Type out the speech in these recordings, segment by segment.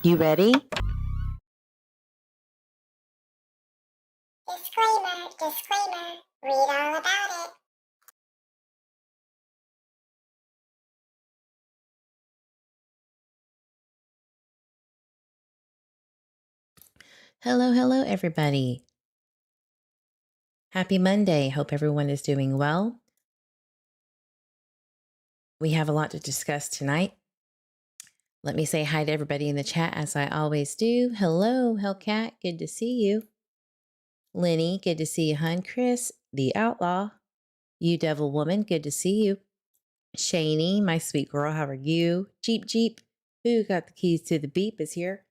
You ready? Disclaimer, disclaimer, read all about it. Hello, everybody. Happy Monday. Hope everyone is doing well. We have a lot to discuss tonight. Let me say hi to everybody in the chat as I always do. Hello, Hellcat. Good to see you. Lenny, good to see you, hun. Chris, the outlaw. You devil woman, good to see you. Shani, my sweet girl, how are you? Jeep, who got the keys to the beep is here.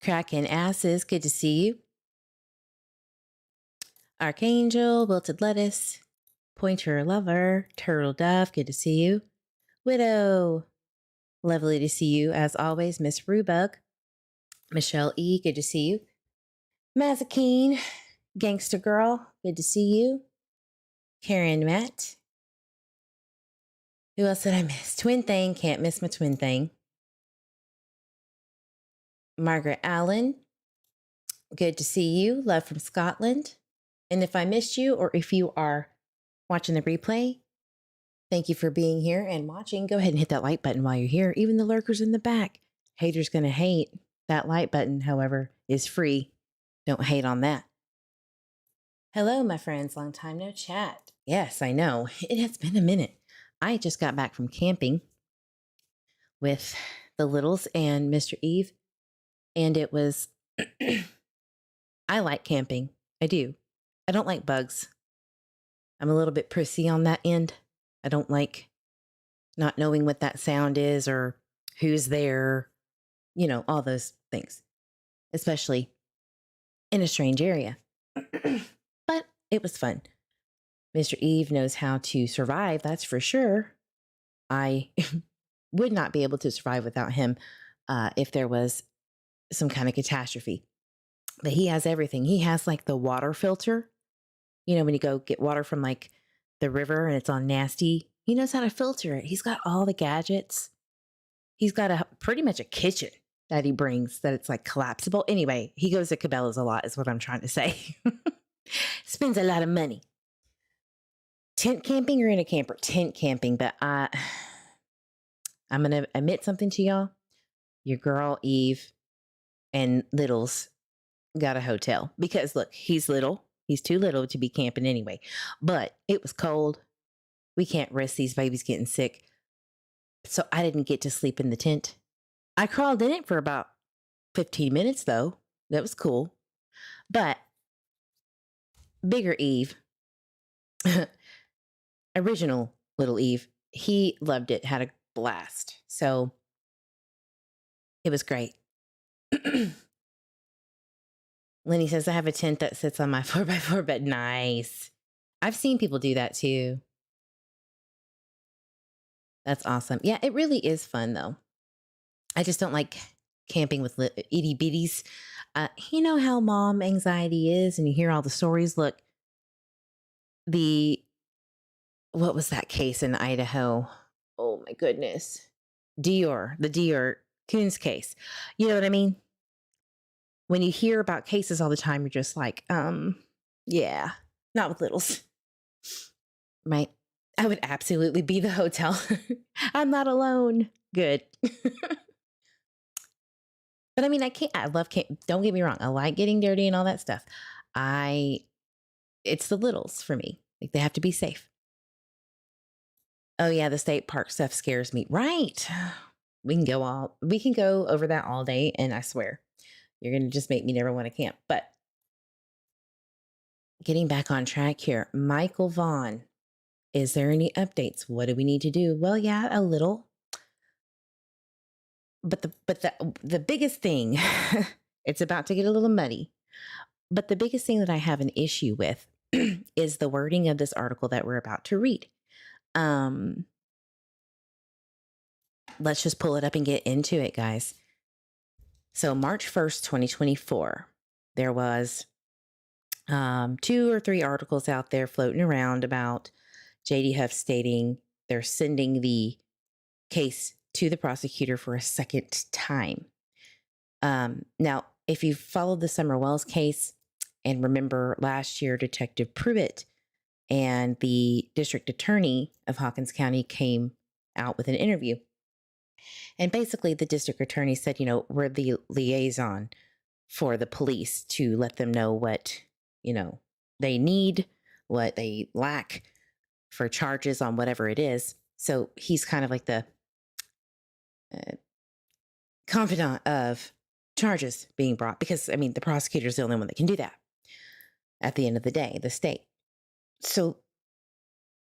Cracking asses, good to see you. Archangel, wilted lettuce, pointer lover, turtle dove, good to see you. Widow, lovely to see you as always. Miss Rubug, Michelle E, good to see you. Mazakine, gangster girl, good to see you. Karen Matt. Who else did I miss? Twin Thing, can't miss my twin thing. Margaret Allen, good to see you. Love from Scotland. And if I missed you or if you are watching the replay, thank you for being here and watching. Go ahead and hit that like button while you're here. Even the lurkers in the back. Haters gonna hate. That like button, however, is free. Don't hate on that. Hello, my friends. Long time no chat. Yes, I know. It has been a minute. I just got back from camping with the Littles and Mr. Eve. And it was, I like camping. I do. I don't like bugs. I'm a little bit prissy on that end. I don't like not knowing what that sound is or who's there, all those things, especially in a strange area. But it was fun. Mr. Eve knows how to survive, that's for sure. I would not be able to survive without him if there was some kind of catastrophe. But he has everything. He has like the water filter. When you go get water from like the river and it's all nasty, he knows how to filter it. He's got all the gadgets. He's got pretty much a kitchen that he brings that it's like collapsible. Anyway, he goes to Cabela's a lot is what I'm trying to say. Spends a lot of money. Tent camping or in a camper? Tent camping, but I'm going to admit something to y'all. Your girl Eve and Littles got a hotel because look, he's little. He's too little to be camping anyway, but it was cold. We can't risk these babies getting sick. So I didn't get to sleep in the tent. I crawled in it for about 15 minutes though. That was cool. But bigger Eve, original little Eve, he loved it, had a blast. So it was great. Lenny says, I have a tent that sits on my 4x4 bed. Nice. I've seen people do that too. That's awesome. Yeah, it really is fun though. I just don't like camping with itty bitties. You know how mom anxiety is and you hear all the stories. Look, what was that case in Idaho? Oh my goodness. the Dior Coons case. You know what I mean? When you hear about cases all the time, you're just like, yeah, not with Littles. Right? I would absolutely be the hotel. I'm not alone. Good. But I mean, I love camp. Don't get me wrong. I like getting dirty and all that stuff. It's the Littles for me. Like they have to be safe. Oh yeah, the state park stuff scares me. Right. We can go over that all day. And I swear, you're going to just make me never want to camp. But getting back on track here, Michael Vaughan, is there any updates? What do we need to do? Well, yeah, a little. But the biggest thing, it's about to get a little muddy. But the biggest thing that I have an issue with is the wording of this article that we're about to read. Let's just pull it up and get into it, guys. So March 1st, 2024, there was 2 or 3 articles out there floating around about JD Huff stating they're sending the case to the prosecutor for a second time. Now, if you followed the Summer Wells case and remember last year, Detective Pruitt and the district attorney of Hawkins County came out with an interview. And basically, the district attorney said, we're the liaison for the police to let them know what, they need, what they lack for charges on whatever it is. So he's kind of like the confidant of charges being brought because, the prosecutor's the only one that can do that at the end of the day, the state. So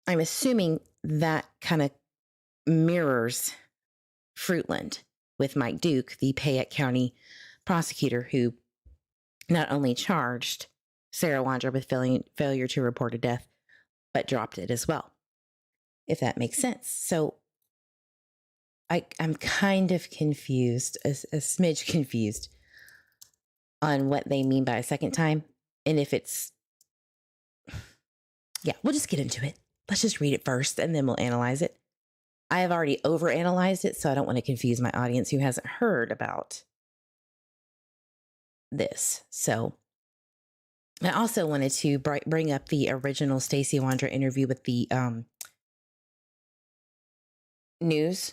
I'm assuming that kind of mirrors Fruitland with Mike Duke, the Payette County prosecutor, who not only charged Sarah Wander with failure to report a death, but dropped it as well, if that makes sense. So I'm kind of confused, a smidge confused on what they mean by a second time. And if it's, we'll just get into it. Let's just read it first and then we'll analyze it. I have already overanalyzed it, so I don't want to confuse my audience who hasn't heard about this. So I also wanted to bring up the original Stacey Wander interview with the news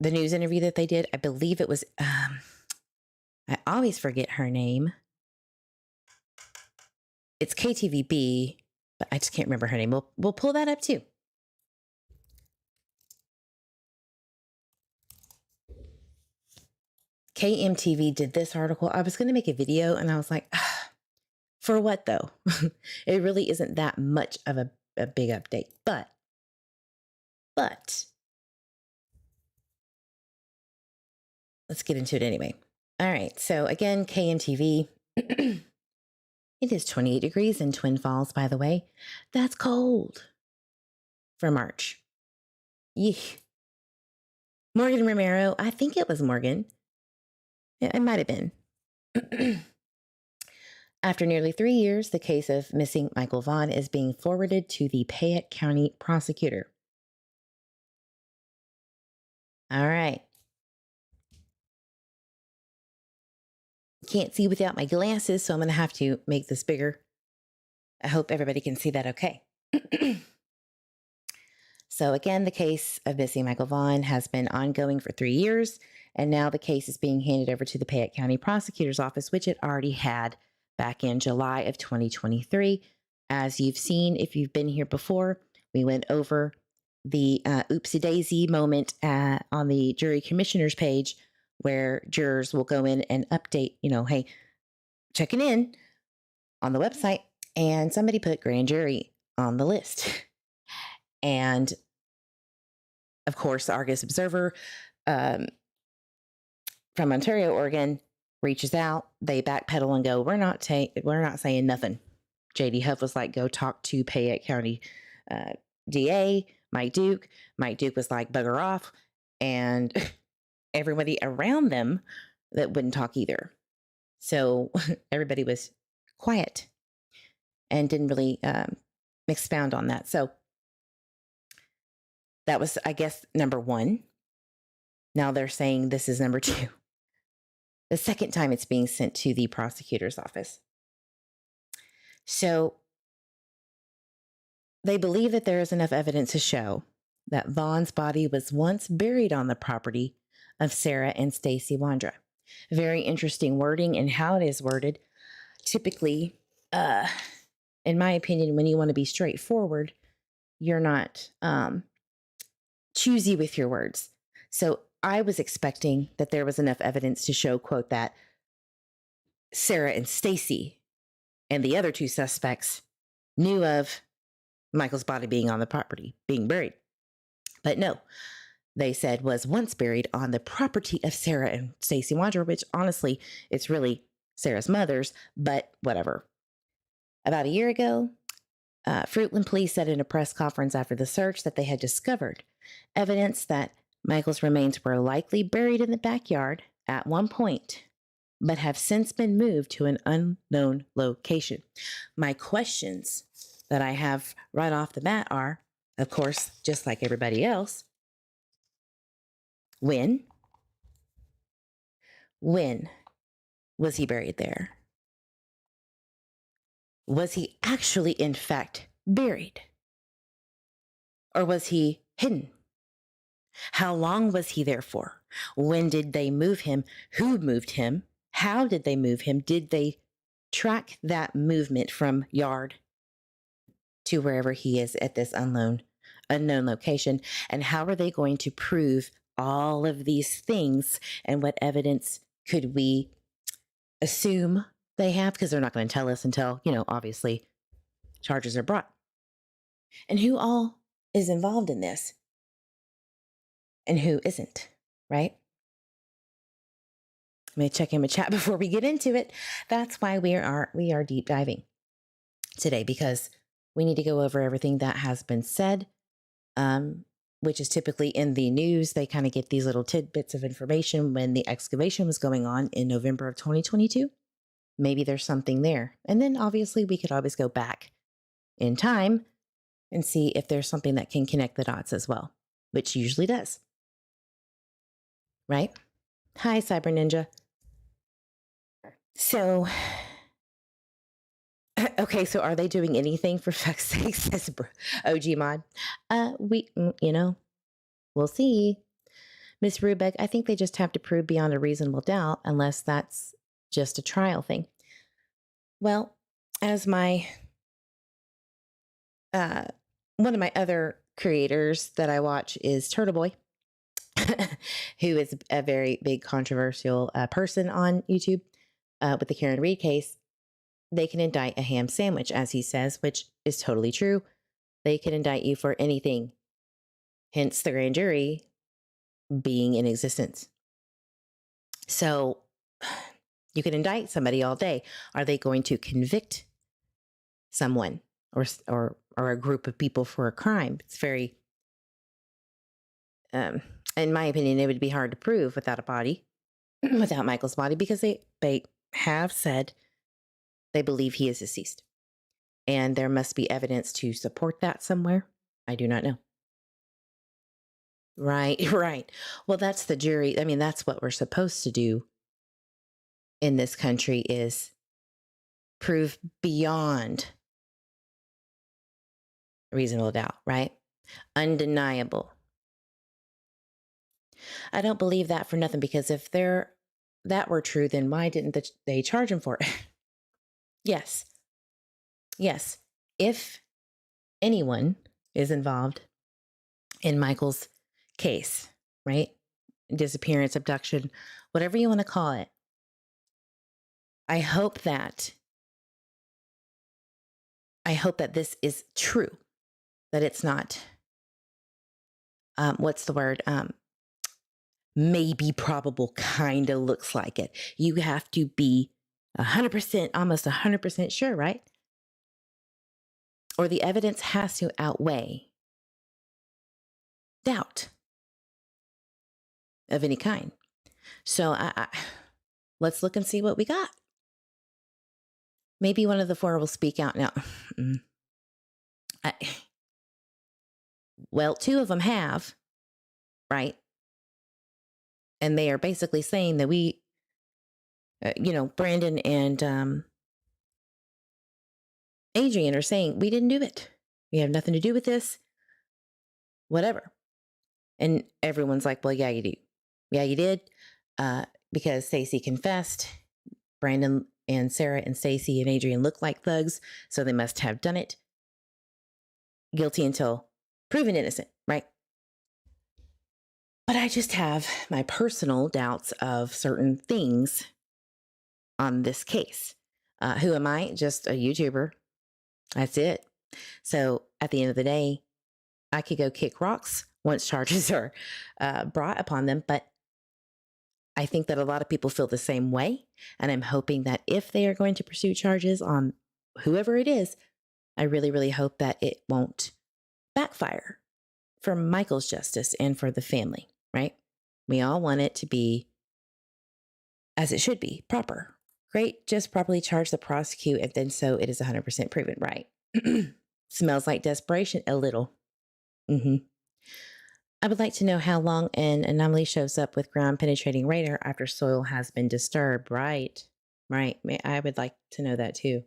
interview that they did. I believe it was, I always forget her name. It's KTVB, but I just can't remember her name. We'll pull that up too. KMTV did this article. I was going to make a video and I was like, for what though? It really isn't that much of a big update, but let's get into it anyway. All right. So again, KMTV, it is 28 degrees in Twin Falls, by the way. That's cold for March. Yeesh. Morgan Romero, I think it was Morgan. It might have been. After nearly 3 years, the case of missing Michael Vaughan is being forwarded to the Payette County prosecutor. All right. Can't see without my glasses, so I'm going to have to make this bigger. I hope everybody can see that okay. So again, the case of missing Michael Vaughan has been ongoing for 3 years, and now the case is being handed over to the Payette County Prosecutor's Office, which it already had back in July of 2023. As you've seen, if you've been here before, we went over the oopsie-daisy moment on the jury commissioner's page where jurors will go in and update, hey, checking in on the website, and somebody put grand jury on the list. And of course, the Argus Observer from Ontario, Oregon, reaches out. They backpedal and go, we're not saying nothing. JD Huff was like, go talk to Payette County DA, Mike Duke. Mike Duke was like, bugger off. And everybody around them that wouldn't talk either. So everybody was quiet and didn't really expound on that. So that was, I guess, number one. Now they're saying this is number two. The second time it's being sent to the prosecutor's office. So they believe that there is enough evidence to show that Vaughn's body was once buried on the property of Sarah and Stacey Wander. Very interesting wording and how it is worded. Typically, in my opinion, when you want to be straightforward, you're not choosy with your words. So I was expecting that there was enough evidence to show, quote, that Sarah and Stacey and the other two suspects knew of Michael's body being on the property, being buried. But no, they said was once buried on the property of Sarah and Stacey Wander, which honestly, it's really Sarah's mother's, but whatever. About a year ago, Fruitland Police said in a press conference after the search that they had discovered evidence that Michael's remains were likely buried in the backyard at one point, but have since been moved to an unknown location. My questions that I have right off the bat are, of course, just like everybody else, When? When was he buried there? Was he actually, in fact, buried? Or was he hidden? How long was he there for? When did they move him? Who moved him? How did they move him? Did they track that movement from yard to wherever he is at this unknown location? And how are they going to prove all of these things? And what evidence could we assume they have? Because they're not going to tell us until, obviously charges are brought. And who all is involved in this and who isn't, right? I'm going to check in with chat before we get into it. That's why we are deep diving today, because we need to go over everything that has been said, which is typically in the news. They kind of get these little tidbits of information when the excavation was going on in November of 2022. Maybe there's something there. And then obviously we could always go back in time and see if there's something that can connect the dots as well, which usually does. Right? Hi, Cyber Ninja. So, okay, so are they doing anything for fuck's sake, says OG Mod? We'll see. Miss Rubeck, I think they just have to prove beyond a reasonable doubt, unless that's just a trial thing. Well, as my, one of my other creators that I watch is Turtle Boy, who is a very big controversial person on YouTube with the Karen Reed case. They can indict a ham sandwich, as he says, which is totally true. They can indict you for anything, hence the grand jury being in existence. So you can indict somebody all day. Are they going to convict someone or a group of people for a crime? It's very, in my opinion, it would be hard to prove without a body, without Michael's body, because they have said they believe he is deceased. And there must be evidence to support that somewhere. I do not know. Right. Well, that's the jury. I mean, that's what we're supposed to do in this country, is prove beyond reasonable doubt, right? Undeniable. I don't believe that for nothing, because if that were true, then why didn't they charge him for it? Yes. If anyone is involved in Michael's case, right? Disappearance, abduction, whatever you want to call it, I hope that this is true, that it's not, what's the word? Maybe probable, kind of looks like it. You have to be 100%, almost 100% sure, right? Or the evidence has to outweigh doubt of any kind. So let's look and see what we got. Maybe one of the four will speak out now. Well, two of them have, right? And they are basically saying that we, Brandon and Adrian are saying we didn't do it. We have nothing to do with this, whatever. And everyone's like, well, yeah, you do. Yeah, you did. Because Stacey confessed. Brandon and Sarah and Stacey and Adrian look like thugs, so they must have done it. Guilty until proven innocent, right? But I just have my personal doubts of certain things on this case. Who am I? Just a YouTuber. That's it. So at the end of the day, I could go kick rocks once charges are brought upon them. But I think that a lot of people feel the same way. And I'm hoping that if they are going to pursue charges on whoever it is, I really, really hope that it won't backfire for Michael's justice and for the family, right? We all want it to be as it should be, proper. Great, just properly charge the prosecute, and then so it is 100% proven, right? Smells like desperation a little. I would like to know how long an anomaly shows up with ground penetrating radar after soil has been disturbed. Right. Right. I would like to know that too.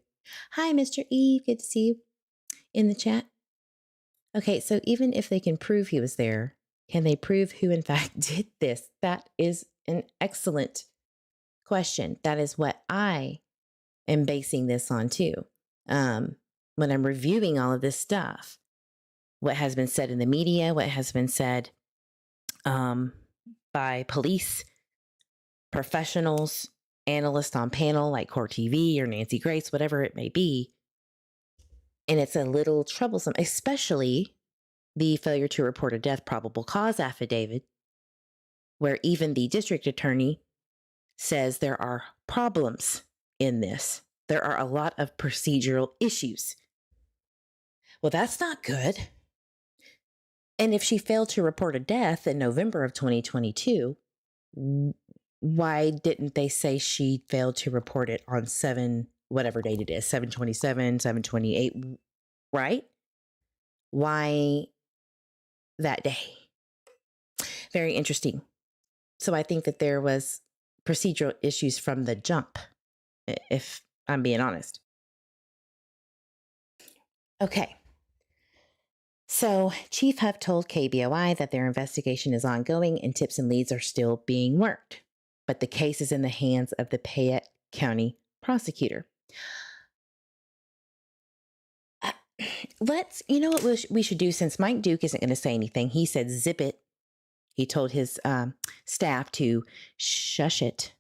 Hi, Mr. E. Good to see you in the chat. Okay, so even if they can prove he was there, can they prove who in fact did this? That is an excellent question. That is what I am basing this on too. When I'm reviewing all of this stuff, what has been said in the media, what has been said by police professionals, analysts on panel like Core TV or Nancy Grace, whatever it may be. And it's a little troublesome, especially the failure to report a death probable cause affidavit, where even the district attorney says there are problems in this. There are a lot of procedural issues. Well, that's not good. And if she failed to report a death in November of 2022, why didn't they say she failed to report it on whatever date it is, 7/27, 7/28, right? Why that day? Very interesting. So I think that there was procedural issues from the jump, if I'm being honest. Okay. So Chief Huff told KBOI that their investigation is ongoing and tips and leads are still being worked, but the case is in the hands of the Payette County prosecutor. You know what we should do, since Mike Duke isn't going to say anything. He said, zip it. He told his staff to shush it.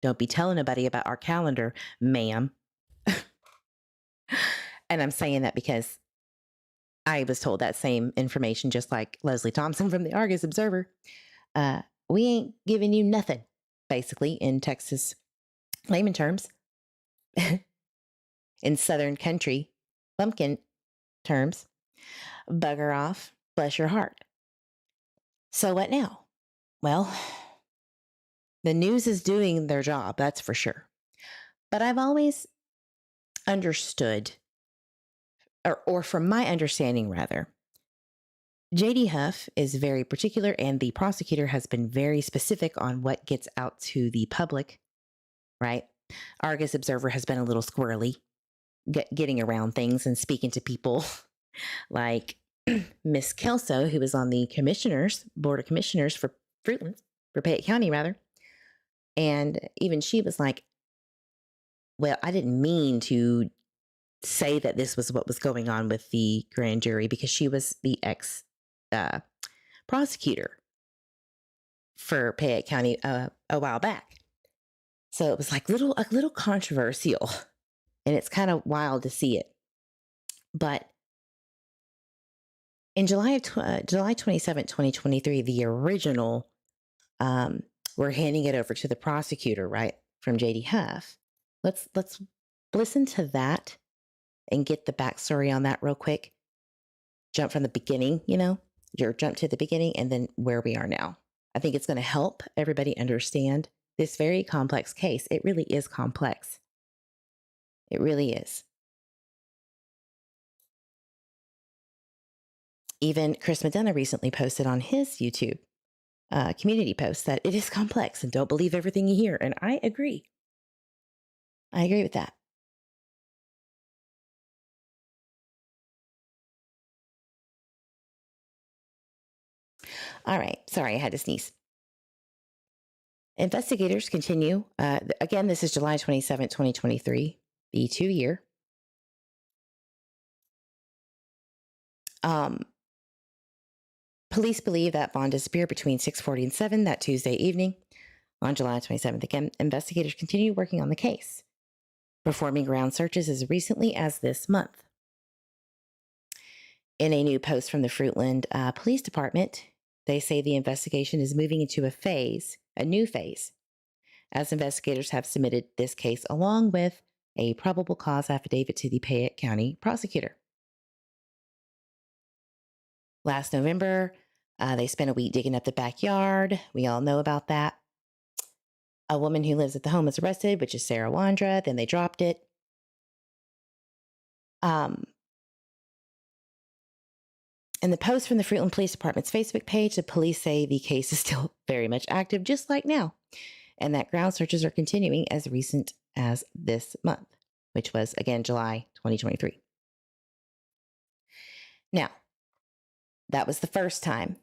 Don't be telling nobody about our calendar, ma'am. And I'm saying that because I was told that same information, just like Leslie Thompson from the Argus Observer. We ain't giving you nothing, basically, in Texas layman terms. In Southern country bumpkin terms, bugger off, bless your heart. So what now? Well, the news is doing their job, that's for sure. But I've always understood, or from my understanding rather, J.D. Huff is very particular, and the prosecutor has been very specific on what gets out to the public, right? Argus Observer has been a little squirrely, getting around things and speaking to people like Miss Kelso, who was on the board of commissioners for Fruitland, for Payette County rather. And even she was like, well, I didn't mean to say that this was what was going on with the grand jury, because she was the prosecutor for Payette County a while back. So it was like a little controversial, and it's kind of wild to see it. But in July 27, 2023, the original, we're handing it over to the prosecutor, right, from J.D. Huff. Let's listen to that and get the backstory on that real quick. Jump from the beginning, or jump to the beginning and then where we are now. I think it's going to help everybody understand this very complex case. It really is complex. It really is. Even Chris McDonough recently posted on his YouTube community post that it is complex and don't believe everything you hear. And I agree. I agree with that. All right. Sorry, I had to sneeze. Investigators continue. Again, this is July 27, 2023, the 2-year. Police believe that Vaughn disappeared between 6:40 and 7 that Tuesday evening. On July 27th, again, investigators continue working on the case, performing ground searches as recently as this month. In a new post from the Fruitland Police Department, they say the investigation is moving into a new phase, as investigators have submitted this case along with a probable cause affidavit to the Payette County prosecutor. Last November, they spent a week digging up the backyard. We all know about that. A woman who lives at the home was arrested, which is Sarah Wandra. Then they dropped it. In the post from the Fruitland Police Department's Facebook page, the police say the case is still very much active, just like now, and that ground searches are continuing as recent as this month, which was, again, July 2023. Now, that was the first time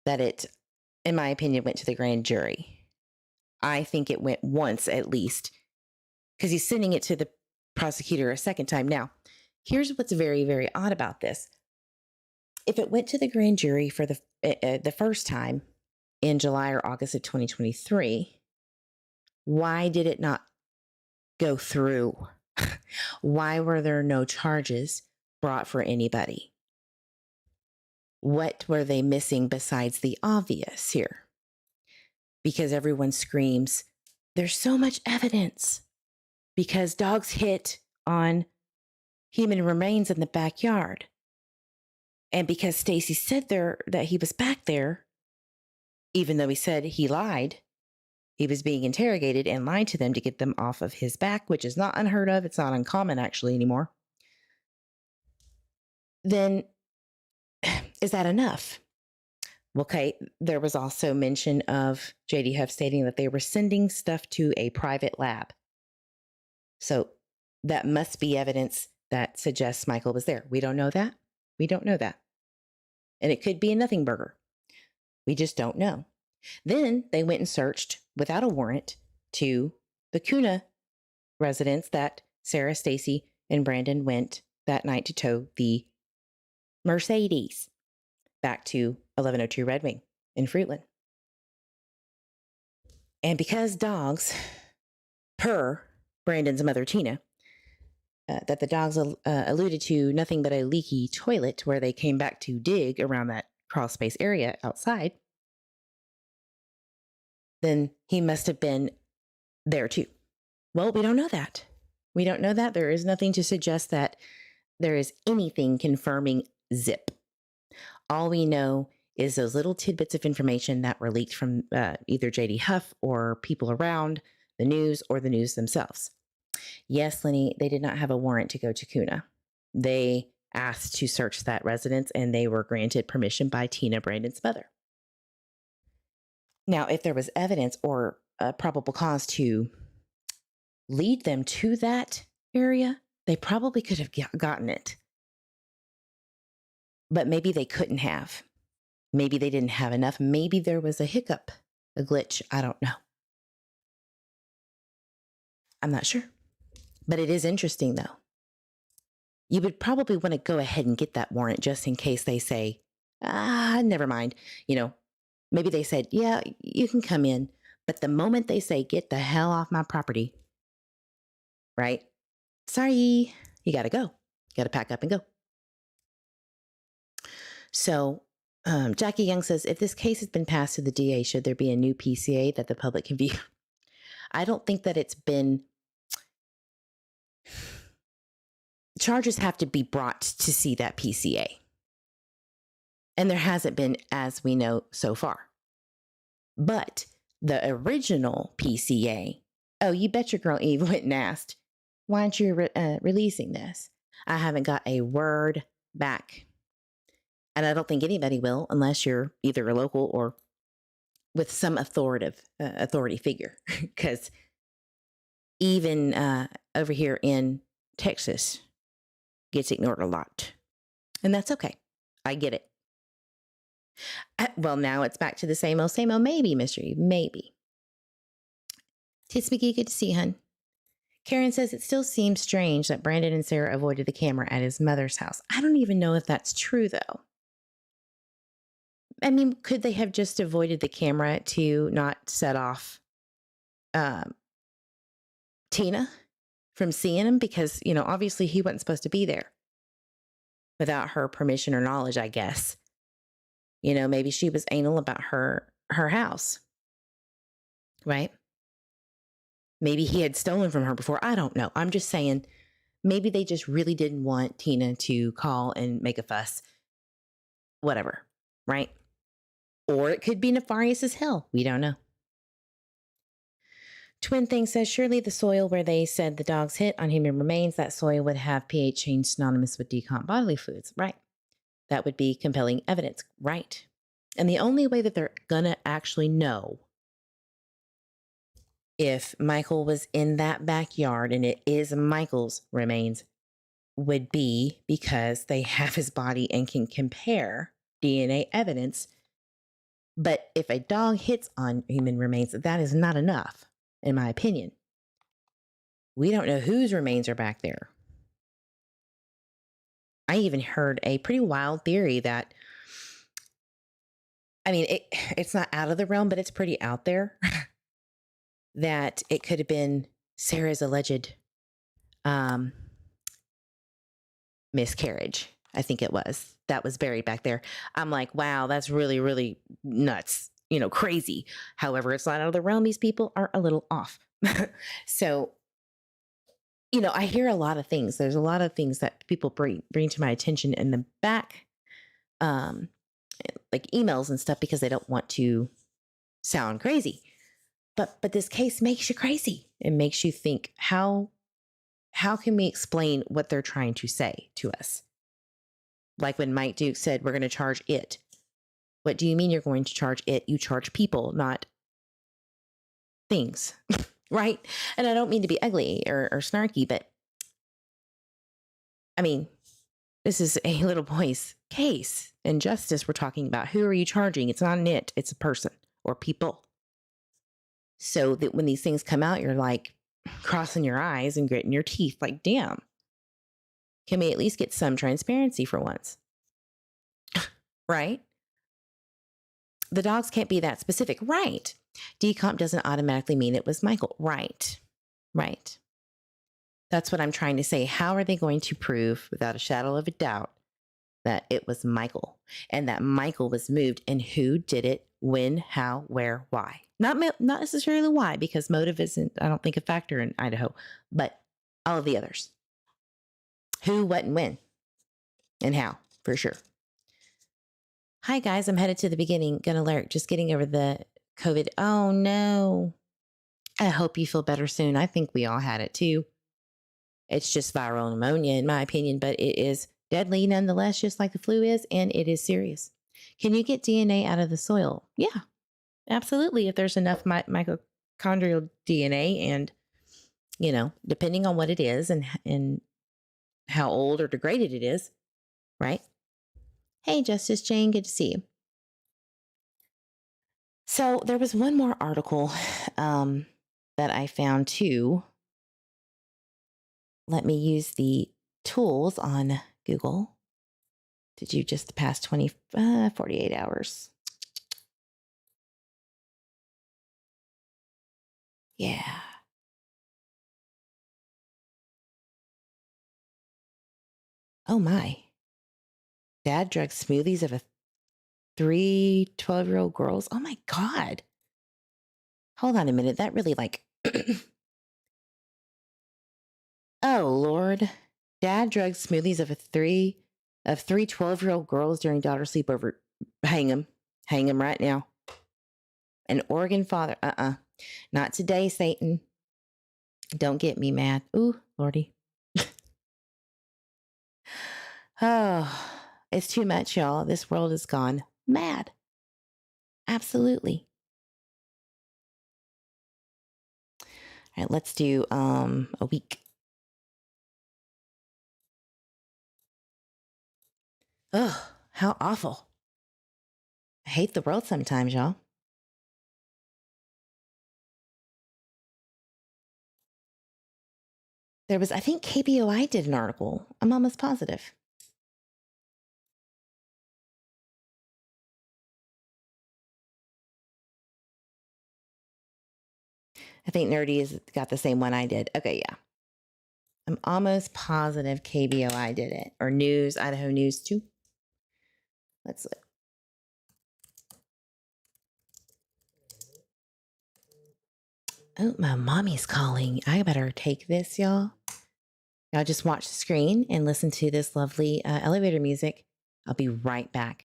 that it, in my opinion, went to the grand jury. I think it went once at least, because he's sending it to the prosecutor a second time. Now, here's what's very, very odd about this. If it went to the grand jury for the first time in July or August of 2023, why did it not go through? Why were there no charges brought for anybody? What were they missing besides the obvious here? Because everyone screams, there's so much evidence. Because dogs hit on human remains in the backyard. And because Stacy said there that he was back there, even though he said he lied, he was being interrogated and lied to them to get them off of his back, which is not unheard of. It's not uncommon actually anymore. Then is that enough? Okay, there was also mention of J.D. Huff stating that they were sending stuff to a private lab. So that must be evidence that suggests Michael was there. We don't know that. We don't know that. And it could be a nothing burger. We just don't know. Then they went and searched without a warrant to the Kuna residence that Sarah, Stacy, and Brandon went that night to tow the Mercedes back to 1102 Red Wing in Fruitland. And because dogs, per Brandon's mother, Tina, that the dogs alluded to nothing but a leaky toilet where they came back to dig around that crawl space area outside, then he must have been there too. Well, we don't know that. We don't know that. There is nothing to suggest that there is anything confirming zip. All we know is those little tidbits of information that were leaked from either J.D. Huff or people around the news or the news themselves. Yes, Lenny, they did not have a warrant to go to Kuna. They asked to search that residence and they were granted permission by Tina, Brandon's mother. Now, if there was evidence or a probable cause to lead them to that area, they probably could have gotten it. But maybe they couldn't have. Maybe they didn't have enough. Maybe there was a hiccup, a glitch. I don't know. I'm not sure. But it is interesting, though. You would probably want to go ahead and get that warrant just in case they say, never mind. You know, maybe they said, yeah, you can come in. But the moment they say, get the hell off my property, right? Sorry, you got to go. You got to pack up and go. So Jackie Young says, if this case has been passed to the DA, should there be a new PCA that the public can view? I don't think that it's been... Charges have to be brought to see that PCA. And there hasn't been, as we know so far. But the original PCA, oh, you bet your girl Eve went and asked, why aren't you releasing this? I haven't got a word back. And I don't think anybody will unless you're either a local or with some authority figure. Because even over here in Texas, gets ignored a lot. And that's okay. I get it. Well, now it's back to the same old, maybe, mystery, maybe. Tits McGee, good to see you, hun. Karen says it still seems strange that Brandon and Sarah avoided the camera at his mother's house. I don't even know if that's true, though. I mean, could they have just avoided the camera to not set off Tina from seeing him? Because, you know, obviously he wasn't supposed to be there without her permission or knowledge, I guess. You know, maybe she was anal about her house, right? Maybe he had stolen from her before. I don't know. I'm just saying, maybe they just really didn't want Tina to call and make a fuss. Whatever, right? Or it could be nefarious as hell. We don't know. Twin Thing says, surely the soil where they said the dogs hit on human remains, that soil would have pH change synonymous with decomp bodily fluids. Right. That would be compelling evidence, right? And the only way that they're going to actually know if Michael was in that backyard and it is Michael's remains would be because they have his body and can compare DNA evidence. But if a dog hits on human remains, that is not enough, in my opinion. We don't know whose remains are back there. I even heard a pretty wild theory that, I mean, it's not out of the realm, but it's pretty out there that it could have been Sarah's alleged miscarriage. I think it was that was buried back there. I'm like, wow, that's really, really nuts, crazy. However, it's not out of the realm. These people are a little off. So, I hear a lot of things. There's a lot of things that people bring to my attention in the back, like emails and stuff, because they don't want to sound crazy. But this case makes you crazy. It makes you think, how can we explain what they're trying to say to us? Like when Mike Duke said, we're going to charge it. What do you mean you're going to charge it? You charge people, not things, right? And I don't mean to be ugly or snarky, but I mean, this is a little boy's case and justice we're talking about. Who are you charging? It's not an it, it's a person or people. So that when these things come out, you're like crossing your eyes and gritting your teeth like, damn, can we at least get some transparency for once? Right? The dogs can't be that specific. Right. Decomp doesn't automatically mean it was Michael. Right. Right. That's what I'm trying to say. How are they going to prove without a shadow of a doubt that it was Michael and that Michael was moved, and who did it, when, how, where, why? Not necessarily why, because motive isn't, I don't think, a factor in Idaho, but all of the others. Who, what, and when, and how, for sure. Hi, guys. I'm headed to the beginning. Gonna lurk. Just getting over the COVID. Oh, no. I hope you feel better soon. I think we all had it too. It's just viral pneumonia, in my opinion, but it is deadly nonetheless, just like the flu is, and it is serious. Can you get DNA out of the soil? Yeah, absolutely. If there's enough mitochondrial DNA and, depending on what it is and how old or degraded it is, right? Hey, Justice Jane, good to see you. So there was one more article that I found too. Let me use the tools on Google to do just the past 48 hours. Yeah. Oh my. Dad drug smoothies of 12-year-old girls. Oh my God. Hold on a minute. That really oh Lord. Dad drug smoothies of three 12-year-old girls during daughter sleepover. Hang him right now. An Oregon father. Not today, Satan. Don't get me mad. Ooh, Lordy. Oh, it's too much, y'all. This world has gone mad. Absolutely. All right, let's do a week. Oh, how awful. I hate the world sometimes, y'all. There was, I think KBOI did an article. I'm almost positive. I think Nerdy has got the same one I did. Okay, yeah. I'm almost positive KBOI did it. Or News, Idaho News too. Let's look. Oh, my mommy's calling. I better take this, y'all. Y'all just watch the screen and listen to this lovely elevator music. I'll be right back.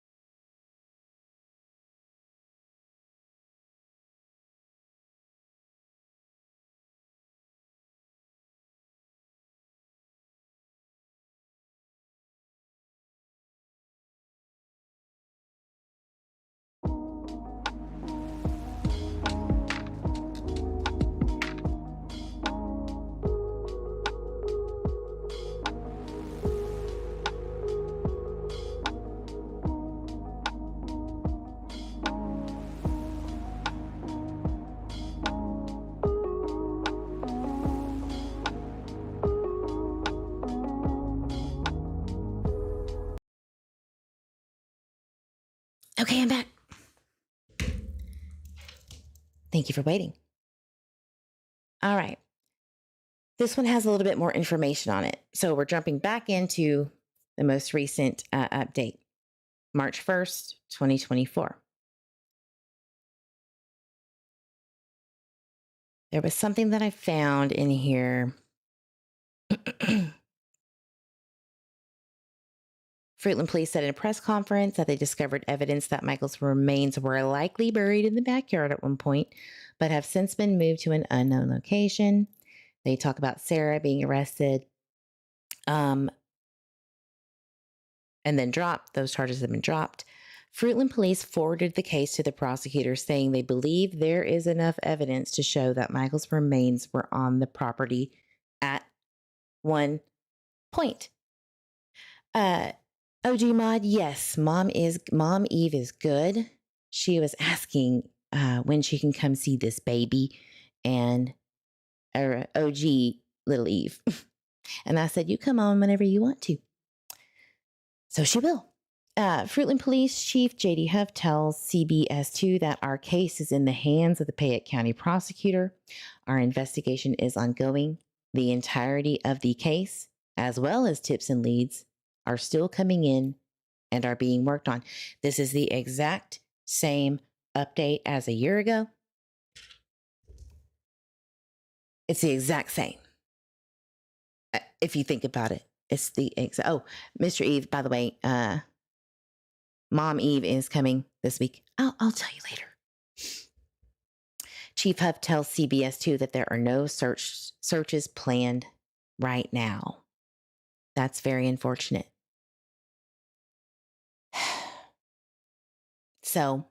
Okay, I'm back. Thank you for waiting. All right. This one has a little bit more information on it. So we're jumping back into the most recent update, March 1st, 2024. There was something that I found in here. Fruitland Police said in a press conference that they discovered evidence that Michael's remains were likely buried in the backyard at one point, but have since been moved to an unknown location. They talk about Sarah being arrested and then dropped. Those charges have been dropped. Fruitland Police forwarded the case to the prosecutor, saying they believe there is enough evidence to show that Michael's remains were on the property at one point. OG Mod, yes, Mom Eve is good. She was asking when she can come see this baby, and OG little Eve. And I said, you come on whenever you want to. So she will. Fruitland Police Chief J.D. Huff tells CBS2 that our case is in the hands of the Fayette County prosecutor. Our investigation is ongoing. The entirety of the case, as well as tips and leads, are still coming in and are being worked on. This is the exact same update as a year ago. It's the exact same. If you think about it, it's the exact. Oh, Mr. Eve, by the way, Mom Eve is coming this week. I'll tell you later. Chief Huff tells CBS2 that there are no searches planned right now. That's very unfortunate. So,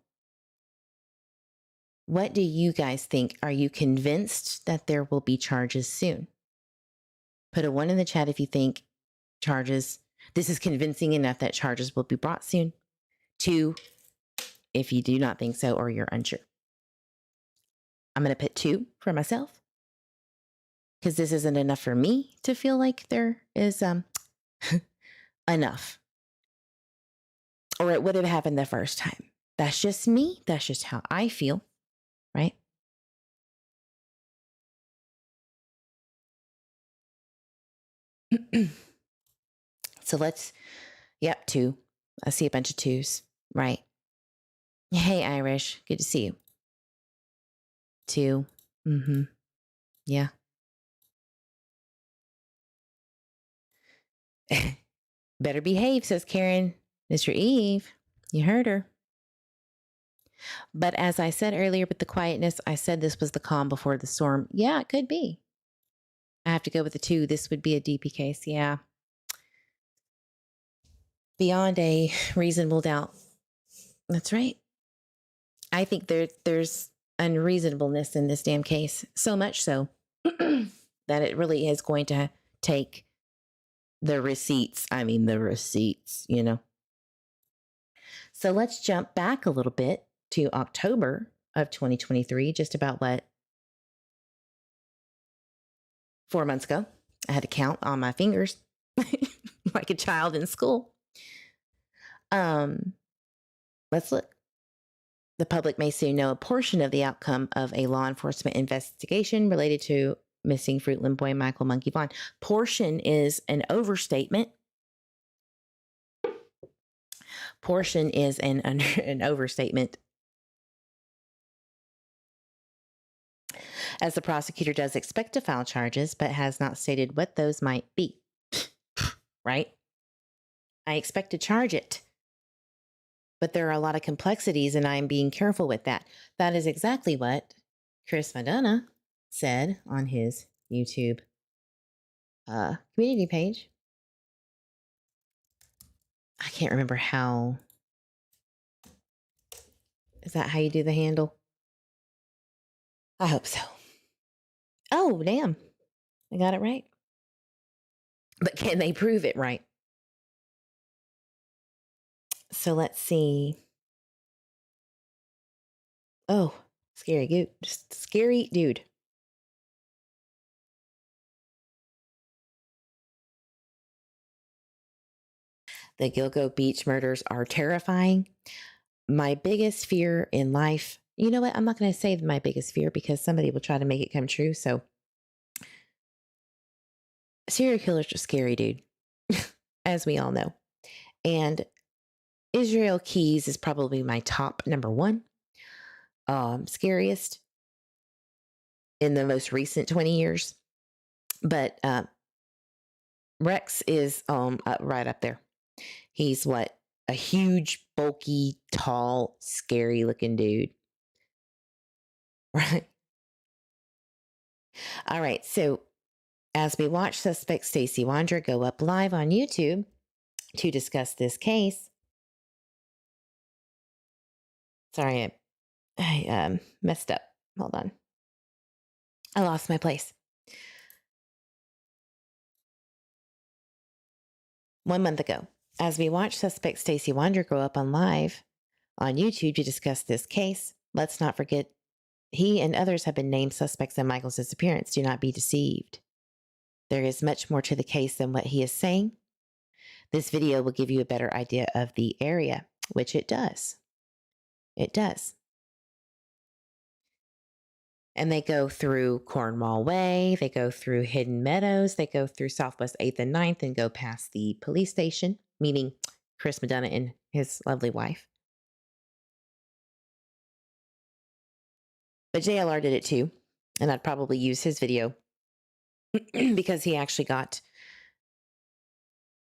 what do you guys think? Are you convinced that there will be charges soon? Put a 1 in the chat if you think this is convincing enough that charges will be brought soon. 2, if you do not think so or you're unsure. I'm going to put 2 for myself, because this isn't enough for me to feel like there is enough. Or it would have happened the first time. That's just me. That's just how I feel, right? So let's, 2. I see a bunch of 2s, right? Hey, Irish, good to see you. 2. Yeah. Better behave, says Karen. Mr. Eve, you heard her. But as I said earlier with the quietness, I said this was the calm before the storm. Yeah, it could be. I have to go with the 2. This would be a DP case. Yeah. Beyond a reasonable doubt. That's right. I think there's unreasonableness in this damn case. So much so that it really is going to take the receipts. I mean, the receipts, you know. So let's jump back a little bit to October of 2023, just about 4 months ago. I had to count on my fingers like a child in school. Let's look. The public may soon know a portion of the outcome of a law enforcement investigation related to missing Fruitland boy Michael Monkey Vaughan. Portion is an overstatement. Portion is an overstatement. As the prosecutor does expect to file charges, but has not stated what those might be. Right? I expect to charge it. But there are a lot of complexities, and I'm being careful with that. That is exactly what Chris Madonna said on his YouTube community page. I can't remember how. Is that how you do the handle? I hope so. Oh, damn. I got it right. But can they prove it right? So let's see. Oh, scary dude. Just scary dude. The Gilgo Beach murders are terrifying. My biggest fear in life, you know what? I'm not going to say my biggest fear because somebody will try to make it come true. So, serial killers are scary, dude, as we all know. And Israel Keys is probably my top number one scariest in the most recent 20 years. But Rex is right up there. He's what? A huge, bulky, tall, scary looking dude. Right. All right. So as we watch suspect Stacy Wander go up live on YouTube to discuss this case. Sorry, I messed up. Hold on. I lost my place. 1 month ago, as we watch suspect Stacy Wander go up on live on YouTube to discuss this case, let's not forget he and others have been named suspects in Michael's disappearance. Do not be deceived. There is much more to the case than what he is saying. This video will give you a better idea of the area, which it does. It does. And they go through Cornwall Way, they go through Hidden Meadows, they go through Southwest 8th and 9th and go past the police station, meaning Chris Madonna and his lovely wife. But JLR did it too, and I'd probably use his video because he actually got,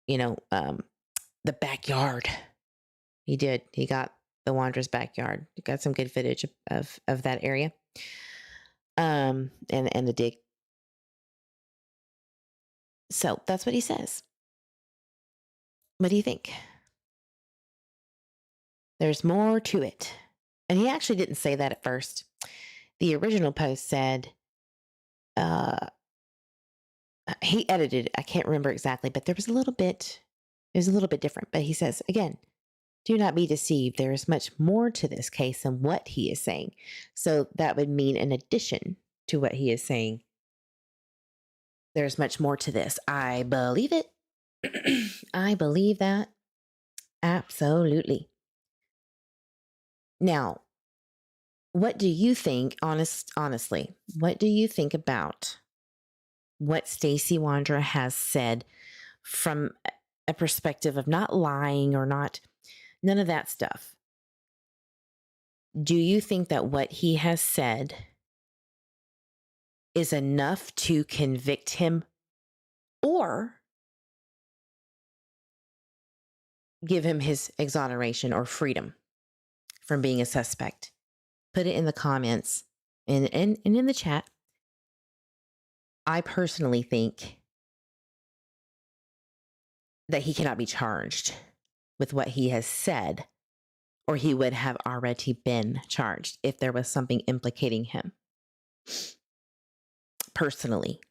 the backyard. He did. He got the Wanderer's backyard. He got some good footage of that area. And the dig. So that's what he says. What do you think? There's more to it. And he actually didn't say that at first. The original post said, he edited it. I can't remember exactly, but it was a little bit different. But he says, again, do not be deceived. There is much more to this case than what he is saying. So that would mean in addition to what he is saying, there's much more to this. I believe it. I believe that. Absolutely. Now, what do you think, honestly, what do you think about what Stacy Wander has said from a perspective of not lying or none of that stuff? Do you think that what he has said is enough to convict him or give him his exoneration or freedom from being a suspect? Put it in the comments and in the chat. I personally think that he cannot be charged with what he has said, or he would have already been charged if there was something implicating him. Personally.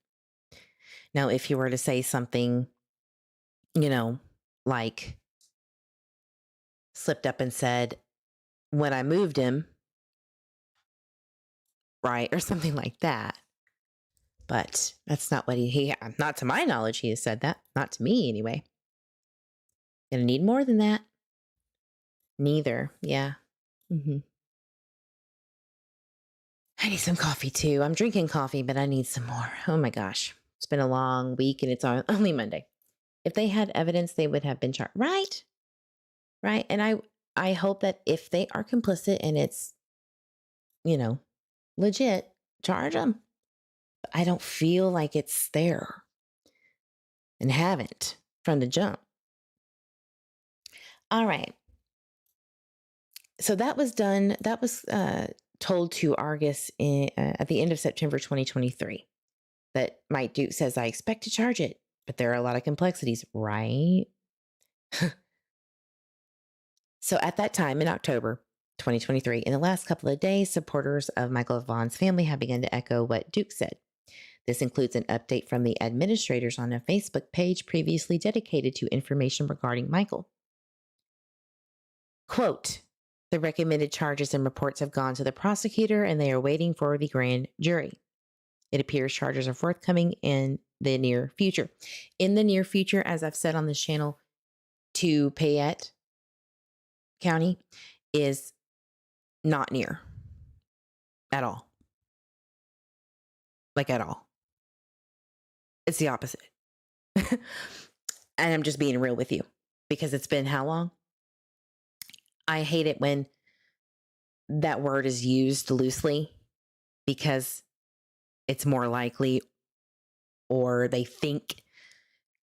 Now, if you were to say something, like slipped up and said, when I moved him, right, or something like that. But that's not what he not to my knowledge, he has said that. Not to me, anyway. Gonna need more than that. Neither. Yeah. I need some coffee too. I'm drinking coffee, but I need some more. Oh my gosh. It's been a long week and it's only Monday. If they had evidence, they would have been charged. Right? Right. And I hope that if they are complicit and it's, legit, charge them. But I don't feel like it's there and haven't from the jump. All right. So that was done. That was told to Argus at the end of September 2023 that Mike Duke says, I expect to charge it, but there are a lot of complexities, right? So at that time in October 2023, in the last couple of days, supporters of Michael Vaughan's family have begun to echo what Duke said. This includes an update from the administrators on a Facebook page previously dedicated to information regarding Michael. Quote, the recommended charges and reports have gone to the prosecutor and they are waiting for the grand jury. It appears charges are forthcoming in the near future. In the near future, as I've said on this channel, to Payette County is not near at all. Like at all. It's the opposite. And I'm just being real with you because it's been how long? I hate it when that word is used loosely because it's more likely, or they think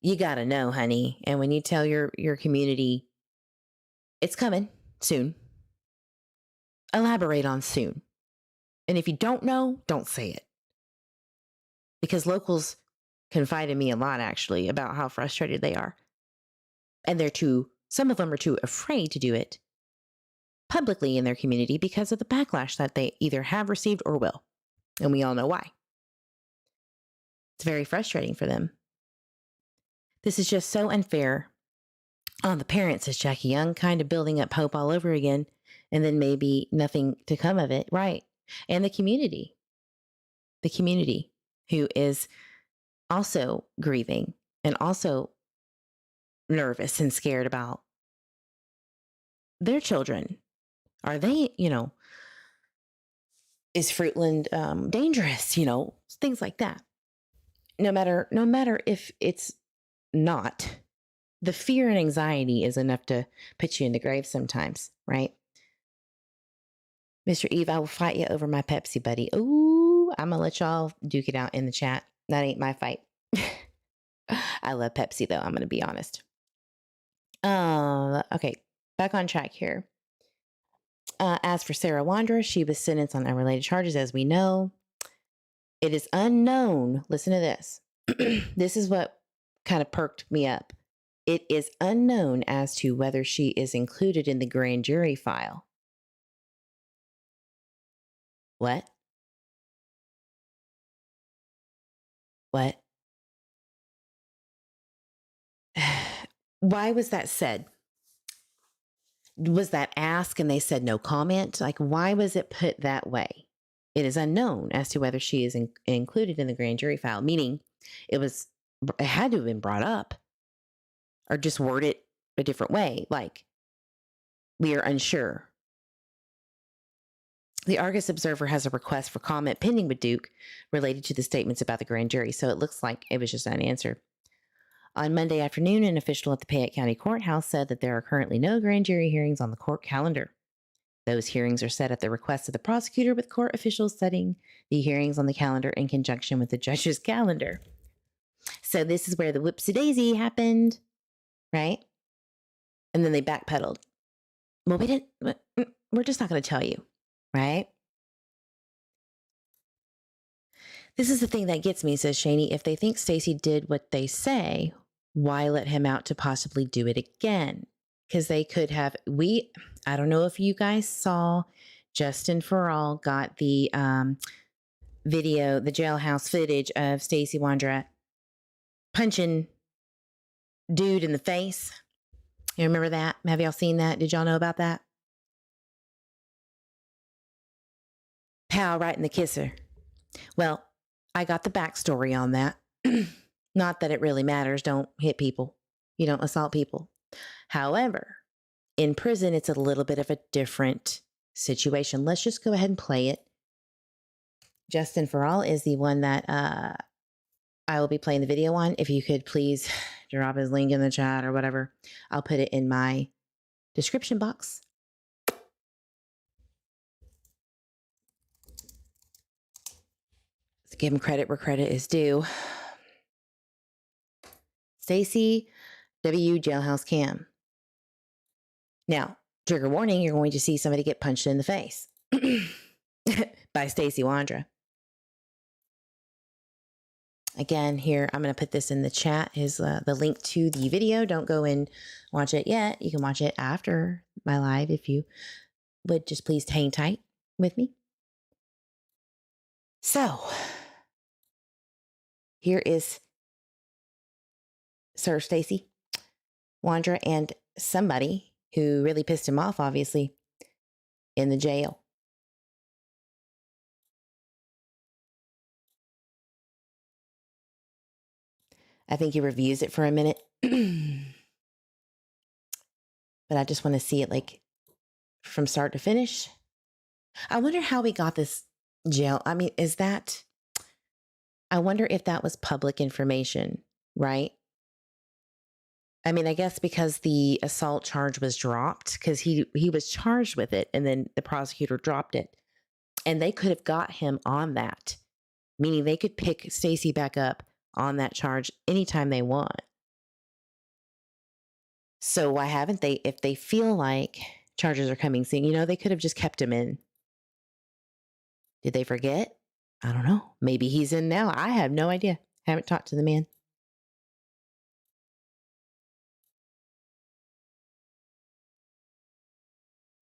you got to know, honey. And when you tell your community it's coming soon, elaborate on soon. And if you don't know, don't say it. Because locals confide in me a lot, actually, about how frustrated they are. And some of them are too afraid to do it publicly in their community because of the backlash that they either have received or will. And we all know why. It's very frustrating for them. This is just so unfair on the parents, says Jackie Young, kind of building up hope all over again, and then maybe nothing to come of it. Right. And the community who is also grieving and also nervous and scared about their children. Are they, is Fruitland dangerous? Things like that. No matter if it's not, the fear and anxiety is enough to put you in the grave sometimes, right? Mr. Eve, I will fight you over my Pepsi, buddy. Ooh, I'm going to let y'all duke it out in the chat. That ain't my fight. I love Pepsi, though. I'm going to be honest. Okay, back on track here. As for Sarah Wanderer, she was sentenced on unrelated charges, as we know. It is unknown. Listen to this. This is what kind of perked me up. It is unknown as to whether she is included in the grand jury file. What? What? Why was that said? Was that asked and they said no comment? Like, why was it put that way? It is unknown as to whether she is included in the grand jury file, meaning it had to have been brought up or just worded a different way. Like, we are unsure. The Argus Observer has a request for comment pending with Duke related to the statements about the grand jury, so it looks like it was just unanswered. On Monday afternoon, an official at the Payette County Courthouse said that there are currently no grand jury hearings on the court calendar. Those hearings are set at the request of the prosecutor, with court officials setting the hearings on the calendar in conjunction with the judge's calendar. So this is where the whoopsie-daisy happened, right? And then they backpedaled. Well, we're just not going to tell you, right? This is the thing that gets me, says Shaney. If they think Stacey did what they say, why let him out to possibly do it again? Because they could have, I don't know if you guys saw, Justin Farrell got the video, the jailhouse footage of Stacey Wandra punching dude in the face. You remember that? Have y'all seen that? Did y'all know about that? Pow, right in the kisser. Well, I got the backstory on that. Not that it really matters. Don't hit people. You don't assault people. However, in prison, it's a little bit of a different situation. Let's just go ahead and play it. Justin Farrell is the one that I will be playing the video on. If you could please drop his link in the chat or whatever, I'll put it in my description box. Let's give him credit where credit is due. Stacey W. Jailhouse Cam. Now, trigger warning, you're going to see somebody get punched in the face by Stacey Wandra. Again, here, I'm going to put this in the chat, is the link to the video. Don't go and watch it yet. You can watch it after my live if you would just please hang tight with me. So, here is Sir Stacey Wandra and somebody who really pissed him off, obviously, in the jail. I think he reviews it for a minute. But I just want to see it like from start to finish. I wonder how we got this jail. I mean, I wonder if that was public information, right? I mean, I guess because the assault charge was dropped, because he was charged with it, and then the prosecutor dropped it, and they could have got him on that, meaning they could pick Stacy back up on that charge anytime they want. So why haven't they? If they feel like charges are coming soon, they could have just kept him in. Did they forget? I don't know. Maybe he's in now. I have no idea. Haven't talked to the man.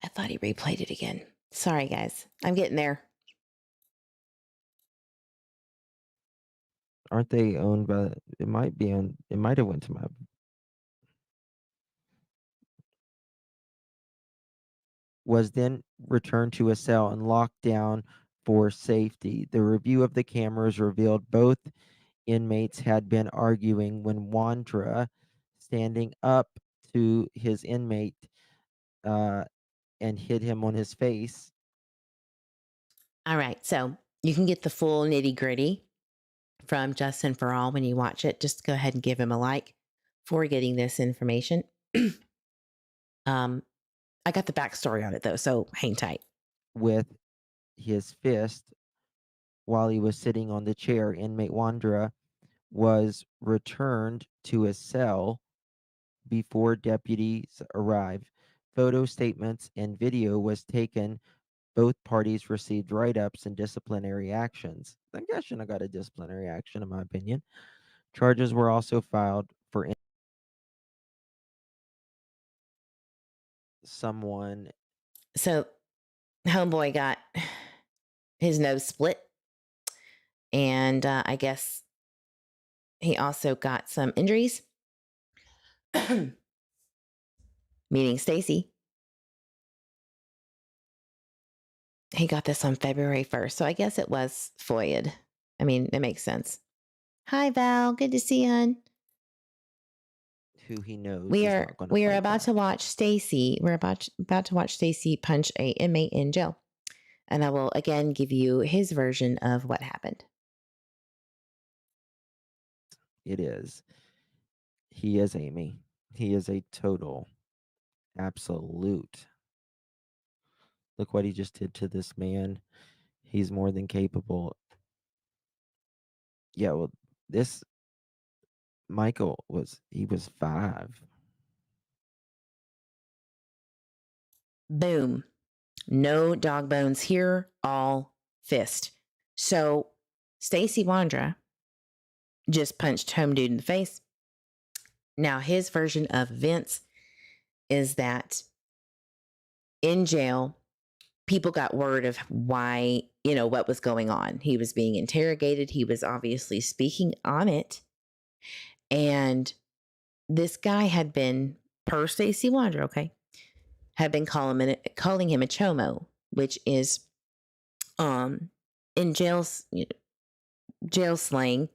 I thought he replayed it again. Sorry, guys. I'm getting there. Aren't they owned by? It might be on. It might have went to my. Was then returned to a cell and locked down for safety. The review of the cameras revealed both inmates had been arguing when Wandra, standing up to his inmate, and hit him on his face. All right. So you can get the full nitty gritty from Justin for All when you watch it. Just go ahead and give him a like for getting this information. I got the backstory on it though, so hang tight. With his fist while he was sitting on the chair. Inmate Wandra was returned to his cell before deputies arrived. Photo statements and video was taken. Both parties received write-ups and disciplinary actions. I think I shouldn't have got a disciplinary action, in my opinion. Charges were also filed for someone. So homeboy got his nose split, and I guess he also got some injuries. Meaning Stacy. He got this on February 1st, so I guess it was FOIA'd. I mean, it makes sense. Hi, Val. Good to see you, hon. Who he knows We is are not gonna we are fight about back. to watch Stacy. We're about to watch Stacy punch a inmate in jail, and I will again give you his version of what happened. It is. He is Amy. He is a total, absolute. Look what he just did to this man. He's more than capable. Yeah, well, this Michael was 5. Boom. No dog bones here, all fist. So Stacy Wandra just punched home dude in the face. Now his version of events is that in jail, people got word of why, what was going on. He was being interrogated. He was obviously speaking on it. And this guy had been, per Stacy Wandra, okay, had been calling him a chomo, which is in jail slang,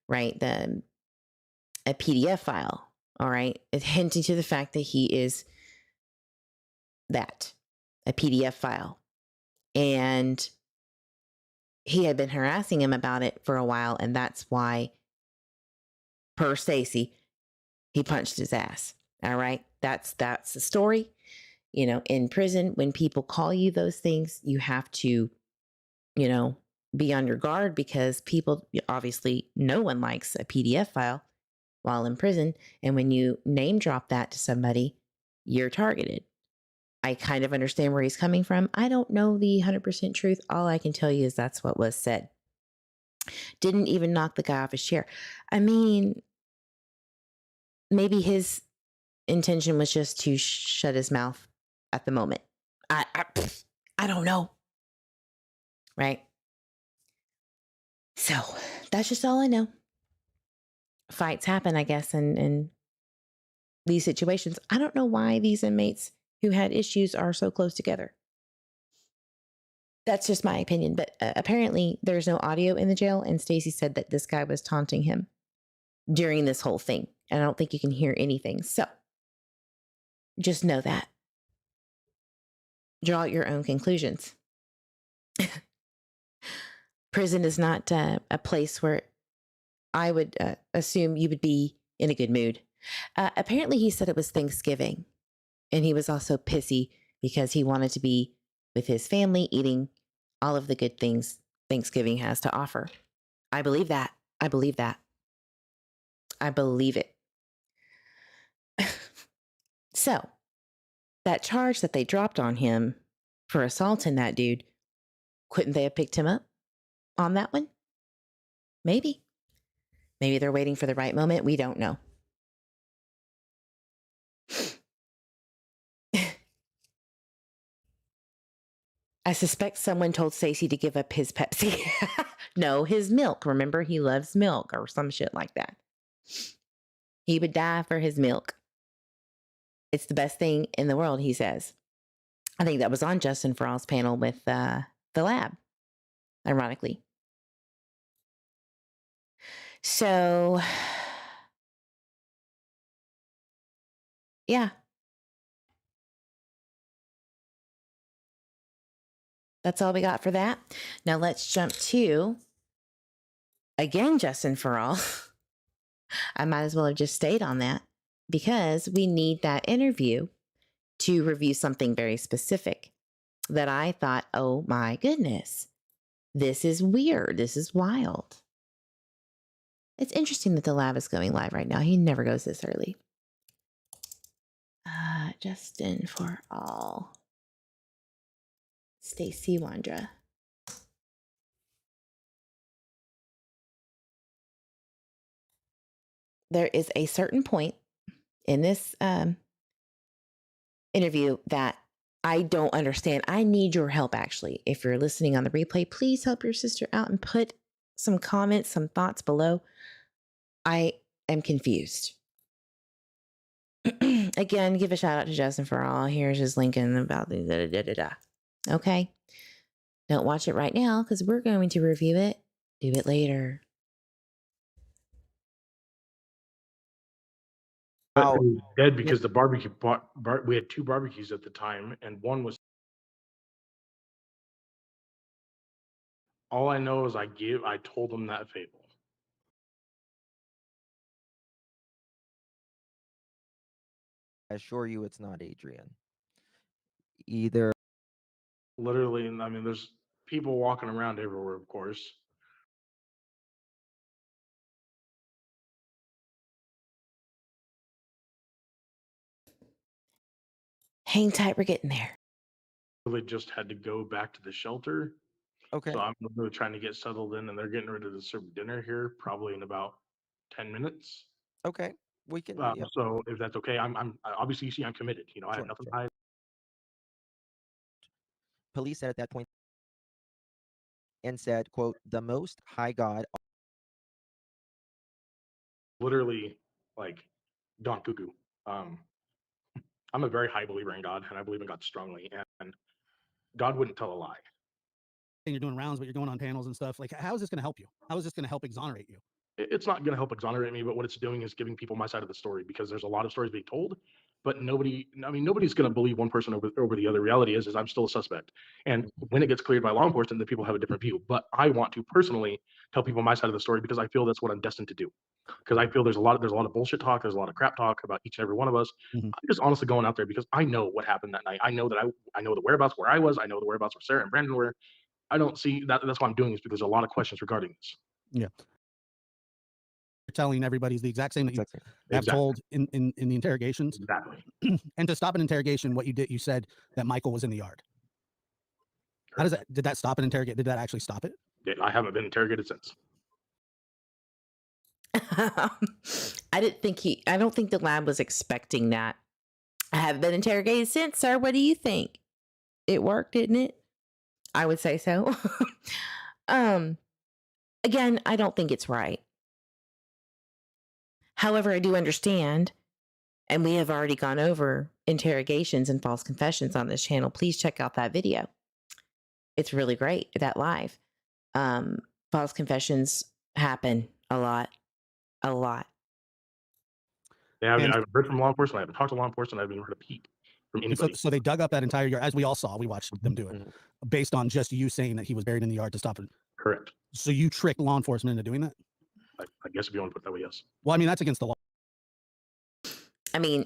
right? A PDF file, all right? It hinting to the fact that he is a PDF file. And he had been harassing him about it for a while, and that's why, per Stacy, he punched his ass. All right? That's the story. In prison, when people call you those things, you have to, be on your guard, because people, obviously, no one likes a PDF file while in prison. And when you name drop that to somebody, you're targeted. I kind of understand where he's coming from. I don't know the 100% truth. All I can tell you is that's what was said. Didn't even knock the guy off his chair. I mean, maybe his intention was just to shut his mouth at the moment. I don't know. Right? So that's just all I know. Fights happen, I guess, in these situations. I don't know why these inmates who had issues are so close together. That's just my opinion. But apparently there's no audio in the jail. And Stacy said that this guy was taunting him during this whole thing. And I don't think you can hear anything. So just know that. draw your own conclusions. Prison is not a place where I would assume you would be in a good mood. Apparently, he said it was Thanksgiving, and he was also pissy because he wanted to be with his family eating all of the good things Thanksgiving has to offer. I believe that. I believe that. I believe it. So, that charge that they dropped on him for assaulting that dude, couldn't they have picked him up on that one? Maybe. Maybe they're waiting for the right moment. We don't know. I suspect someone told Stacey to give up his Pepsi. No, his milk. Remember, he loves milk or some shit like that. He would die for his milk. It's the best thing in the world, he says. I think that was on Justin Farrell's panel with the lab, ironically. So, yeah. That's all we got for that. Now let's jump to, again, Justin Farrell. I might as well have just stayed on that because we need that interview to review something very specific that I thought, oh my goodness, this is weird. This is wild. It's interesting that the lab is going live right now. He never goes this early. Justin Farrell. Stacey Wandra. There is a certain point in this interview that I don't understand. I need your help, actually. If you're listening on the replay, please help your sister out and put some comments, some thoughts below. I am confused. Again, give a shout out to Justin Farrell. Here's his link in about the da-da-da-da-da. Okay? Don't watch it right now because we're going to review it. Do it later. But it was dead because the barbecue we had 2 barbecues at the time, and one was. All I know is I told them that fable. I assure you it's not Adrian. Either Literally, and I mean, there's people walking around everywhere, of course. Hang tight, we're getting there. Really just had to go back to the shelter. okay, So I'm really trying to get settled in, and they're getting ready to serve dinner here probably in about 10 minutes. okay, we can. Yep, So if that's okay, I'm obviously, you see, I'm committed. You know, I have Sure, nothing sure. to hide. Police said at that point and said, "quote the Most High God." Literally, like, Don Cuckoo. I'm a very high believer in God, and I believe in God strongly, and God wouldn't tell a lie. And you're doing rounds, but you're going on panels and stuff. Like, how is this going to help you? How is this going to help exonerate you? It's not going to help exonerate me, but what it's doing is giving people my side of the story, because there's a lot of stories being told, but nobody's going to believe one person over the other. Reality is I'm still a suspect. And when it gets cleared by law enforcement, then people have a different view. But I want to personally tell people my side of the story because I feel that's what I'm destined to do. Because I feel there's a lot of bullshit talk. There's a lot of crap talk about each and every one of us. Mhm. I'm just honestly going out there because I know what happened that night. I know that I know the whereabouts where I was. I know the whereabouts where Sarah and Brandon were. I don't see that. That's why I'm doing this, because there's a lot of questions regarding this. Yeah. You're telling everybody the exact same that you Exactly. have Exactly. told in the interrogations. Exactly. And to stop an interrogation, what you did, you said that Michael was in the yard. How does that, did that stop an interrogation? Did that actually stop it? I haven't been interrogated since. I don't think the lab was expecting that. I haven't been interrogated since, sir. What do you think? It worked, didn't it? I would say so. Again, I don't think it's right. However, I do understand, and we have already gone over interrogations and false confessions on this channel. Please check out that video. It's really great, that live. False confessions happen a lot. Yeah, I mean, I've heard from law enforcement. I haven't talked to law enforcement. I haven't heard a peep. from And anybody. so they dug up that entire yard, as we all saw. We watched them do it, based on just you saying that he was buried in the yard to stop it. Correct. So you tricked law enforcement into doing that? I guess if you want to put it that way, yes. Well, I mean, that's against the law. I mean,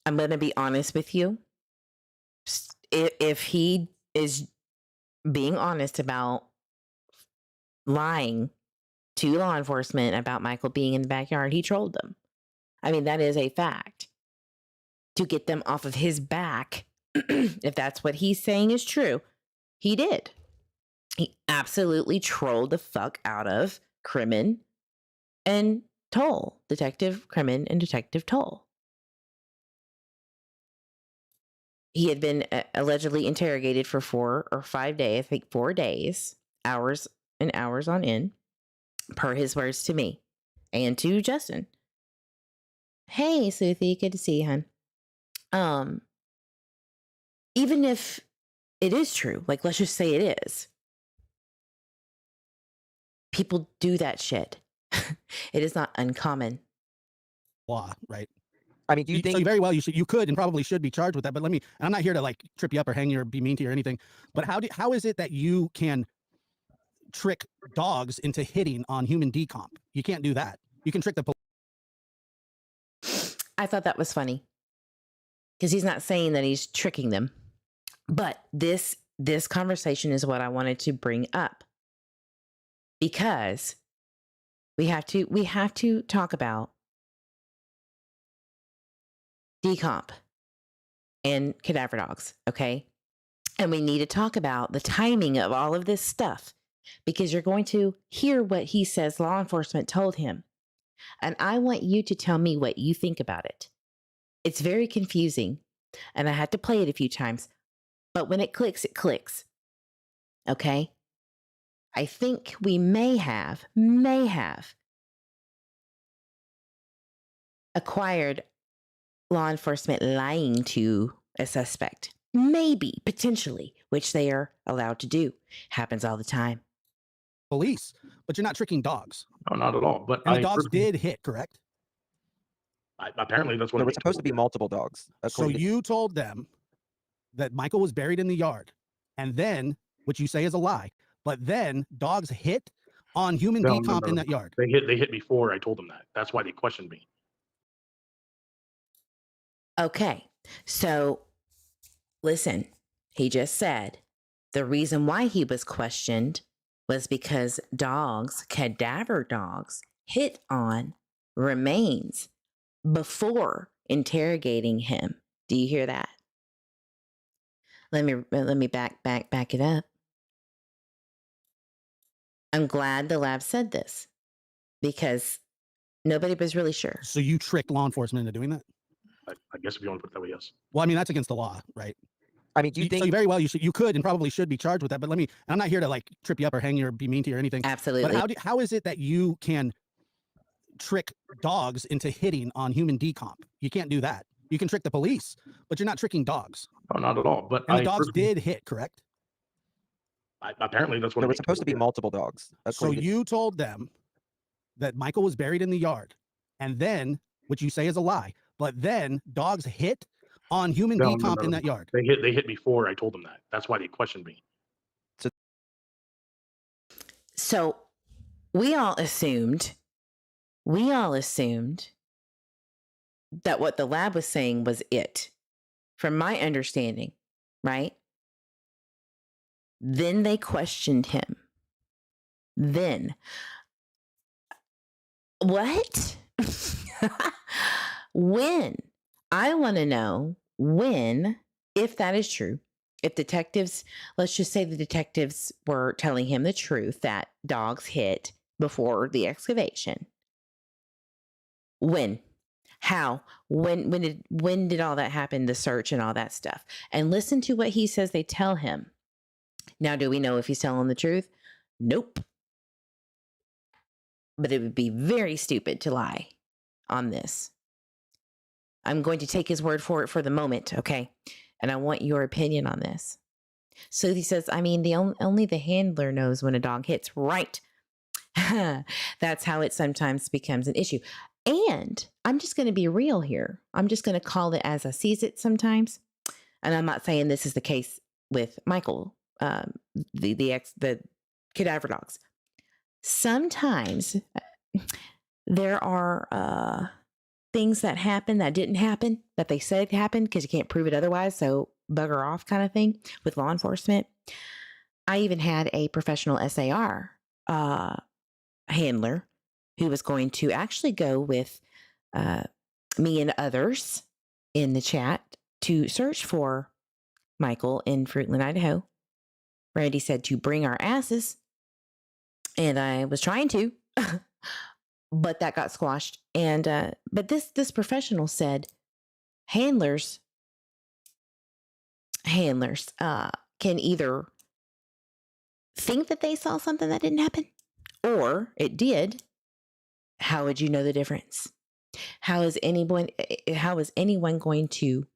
I'm going to be honest with you. If he is being honest about lying to law enforcement about Michael being in the backyard, he trolled them. I mean, that is a fact. To get them off of his back, if that's what he's saying is true, he did. He absolutely trolled the fuck out of Crimin and Toll, Detective Crimin and Detective Toll. He had been allegedly interrogated for 4 or 5 days, I think 4 days, hours and hours on end, per his words to me and to Justin. Hey, Suthi, good to see you, hon. Even if it is true, like let's just say it is, people do that shit. It is not uncommon. Law, right? I mean, do you think so very well you could and probably should be charged with that? But and I'm not here to like trip you up or hang you or be mean to you or anything. But how is it that you can trick dogs into hitting on human decomp? You can't do that. You can trick the police. I thought that was funny because he's not saying that he's tricking them. But this conversation is what I wanted to bring up because we have to talk about decomp and cadaver dogs, okay? And we need to talk about the timing of all of this stuff because you're going to hear what he says law enforcement told him. And I want you to tell me what you think about it. It's very confusing, and I had to play it a few times. But when it clicks, it clicks. Okay? I think we may have acquired law enforcement lying to a suspect. Maybe, potentially, which they are allowed to do. Happens all the time. Police, but you're not tricking dogs. No, not at all. But And the dogs did hit, correct? Apparently, that's what there I'm were supposed to be multiple dogs? So you told them that Michael was buried in the yard, and then, which you say is a lie, but then dogs hit on human decomp in that yard. They hit before I told them that. That's why they questioned me. Okay, so listen, he just said the reason why he was questioned was because dogs, cadaver dogs, hit on remains before interrogating him. Do you hear that? Let me back it up. I'm glad the lab said this because nobody was really sure. So you tricked law enforcement into doing that? I guess if you want to put it that way, yes. Well, I mean, that's against the law, right? I mean, do you think so very well you could and probably should be charged with that? But I'm not here to like trip you up or hang you or be mean to you or anything. Absolutely. But how is it that you can trick dogs into hitting on human decomp? You can't do that. You can trick the police, but you're not tricking dogs. No, not at all. But and the dogs did hit, correct? Apparently, that's what there were supposed to be multiple dogs. So you told them that Michael was buried in the yard, and then, which you say is a lie, but then dogs hit on human decomp in that yard. They hit before I told them that. That's why they questioned me. So we all assumed that what the lab was saying was it, from my understanding, right? Then they questioned him. Then, what? When? I want to know when, if that is true, if detectives, let's just say the detectives were telling him the truth that dogs hit before the excavation. When? How? When did all that happen, the search and all that stuff? And listen to what he says they tell him. Now, do we know if he's telling the truth? Nope. But it would be very stupid to lie on this. I'm going to take his word for it for the moment, okay? And I want your opinion on this. So he says, I mean, only the handler knows when a dog hits. Right. That's how it sometimes becomes an issue. And I'm just going to be real here. I'm just going to call it as I sees it sometimes. And I'm not saying this is the case with Michael, the cadaver dogs. Sometimes there are things that happen that didn't happen, that they said happened because you can't prove it otherwise. So bugger off kind of thing with law enforcement. I even had a professional SAR handler who was going to actually go with me and others in the chat to search for Michael in Fruitland, Idaho. Randy said to bring our asses. And I was trying to, but that got squashed. And but this professional said handlers can either think that they saw something that didn't happen or it did. How would you know the difference? How is anyone going to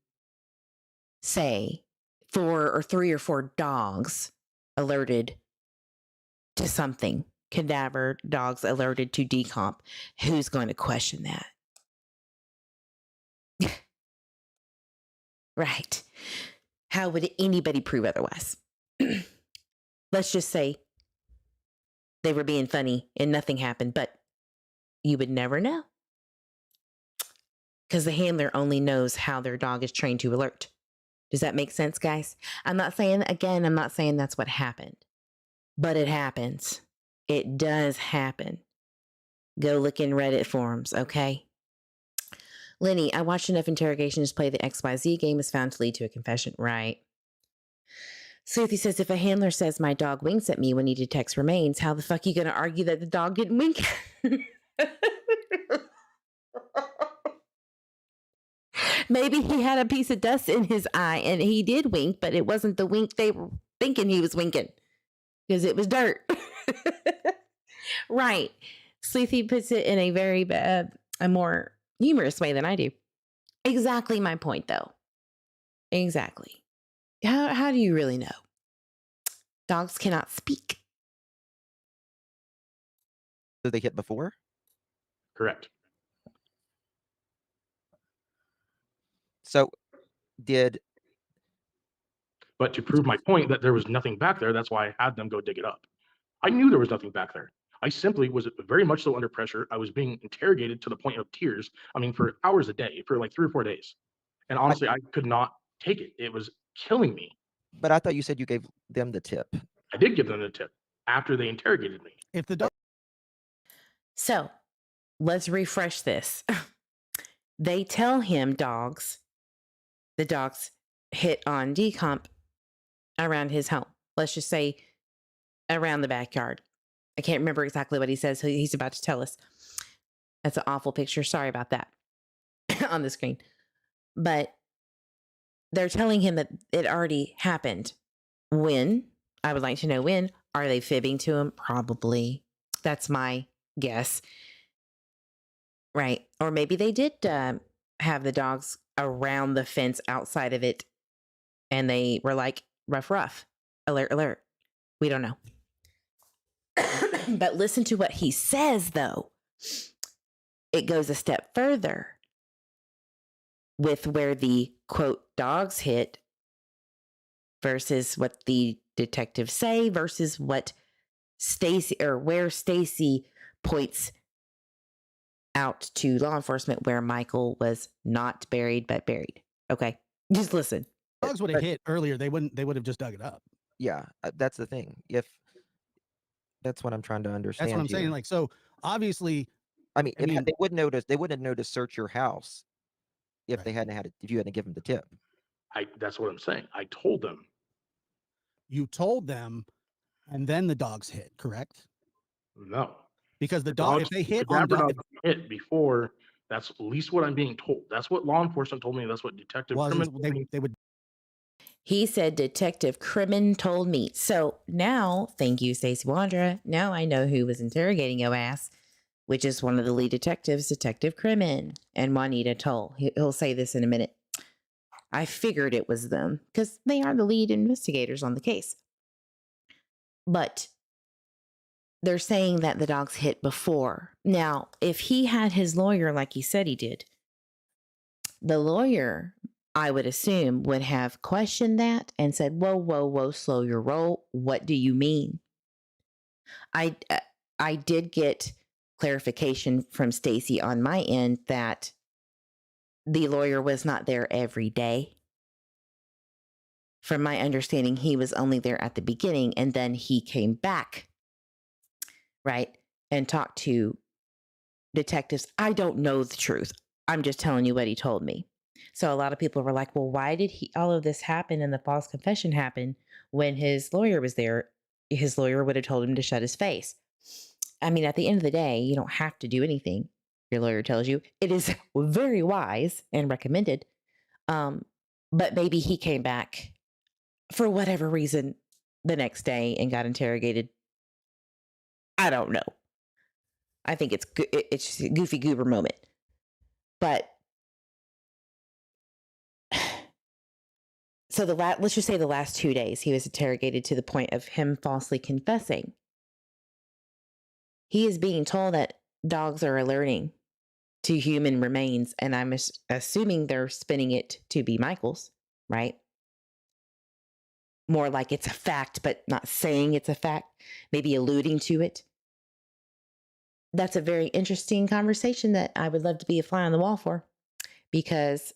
say 4 or 3 or 4 dogs alerted to something, cadaver dogs alerted to decomp? Who's going to question that? Right. How would anybody prove otherwise? Let's just say they were being funny and nothing happened, but you would never know. Because the handler only knows how their dog is trained to alert. Does that make sense, guys? I'm not saying that's what happened, but it happens. It does happen. Go look in Reddit forums, okay? Lenny, I watched enough interrogations play the XYZ game is found to lead to a confession. Right. Sophie says, if a handler says my dog winks at me when he detects remains, how the fuck are you going to argue that the dog didn't wink? Maybe he had a piece of dust in his eye and he did wink, but it wasn't the wink they were thinking he was winking because it was dirt. Right. Sleuthy puts it in a very a more humorous way than I do. Exactly my point, though. Exactly. How do you really know? Dogs cannot speak. Did they hit before? Correct. So did But to prove my point that there was nothing back there, that's why I had them go dig it up. I knew there was nothing back there. I simply was very much so under pressure. I was being interrogated to the point of tears. I mean, for hours a day, for like 3 or 4 days. And honestly, I could not take it. It was killing me. but I thought you said you gave them the tip. I did give them the tip after they interrogated me. If the dog So let's refresh this. They tell him the dogs hit on decomp around his home. Let's just say around the backyard. I can't remember exactly what he says. He's about to tell us. That's an awful picture. Sorry about that on the screen. But they're telling him that it already happened. When? I would like to know when. Are they fibbing to him? Probably. That's my guess. Right. Or maybe they did have the dogs around the fence outside of it and they were like, rough, rough, alert, alert. We don't know. But listen to what he says, though. It goes a step further with where the, quote, dogs hit versus what the detectives say versus what Stacy or where Stacy points out to law enforcement where Michael was not buried but buried. Okay, just listen. dogs would have hit earlier, they would have just dug it up. Yeah, that's the thing. If that's what I'm trying to understand. That's what I'm saying. here. Like, so obviously, I mean, I mean- they wouldn't notice. They wouldn't have known to search your house if Right. they hadn't had it. If you hadn't given them the tip. That's what I'm saying. I told them. you told them, and then the dogs hit, correct? No. Because the dog, if they hit on cadaver dogs hit before, that's at least what I'm being told. That's what law enforcement told me. That's what Detective Crimmins told me. they would. He said Detective Crimmins told me. So now, thank you, Stacey Wandra. Now I know who was interrogating your ass, which is one of the lead detectives, Detective Crimmins and Juanita Toll. He'll say this in a minute. I figured it was them because they are the lead investigators on the case. But they're saying that the dogs hit before. Now, if he had his lawyer like he said he did, the lawyer, I would assume, would have questioned that and said, whoa, whoa, whoa, slow your roll. What do you mean? I did get clarification from Stacy on my end that the lawyer was not there every day. From my understanding, he was only there at the beginning, and then he came back, right, and talked to detectives. I don't know the truth. I'm just telling you what he told me. So a lot of people were like, well, why did all of this happen and the false confession happen when his lawyer was there? His lawyer would have told him to shut his face. I mean, at the end of the day, you don't have to do anything your lawyer tells you. It is very wise and recommended. But maybe he came back for whatever reason the next day and got interrogated. I don't know. I think it's just a goofy goober moment. But so let's just say the last 2 days, he was interrogated to the point of him falsely confessing. He is being told that dogs are alerting to human remains, and I'm assuming they're spinning it to be Michael's, right? More like it's a fact, but not saying it's a fact, maybe alluding to it. That's a very interesting conversation that I would love to be a fly on the wall for, because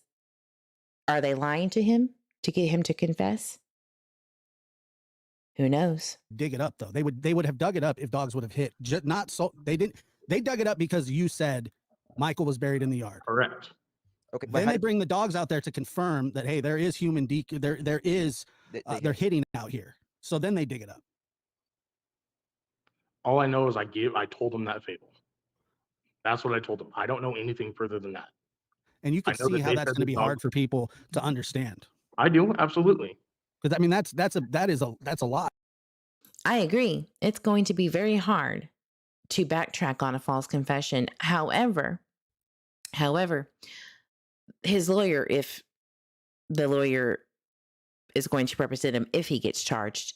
are they lying to him to get him to confess? Who knows? Dig it up though. They would have dug it up if dogs would have hit. Not so they didn't. They dug it up because you said Michael was buried in the yard. Correct. Okay, but Then they bring the dogs out there to confirm that, hey, there is human there is they're hitting out here. So then they dig it up. All I know is I told them that fable. That's what I told them. I don't know anything further than that. And you can I know see that how they that's said going to the be dog- hard for people to understand. I do, absolutely. Because I mean that's a lot. I agree. It's going to be very hard to backtrack on a false confession. However, his lawyer, if the lawyer is going to represent him if he gets charged,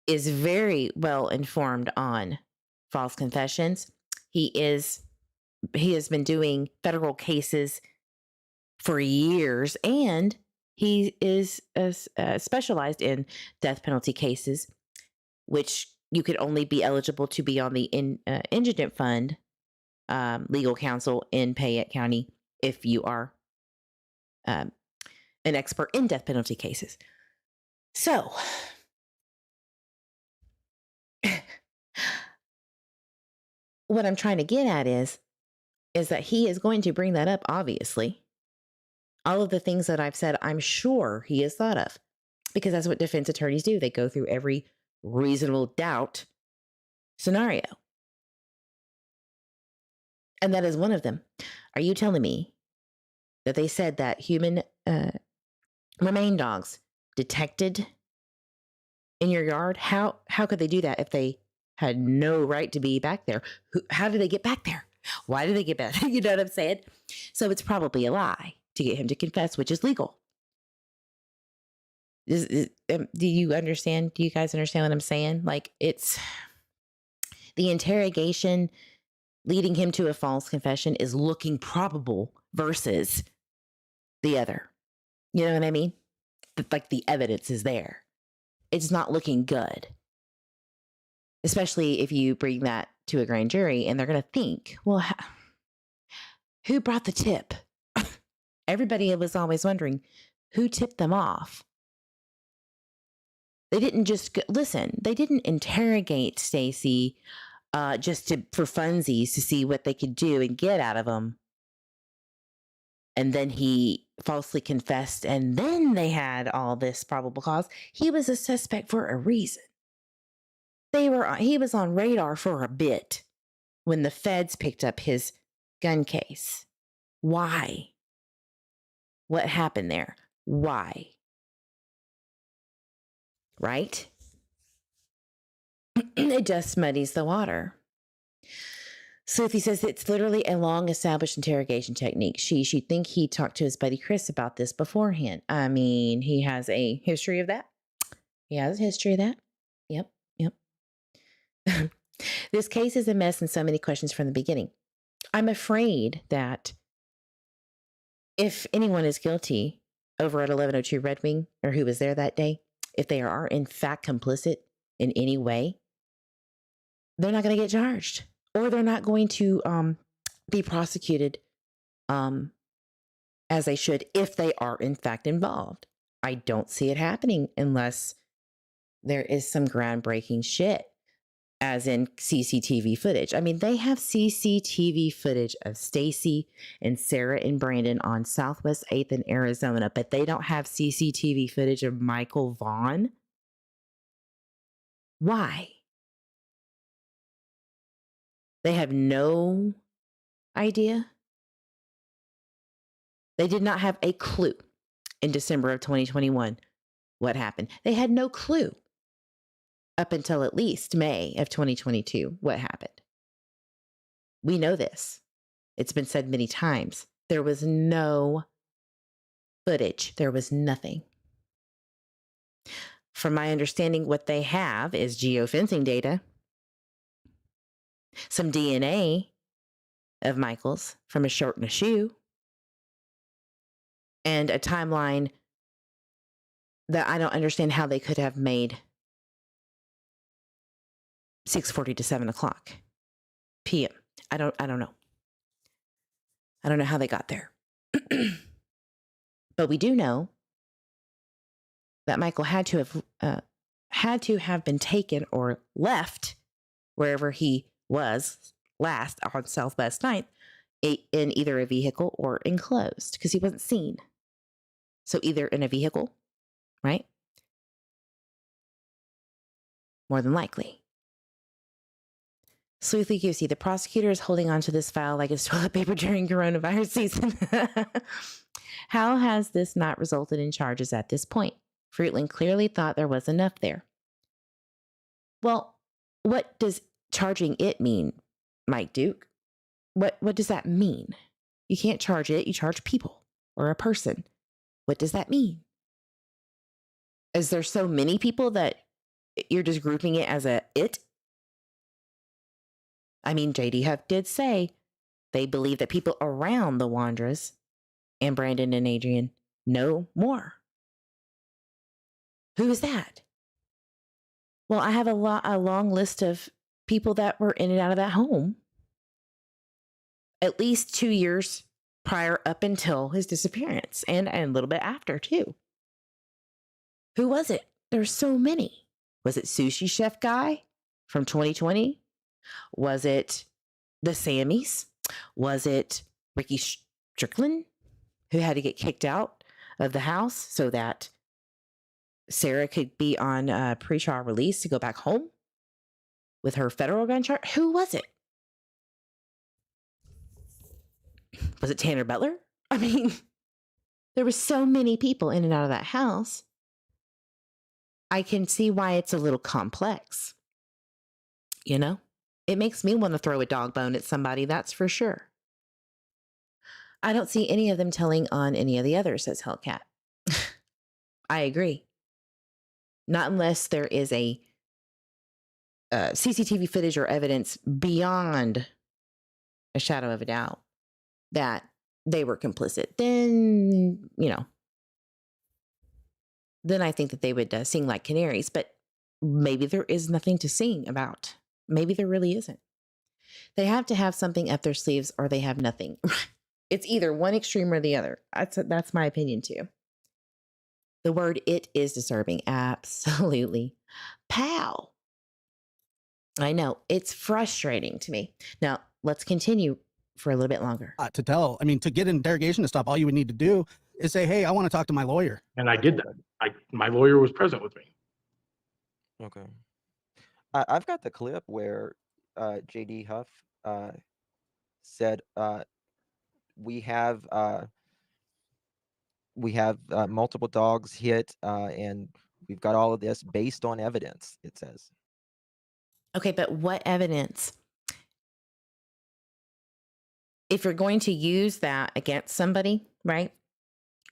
is very well informed on false confessions. He has been doing federal cases for years, and he is specialized in death penalty cases, which you could only be eligible to be on the indigent fund legal counsel in Payette County if you are an expert in death penalty cases. So, what I'm trying to get at is that he is going to bring that up, obviously. All of the things that I've said, I'm sure he has thought of, because that's what defense attorneys do. They go through every reasonable doubt scenario. And that is one of them. Are you telling me that they said that human remain dogs detected in your yard? How could they do that if they had no right to be back there? How did they get back there? Why did they get back? You know what I'm saying? So it's probably a lie to get him to confess, which is legal. Do you understand? Do you guys understand what I'm saying? Like, it's the interrogation leading him to a false confession is looking probable versus the other. You know what I mean? Like, the evidence is there. It's not looking good. Especially if you bring that to a grand jury and they're going to think, well, who brought the tip? Everybody was always wondering who tipped them off. They didn't just listen. They didn't interrogate Stacy just for funsies to see what they could do and get out of him. And then he falsely confessed, and then they had all this probable cause. He was a suspect for a reason. He was on radar for a bit when the feds picked up his gun case. Why? What happened there? Why? Right? It just muddies the water. Sophie says it's literally a long established interrogation technique. She'd think he talked to his buddy Chris about this beforehand. I mean, he has a history of that. He has a history of that. Yep. This case is a mess and so many questions from the beginning. I'm afraid that if anyone is guilty over at 1102 Red Wing or who was there that day, if they are in fact complicit in any way, they're not going to get charged or they're not going to be prosecuted as they should if they are in fact involved. I don't see it happening unless there is some groundbreaking shit, as in CCTV footage. I mean, they have CCTV footage of Stacy and Sarah and Brandon on Southwest 8th in Arizona, but they don't have CCTV footage of Michael Vaughan. Why? They have no idea. They did not have a clue in December of 2021 what happened. They had no clue up until at least May of 2022 what happened. We know this. It's been said many times. There was no footage. There was nothing. From my understanding, what they have is geofencing data, some DNA of Michael's from a shirt and a shoe, and a timeline that I don't understand how they could have made 6:40 to 7 o'clock p.m. I don't know. I don't know how they got there. But we do know that Michael had to have been taken or left wherever he was last on Southwest 9th in either a vehicle or enclosed because he wasn't seen. So either in a vehicle, right? More than likely. Sleuthly QC, the prosecutor is holding on to this file like it's toilet paper during coronavirus season. How has this not resulted in charges at this point? Fruitland clearly thought there was enough there. Well, what does charging it mean, Mike Duke? What does that mean? You can't charge it, you charge people or a person. What does that mean? Is there so many people that you're just grouping it as a it? I mean, JD Huff did say they believe that people around the Wandras and Brandon and Adrian know more. Who is that? Well, I have a long list of people that were in and out of that home at least 2 years prior up until his disappearance and a little bit after too. Who was it? There's so many. Was it Sushi Chef Guy from 2020? Was it the Sammys? Was it Ricky Strickland who had to get kicked out of the house so that Sarah could be on pre-trial release to go back home with her federal gun charge? Who was it? Was it Tanner Butler? I mean, there were so many people in and out of that house. I can see why it's a little complex. You know? It makes me want to throw a dog bone at somebody, that's for sure. I don't see any of them telling on any of the others, says Hellcat. I agree. Not unless there is a CCTV footage or evidence beyond a shadow of a doubt that they were complicit. Then, then I think that they would sing like canaries. But maybe there is nothing to sing about. Maybe there really isn't. They have to have something up their sleeves or they have nothing. It's either one extreme or the other. That's my opinion too. The word it is disturbing. Absolutely. Pow. I know. It's frustrating to me. Now, let's continue for a little bit longer. To get an interrogation to stop, all you would need to do is say, hey, I want to talk to my lawyer. And I did that. My lawyer was present with me. Okay. I've got the clip where JD Huff said we have multiple dogs hit and we've got all of this based on evidence, it says. Okay, but what evidence? If you're going to use that against somebody, right?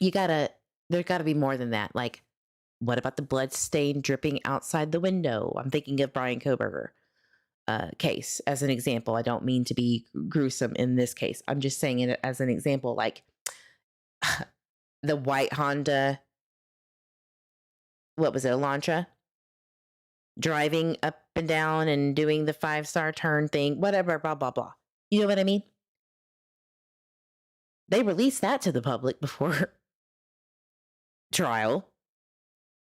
There's gotta be more than that. Like, what about the blood stain dripping outside the window? I'm thinking of Brian Koberger. case as an example. I don't mean to be gruesome in this case. I'm just saying it as an example, like the white Honda, what was it, Elantra? Driving up and down and doing the 5-star turn thing, whatever, blah, blah, blah. You know what I mean? They released that to the public before trial,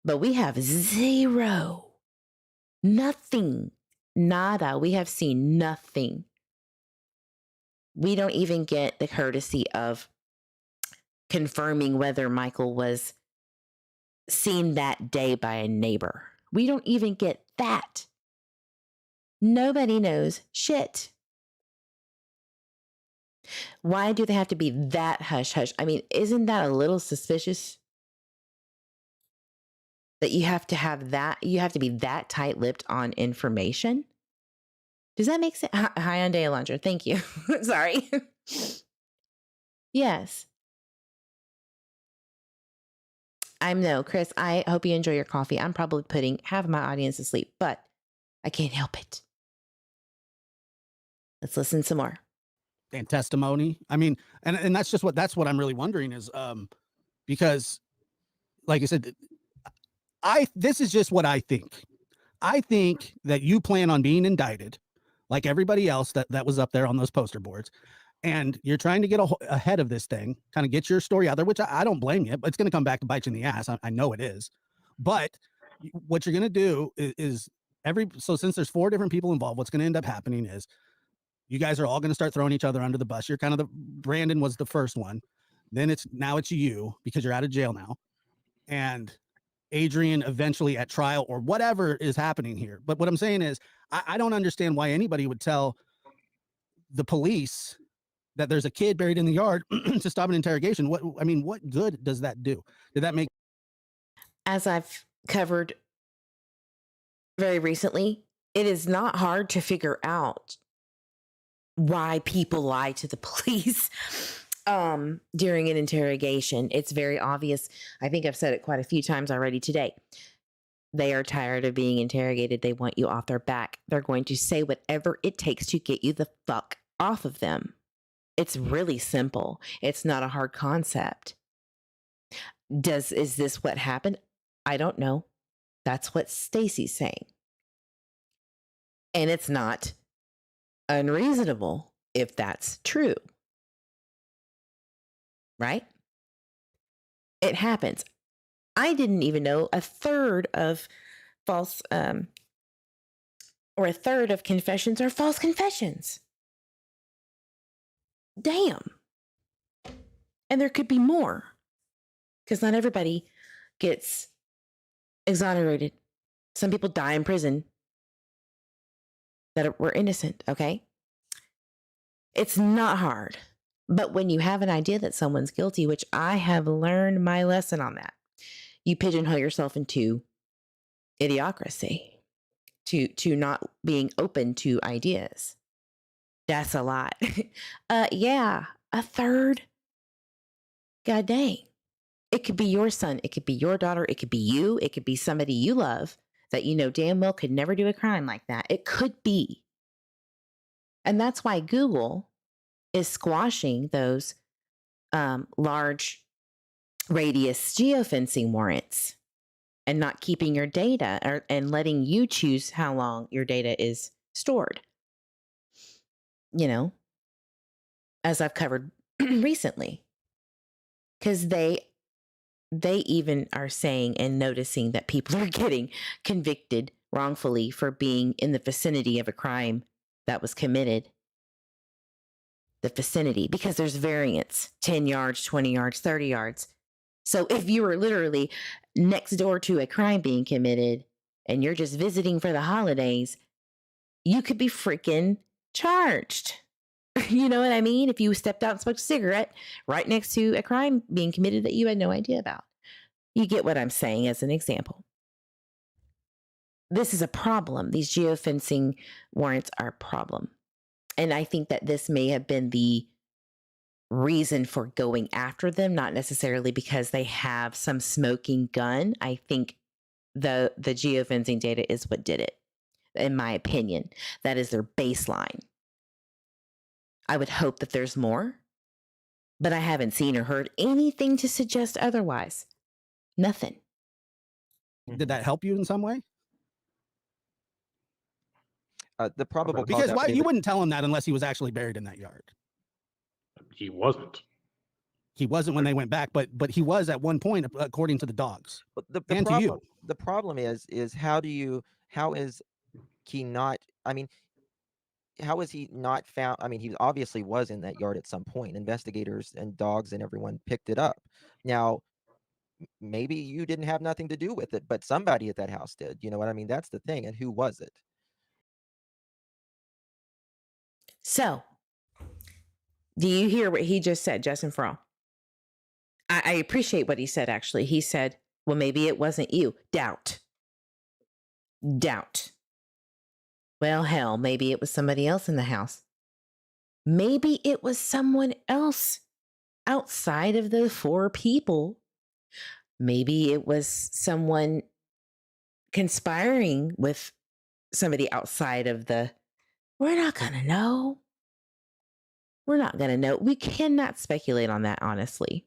but we have zero, nothing, nada. We have seen nothing. We don't even get the courtesy of confirming whether Michael was seen that day by a neighbor. We don't even get that. Nobody knows shit. Why do they have to be that hush hush? I mean, isn't that a little suspicious? That you have to have that, you have to be that tight-lipped on information? Does that make sense? Hi on Elantra. Thank you. Sorry. Yes. Chris, I hope you enjoy your coffee. I'm probably putting half of my audience to sleep, but I can't help it. Let's listen some more. And testimony. I mean, and that's what I'm really wondering is, because like I said, this is just what I think. I think that you plan on being indicted like everybody else that was up there on those poster boards. And you're trying to get ahead of this thing, kind of get your story out there, which I don't blame you, but it's going to come back to bite you in the ass. I know it is. But what you're going to do is so since there's 4 different people involved, what's going to end up happening is you guys are all going to start throwing each other under the bus. You're kind of Brandon was the first one. Then now it's you because you're out of jail now. And Adrian eventually at trial or whatever is happening here. But what I'm saying is I don't understand why anybody would tell the police that there's a kid buried in the yard to stop an interrogation. What good does that do? Did that make? As I've covered very recently, it is not hard to figure out why people lie to the police during an interrogation. It's very obvious. I think I've said it quite a few times already today. They are tired of being interrogated. They want you off their back. They're going to say whatever it takes to get you the fuck off of them. It's really simple. It's not a hard concept. Is this what happened? I don't know. That's what Stacy's saying. And it's not unreasonable if that's true. Right? It happens. I didn't even know a third of false or a third of confessions are false confessions. Damn. And there could be more because not everybody gets exonerated. Some people die in prison that were innocent, okay? It's not hard. But when you have an idea that someone's guilty, which I have learned my lesson on that, you pigeonhole yourself into idiocracy, to not being open to ideas. That's a lot. Yeah, a third. God dang. It could be your son. It could be your daughter. It could be you. It could be somebody you love that you know damn well could never do a crime like that. It could be. And that's why Google is squashing those large radius geofencing warrants and not keeping your data and letting you choose how long your data is stored. You know, as I've covered recently, because they even are saying and noticing that people are getting convicted wrongfully for being in the vicinity of a crime that was committed. The vicinity, because there's variance, 10 yards, 20 yards, 30 yards. So if you were literally next door to a crime being committed and you're just visiting for the holidays, you could be freaking charged. You know what I mean? If you stepped out and smoked a cigarette right next to a crime being committed that you had no idea about. You get what I'm saying as an example. This is a problem. These geofencing warrants are a problem. And I think that this may have been the reason for going after them, not necessarily because they have some smoking gun. I think the geofencing data is what did it. in my opinion. That is their baseline. I would hope that there's more, but I haven't seen or heard anything to suggest otherwise. Nothing. Did that help you in some way? The probable cause Because why affidavit- you wouldn't tell him that unless he was actually buried in that yard. He wasn't. He wasn't when they went back, but he was at one point, according to the dogs. But the and to problem, you. the problem is how is he not? I mean, how is he not found? I mean, he obviously was in that yard at some point. Investigators and dogs and everyone picked it up. Now, maybe you didn't have nothing to do with it, but somebody at that house did. You know what I mean? That's the thing. And who was it? So, do you hear what he just said, Justin Frall? I appreciate what he said, actually. He said, well, maybe it wasn't you. Doubt. Well, hell, maybe it was somebody else in the house. Maybe it was someone else outside of the 4 people. Maybe it was someone conspiring with somebody outside of the... We're not going to know. We cannot speculate on that, honestly,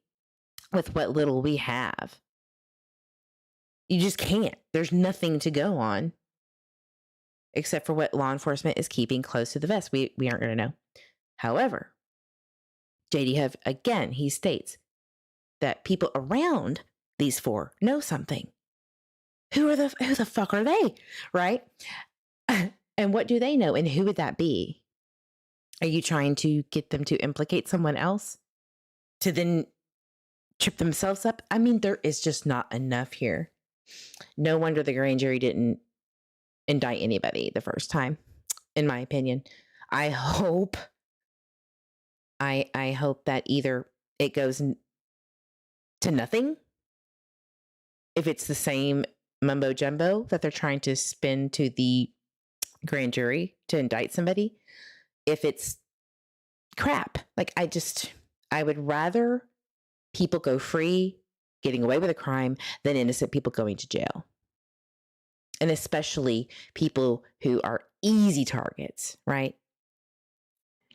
with what little we have. You just can't. There's nothing to go on except for what law enforcement is keeping close to the vest. We aren't going to know. However, JD Huff, again, he states that people around these 4 know something. Who the fuck are they? Right? And what do they know? And who would that be? Are you trying to get them to implicate someone else to then trip themselves up? I mean, there is just not enough here. No wonder the grand jury didn't indict anybody the first time, in my opinion. I hope that either it goes to nothing, if it's the same mumbo jumbo that they're trying to spin to the grand jury to indict somebody, if it's crap. Like, I would rather people go free, getting away with a crime, than innocent people going to jail. And especially people who are easy targets, right?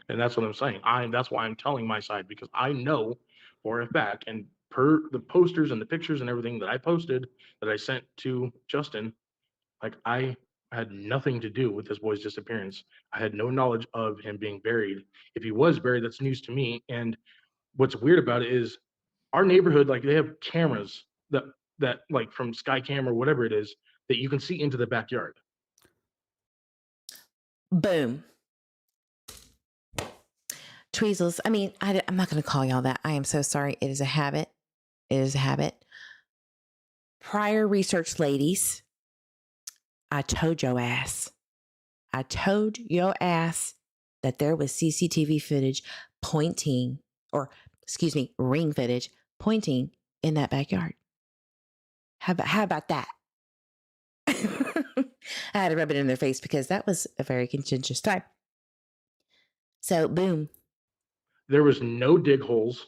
And that's what I'm saying. That's why I'm telling my side, because I know for a fact, and per the posters and the pictures and everything that I posted that I sent to Justin, like, I had nothing to do with this boy's disappearance. I had no knowledge of him being buried. If he was buried, that's news to me. And what's weird about it is our neighborhood, like, they have cameras that like from Skycam or whatever it is, that you can see into the backyard. Boom. Tweezles. I mean, I'm not going to call y'all that. I am so sorry. It is a habit. Prior research, ladies, I told your ass that there was CCTV footage ring footage pointing in that backyard. How about that? I had to rub it in their face because that was a very contentious time. So, boom. There was no dig holes.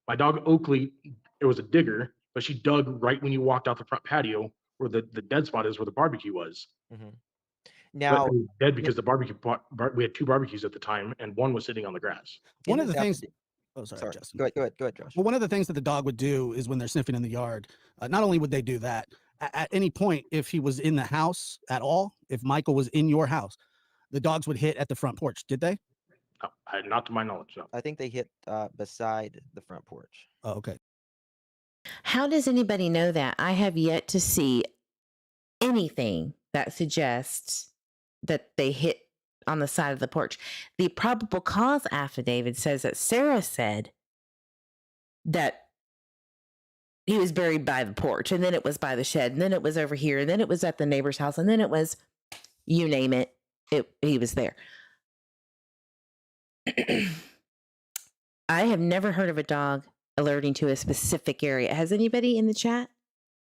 My dog Oakley, it was a digger, but she dug right when you walked out the front patio where the dead spot is, where the barbecue was. Mhm. But Now, it was dead because the barbecue we had 2 barbecues at the time, and one was sitting on the grass. One in of the this things. affidavit- Oh, sorry, sorry, Justin. go ahead, Josh. Well, one of the things that the dog would do is when they're sniffing in the yard, not only would they do that, at any point, if he was in the house at all, if Michael was in your house, the dogs would hit at the front porch. Did they? No, not to my knowledge. No. I think they hit beside the front porch. Oh, okay. How does anybody know that? I have yet to see anything that suggests that they hit on the side of the porch. The probable cause affidavit says that Sarah said that he was buried by the porch, and then it was by the shed, and then it was over here, and then it was at the neighbor's house, and then it was, you name it, he was there. I have never heard of a dog alerting to a specific area. Has anybody in the chat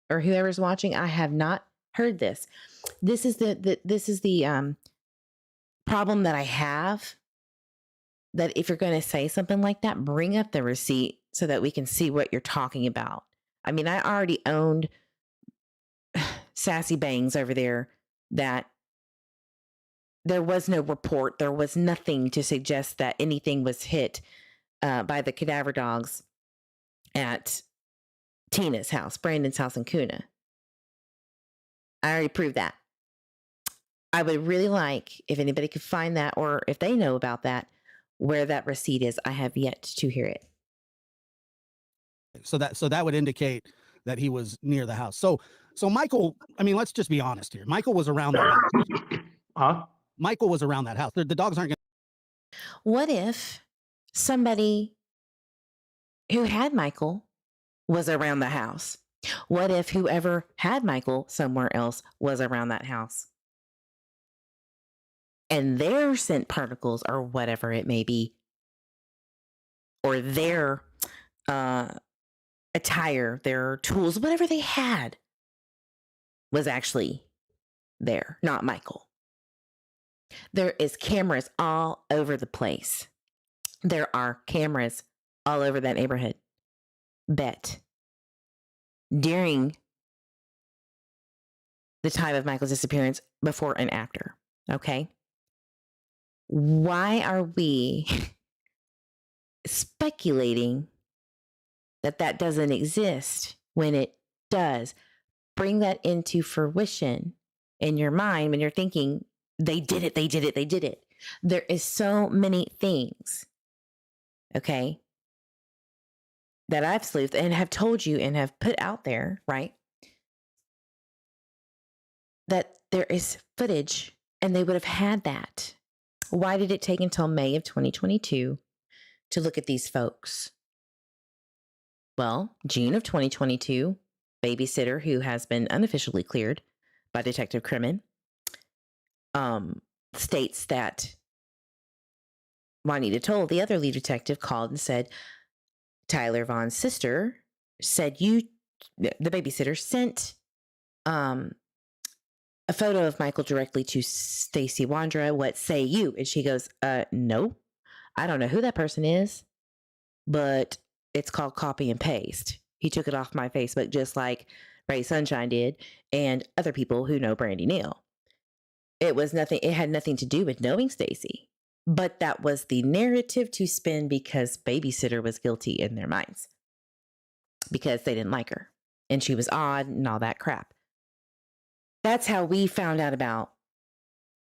or whoever's watching? I have not heard this. This is the problem that I have. That if you're going to say something like that, bring up the receipt so that we can see what you're talking about. I mean, I already owned Sassy Bangs over there that there was no report. There was nothing to suggest that anything was hit by the cadaver dogs at Tina's house, Brandon's house in Kuna. I already proved that. I would really like if anybody could find that, or if they know about that, where that receipt is. I have yet to hear it. So that would indicate that he was near the house. So Michael, I mean, let's just be honest here. Michael was around that house. Huh? Michael was around that house. The dogs aren't going What if somebody who had Michael was around the house? What if whoever had Michael somewhere else was around that house? And their scent particles, or whatever it may be, or their attire, their tools, whatever they had, was actually there, not Michael. There is cameras all over the place. There are cameras all over that neighborhood. Bet. During the time of Michael's disappearance, before and after. Okay? Why are we speculating that that doesn't exist when it does? Bring that into fruition in your mind when you're thinking, they did it, they did it, they did it. There is so many things, okay, that I've sleuthed and have told you and have put out there, right? That there is footage and they would have had that. Why did it take until May of 2022 to look at these folks? Well, June of 2022, babysitter who has been unofficially cleared by Detective Crimin states that Juanita Toll, the other lead detective, called and said, Tyler Vaughn's sister said the babysitter, sent a photo of Michael directly to Stacy Wandra. What say you? And she goes, no, I don't know who that person is, but it's called copy and paste. He took it off my Facebook just like Ray Sunshine did and other people who know Brandy Neal. It had nothing to do with knowing Stacy, but that was the narrative to spin because babysitter was guilty in their minds because they didn't like her and she was odd and all that crap. That's how we found out about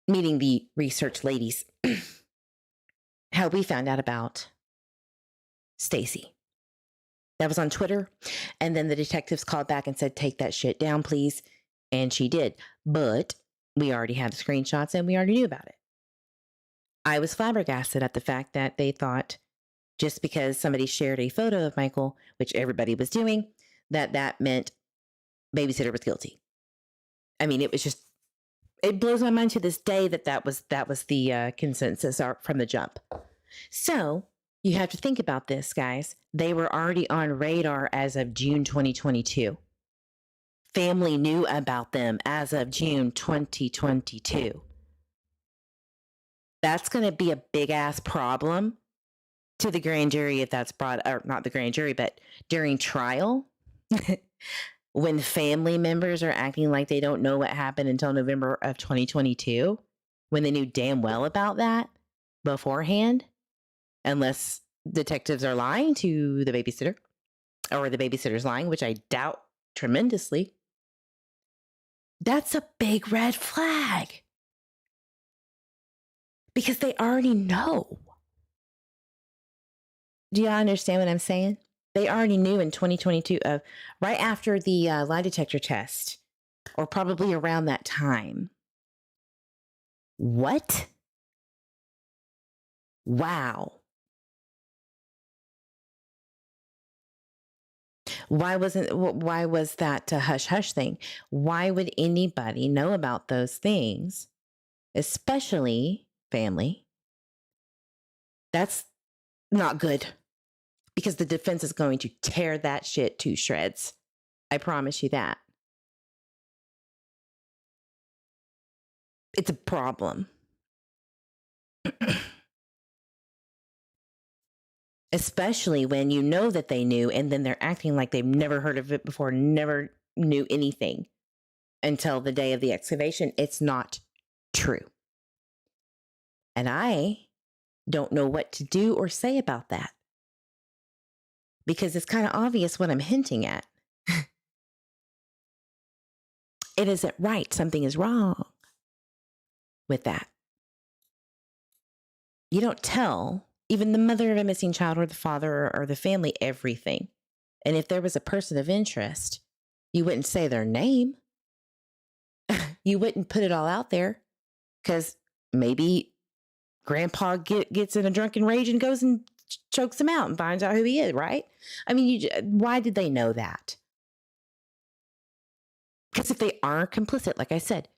meeting the research ladies. How we found out about Stacy. That was on Twitter. And then the detectives called back and said, take that shit down, please. And she did. But we already had the screenshots and we already knew about it. I was flabbergasted at the fact that they thought just because somebody shared a photo of Michael, which everybody was doing, that meant babysitter was guilty. I mean, it blows my mind to this day that was the consensus from the jump. So you have to think about this, guys. They were already on radar as of June 2022. Family knew about them as of June 2022. That's going to be a big ass problem to the grand jury if that's brought, or not the grand jury, but during trial. When family members are acting like they don't know what happened until November of 2022, when they knew damn well about that beforehand, unless detectives are lying to the babysitter or the babysitter's lying, which I doubt tremendously, that's a big red flag because they already know. Do you understand what I'm saying? They already knew in 2022, right after the lie detector test, or probably around that time. What? Wow. Why was that hush hush thing? Why would anybody know about those things, especially family? That's not good. Because the defense is going to tear that shit to shreds. I promise you that. It's a problem. Especially when you know that they knew and then they're acting like they've never heard of it before, never knew anything until the day of the excavation. It's not true. And I don't know what to do or say about that because it's kind of obvious what I'm hinting at. It isn't right. Something is wrong with that. You don't tell even the mother of a missing child or the father or the family everything. And if there was a person of interest, you wouldn't say their name. You wouldn't put it all out there because maybe grandpa gets in a drunken rage and goes and chokes him out and finds out who he is, right? I mean, why did they know that? Because if they are complicit, like I said,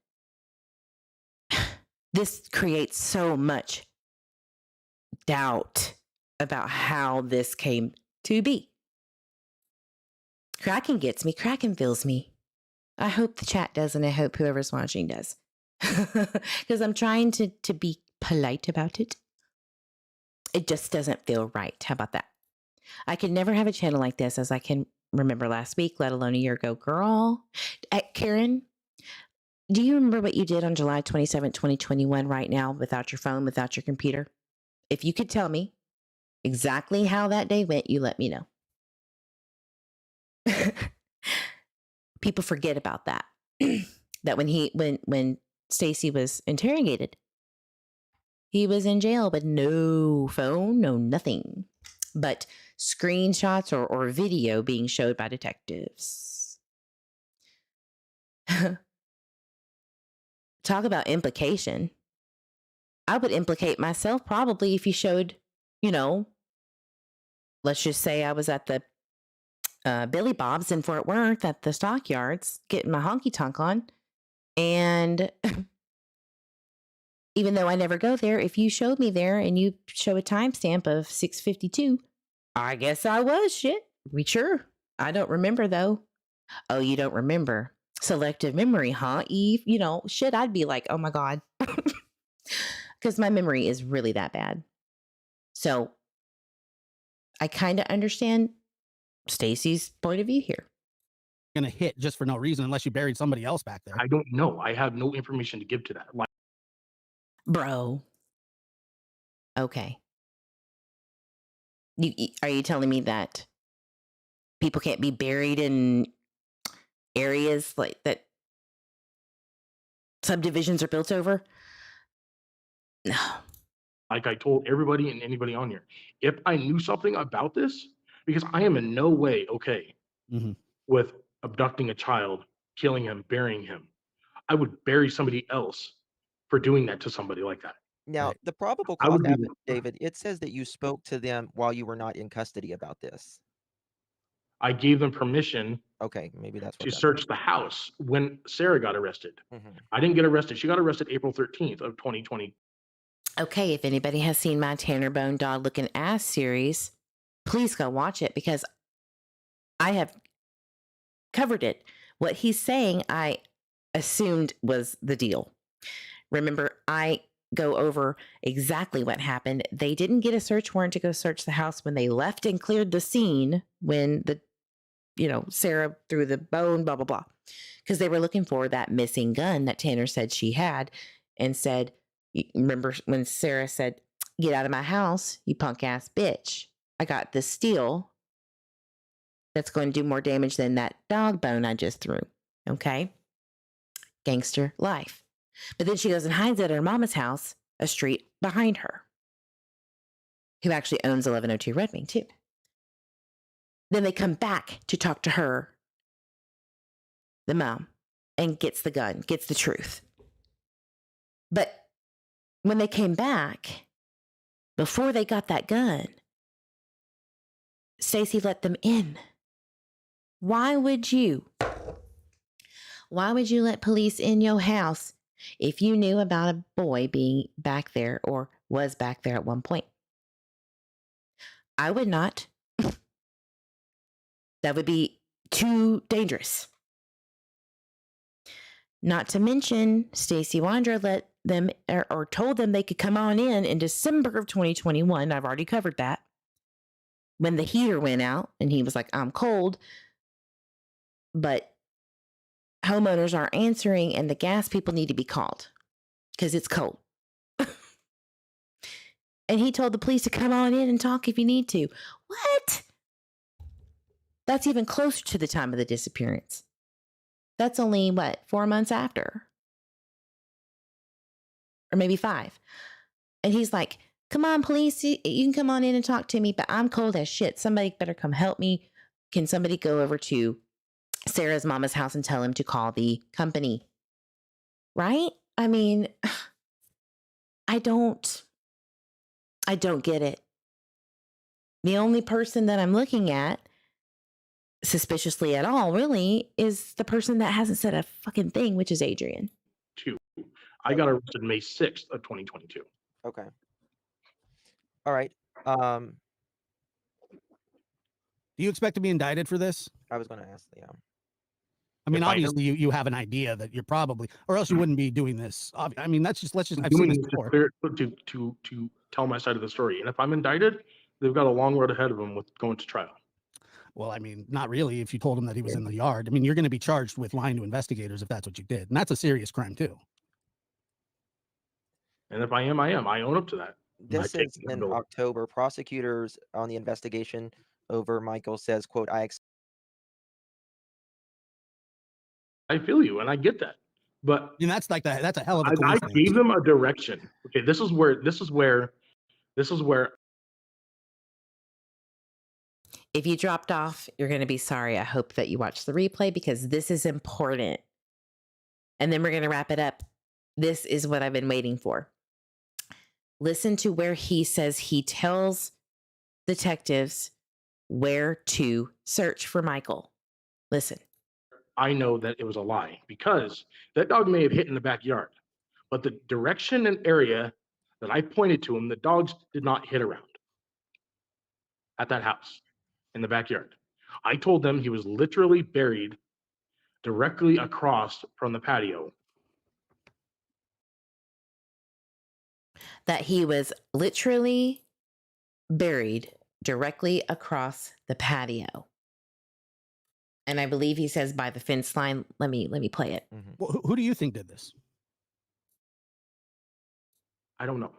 this creates so much doubt about how this came to be. Kraken gets me. Kraken feels me. I hope the chat does, and I hope whoever's watching does. Because I'm trying to be polite about it. It just doesn't feel right. How about that? I could never have a channel like this as I can remember last week, let alone a year ago. Girl, Karen, do you remember what you did on July 27, 2021 right now without your phone, without your computer? If you could tell me exactly how that day went, you let me know. People forget about that. That when Stacy was interrogated, he was in jail with no phone, no nothing, but screenshots or video being showed by detectives. Talk about implication. I would implicate myself probably if you showed, let's just say I was at the Billy Bob's in Fort Worth at the stockyards getting my honky tonk on. And even though I never go there, if you showed me there and you show a timestamp of 6:52, I guess I was shit. We sure. I don't remember though. Oh, you don't remember. Selective memory, huh, Eve? Shit, I'd be like, oh my God. Because my memory is really that bad. So I kind of understand Stacy's point of view here. Gonna hit just for no reason unless you buried somebody else back there. I don't know. I have no information to give to that. Like, Bro. Okay. Are you telling me that people can't be buried in areas like that subdivisions are built over? No. like I told everybody and anybody on here, if I knew something about this, because I am in no way okay Mhm. with abducting a child, killing him, burying him. I would bury somebody else for doing that to somebody like that. Now, Right. the probable I cause would be affidavit, it says that you spoke to them while you were not in custody about this. I gave them permission Okay, maybe that's what to that search the house when Sarah got arrested. Mhm. I didn't get arrested. She got arrested April 13th of 2020. Okay, if anybody has seen my Tanner Bone Dog Looking Ass series, please go watch it because I have covered it. What he's saying, I assumed was the deal. Remember, I go over exactly what happened. They didn't get a search warrant to go search the house when they left and cleared the scene when Sarah threw the bone, blah, blah, blah. Because they were looking for that missing gun that Tanner said she had and said, remember when Sarah said, "Get out of my house, you punk ass bitch. I got this steel that's going to do more damage than that dog bone I just threw." Okay. Gangster life. But then she goes and hides at her mama's house, a street behind her, who actually owns 1102 Red Wing, too. Then they come back to talk to her, the mom, and gets the gun, gets the truth. But when they came back, before they got that gun, Stacy let them in. Why would you let police in your house if you knew about a boy being back there or was back there at one point? I would not. That would be too dangerous. Not to mention, Stacy Wandra let them or told them they could come on in December of 2021. I've already covered that. When the heater went out and he was like, "I'm cold," but homeowners aren't answering and the gas people need to be called because it's cold. And he told the police to come on in and talk if you need to. What? That's even closer to the time of the disappearance. That's only, 4 months after? Or maybe 5. And he's like, come on, police, you can come on in and talk to me, but I'm cold as shit. Somebody better come help me. Can somebody go over to Sarah's mama's house and tell him to call the company? Right? I mean, I don't get it. The only person that I'm looking at suspiciously at all, really, is the person that hasn't said a fucking thing, which is Adrian. I got arrested May 6th of 2022. Okay. All right. Do you expect to be indicted for this? I was going to ask, yeah. I mean, If I am- obviously, you have an idea that you're probably, or else you wouldn't be doing this. I mean, let's just. I've seen doing this this to before. clear to tell my side of the story. And if I'm indicted, they've got a long road ahead of them with going to trial. Well, I mean, not really. If you told him that he was in the yard, I mean, you're going to be charged with lying to investigators if that's what you did, and that's a serious crime too. And if I am, I am. I own up to that. This take is in accountability. October. Prosecutors on the investigation over Michael says, quote, I feel you, and I get that. But And that's like that's a hell of a I coincidence. gave them a direction. Okay, this is where If you dropped off, you're going to be sorry. I hope that you watch the replay because this is important. And then we're going to wrap it up. This is what I've been waiting for. Listen to where he says he tells detectives where to search for Michael. Listen. I know that it was a lie because that dog may have hit in the backyard, but the direction and area that I pointed to him, the dogs did not hit around at that house in the backyard. I told them he was literally buried directly across from the patio. That he was literally buried directly across the patio. And I believe he says by the fence line. Let me play it. mm-hmm. Well, who do you think did this? I don't know.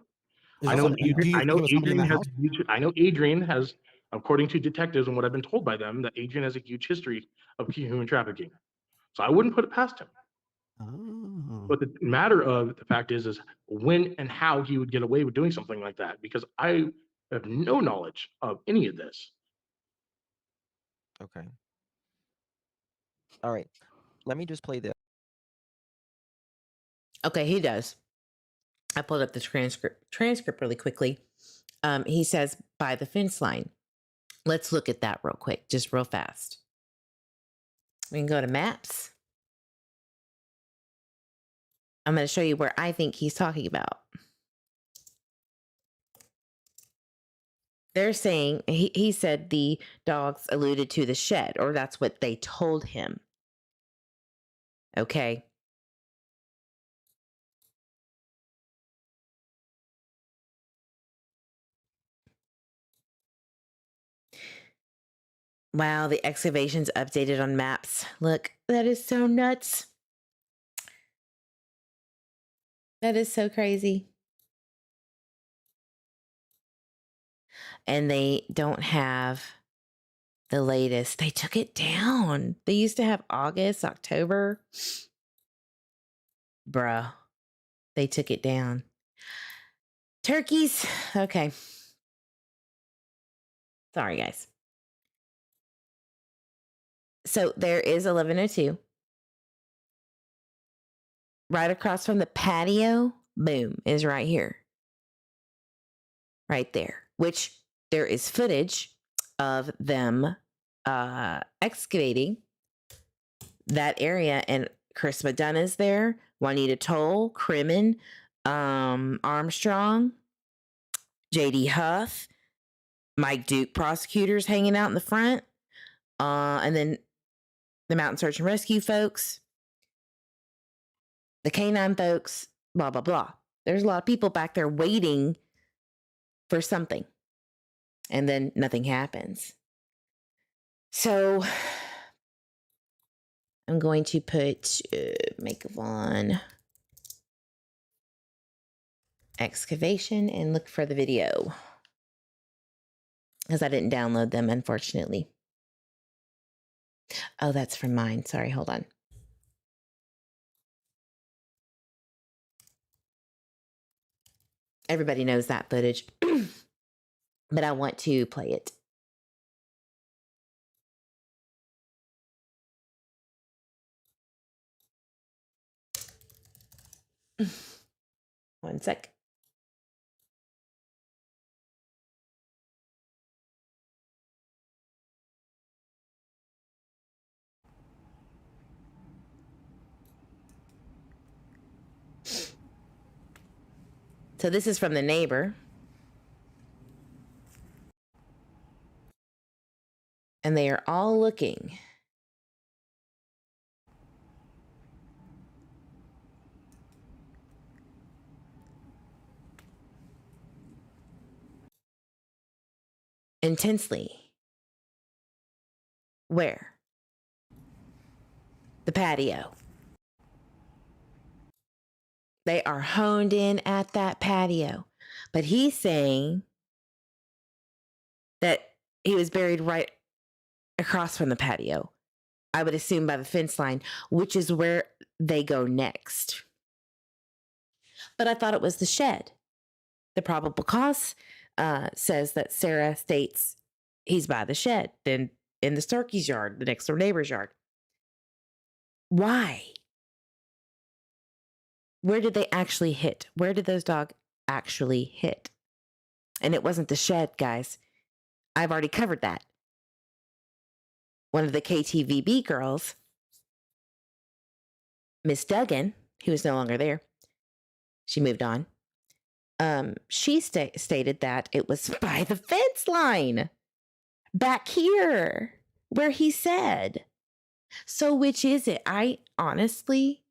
Is I it know some- do you Adrian, I think know it was somebody in Adrian the has house? I know Adrian has, according to detectives and what I've been told by them, that Adrian has a huge history of human trafficking. So I wouldn't put it past him. Oh. But the matter of the fact is when and how he would get away with doing something like that, because I have no knowledge of any of this. Okay. All right. Let me just play this. Okay, he does. I pulled up the transcript really quickly. He says by the fence line. Let's look at that real quick, just real fast. We can go to maps. I'm going to show you where I think he's talking about. They're saying, he said the dogs alluded to the shed, or that's what they told him. Okay. Wow, the excavation's updated on maps. Look, that is so nuts. That is so crazy. And they don't have the latest. They took it down. They used to have August, October. Bruh, they took it down. Turkeys. Okay. Sorry, guys. So there is 1102. Right across from the patio, boom, is right here. Right there, which there is footage of them excavating that area. And Chris McDonough's there, Juanita Toll, Crimin, Armstrong, JD Huff, Mike Duke prosecutors hanging out in the front. And then the Mountain Search and Rescue folks, the canine folks, blah, blah, blah. There's a lot of people back there waiting for something. And then nothing happens. So I'm going to put Michael Vaughan. excavation and look for the video because I didn't download them, unfortunately. Oh, that's from mine. Sorry, hold on. Everybody knows that footage, but I want to play it. One sec. So this is from the neighbor. And they are all looking. Intensely. Where? The patio. They are honed in at that patio. But he's saying that he was buried right across from the patio. I would assume by the fence line, which is where they go next. But I thought it was the shed. The probable cause says that Sarah states he's by the shed, then in the Starkey's yard, the next door neighbor's yard. Why? Where did they actually hit? Where did those dogs actually hit? And it wasn't the shed, guys. I've already covered that. One of the KTVB girls, Miss Duggan, who is no longer there, she moved on. She stated that it was by the fence line, back here, where he said. So which is it? I honestly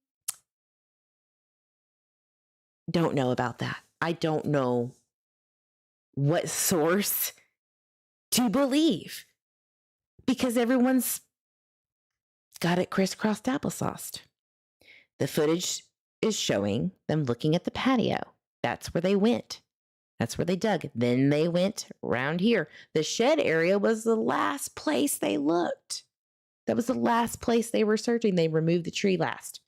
don't know about that. I don't know what source to believe because everyone's got it crisscrossed applesauced. The footage is showing them looking at the patio. That's where they went. That's where they dug. Then they went around here. The shed area was the last place they looked. That was the last place they were searching. They removed the tree last.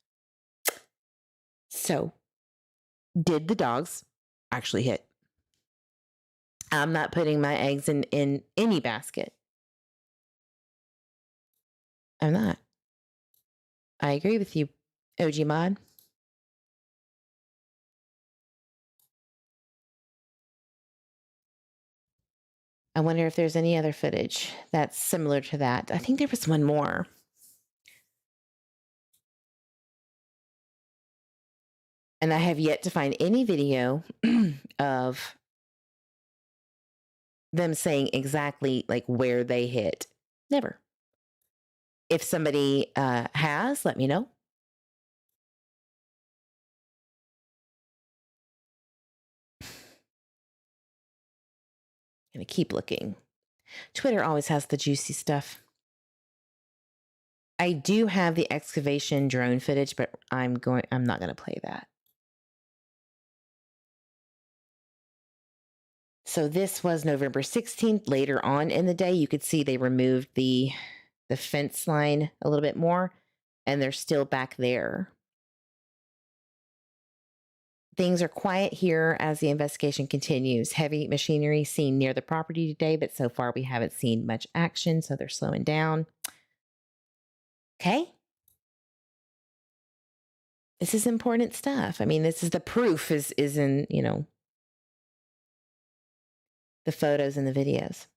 So, did the dogs actually hit? I'm not putting my eggs in any basket. I'm not. I agree with you, OG Mod. I wonder if there's any other footage that's similar to that. I think there was one more. And I have yet to find any video of them saying exactly like where they hit. Never. If somebody has, let me know. Gonna keep looking. Twitter always has the juicy stuff. I do have the excavation drone footage, but I'm not gonna play that. So this was November 16th. Later on in the day, you could see they removed the fence line a little bit more, and they're still back there. Things are quiet here as the investigation continues. Heavy machinery seen near the property today, but so far we haven't seen much action, so they're slowing down. Okay. This is important stuff. I mean, this is the proof is in, the photos and the videos.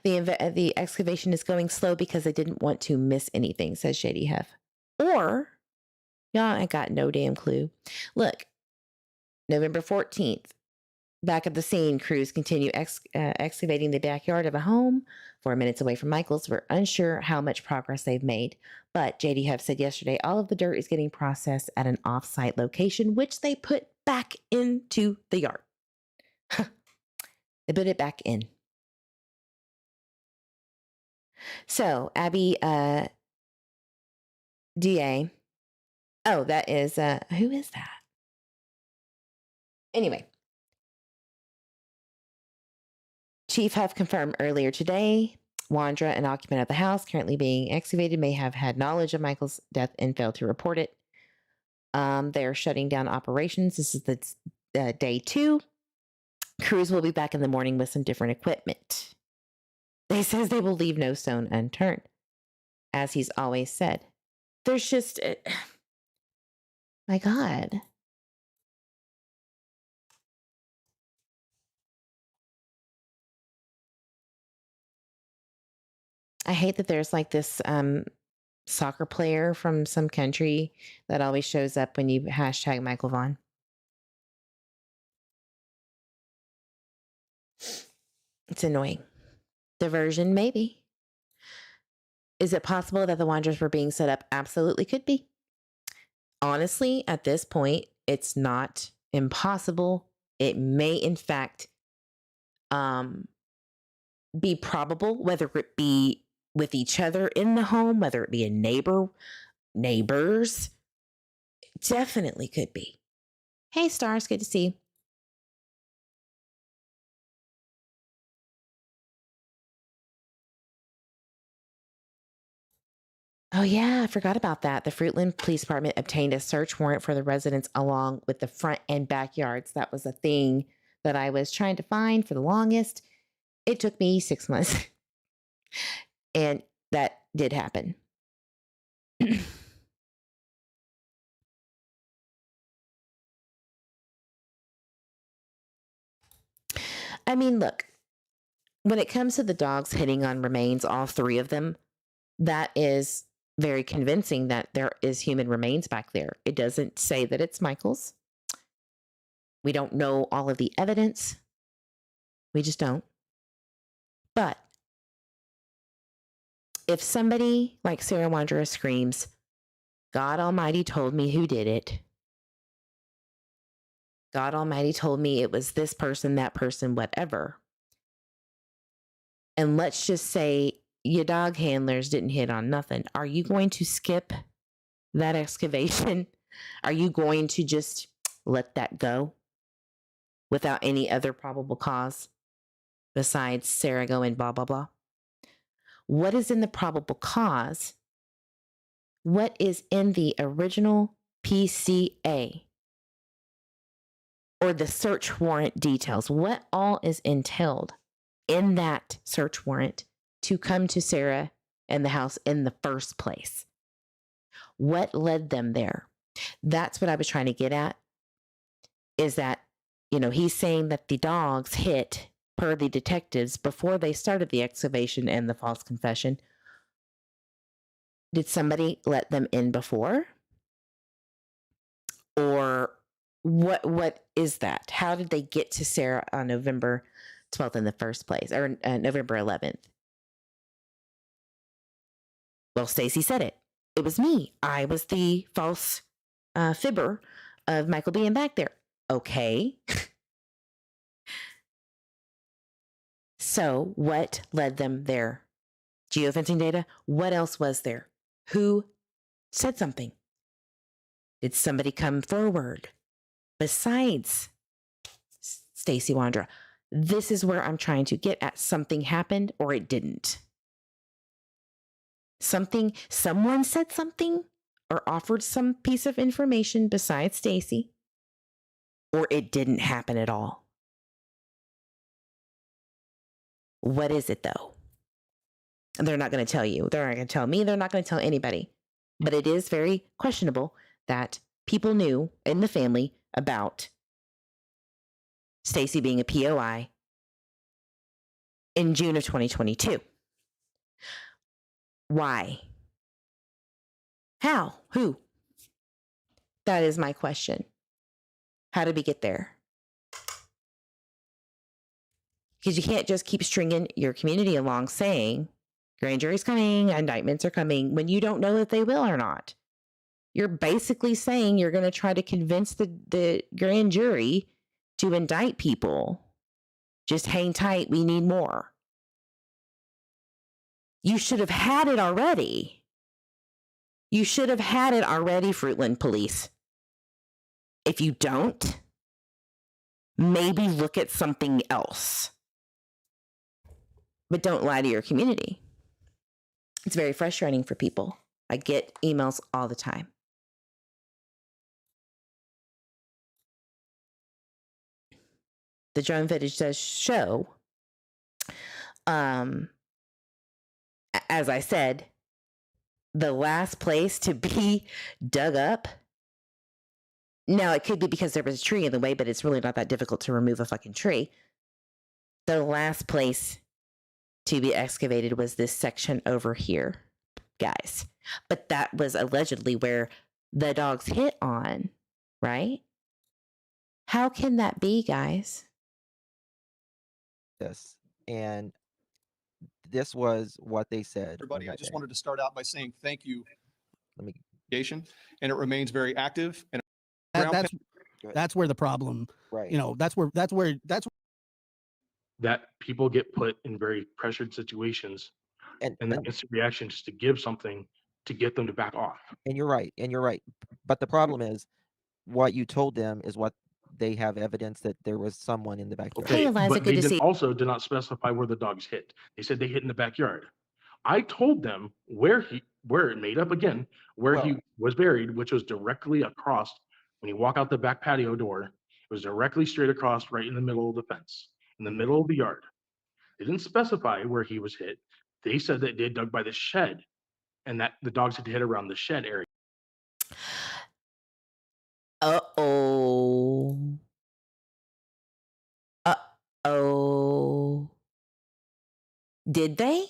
The excavation is going slow because they didn't want to miss anything, says Shady Huff. Or, y'all, I got no damn clue. Look, November 14th, back at the scene, crews continue excavating the backyard of a home 4 minutes away from Michael's. We're unsure how much progress they've made, but JD Huff said yesterday all of the dirt is getting processed at an off-site location, which they put back into the yard. They put it back in. So, Abby, DA, Oh, that is, who is that? Anyway, Chief Huff confirmed earlier today, Wandra, an occupant of the house currently being excavated, may have had knowledge of Michael's death and failed to report it. They're shutting down operations. This is the day 2. Crews will be back in the morning with some different equipment. They says they will leave no stone unturned, as he's always said. There's just, my God. I hate that there's like this soccer player from some country that always shows up when you hashtag Michael Vaughan. It's annoying. Diversion, maybe. Is it possible that the Wanderers were being set up? Absolutely could be. Honestly, at this point, it's not impossible. It may, in fact, be probable, whether it be with each other in the home, whether it be a neighbors. Definitely could be. Hey, Stars, good to see you. Oh, yeah, I forgot about that. The Fruitland Police Department obtained a search warrant for the residence along with the front and backyards. That was a thing that I was trying to find for the longest. It took me 6 months. And that did happen. I mean, look, when it comes to the dogs hitting on remains, all 3 of them, that is very convincing that there is human remains back there. It doesn't say that it's Michael's. We don't know all of the evidence. We just don't. But if somebody like Sarah Wanderer screams, God Almighty told me who did it. God Almighty told me it was this person, that person, whatever. And let's just say your dog handlers didn't hit on nothing. Are you going to skip that excavation? Are you going to just let that go without any other probable cause besides Sarah going blah, blah, blah? What is in the probable cause? What is in the original PCA or the search warrant details? What all is entailed in that search warrant to come to Sarah and the house in the first place? What led them there? That's what I was trying to get at, is that, he's saying that the dogs hit, per the detectives, before they started the excavation and the false confession. Did somebody let them in before? Or what is that? How did they get to Sarah on November 12th in the first place, or November 11th? Well, Stacy said it. It was me. I was the false fibber of Michael being back there. Okay. So what led them there? Geofencing data? What else was there? Who said something? Did somebody come forward besides Stacy Wandra? This is where I'm trying to get at. Something happened or it didn't. Someone said something or offered some piece of information besides Stacy, or it didn't happen at all. What is it though? They're not going to tell you. They're not going to tell me. They're not going to tell anybody. But it is very questionable that people knew in the family about Stacy being a POI in June of 2022. Why? How? Who? That is my question. How did we get there? Because you can't just keep stringing your community along saying grand jury's coming, indictments are coming, when you don't know if they will or not. You're basically saying you're going to try to convince the grand jury to indict people. Just hang tight, we need more. You should have had it already. You should have had it already, Fruitland Police. If you don't, maybe look at something else. But don't lie to your community. It's very frustrating for people. I get emails all the time. The drone footage does show, as I said, the last place to be dug up. Now, it could be because there was a tree in the way, but it's really not that difficult to remove a fucking tree. The last place to be excavated was this section over here, guys. But that was allegedly where the dogs hit on, right? How can that be, guys? This and this was what they said. Everybody, on I that just day. wanted to start out by saying thank you, Let me. and it remains very active. And That's where the problem, Right. you know, that's where That people get put in very pressured situations And and the instant reaction just to give something to get them to back off. and you're right. And you're right. But the problem is, what you told them is what they have evidence that there was someone in the backyard. Hey, Eliza, but good they to see you. also did not specify where the dogs hit. They said they hit in the backyard. I told them where it made up again, where he was buried, which was directly across when you walk out the back patio door. It was directly straight across, right in the middle of the fence, in the middle of the yard. They didn't specify where he was hit. They said that they had dug by the shed, and that the dogs had hit around the shed area. Uh-oh. Uh-oh. Did they?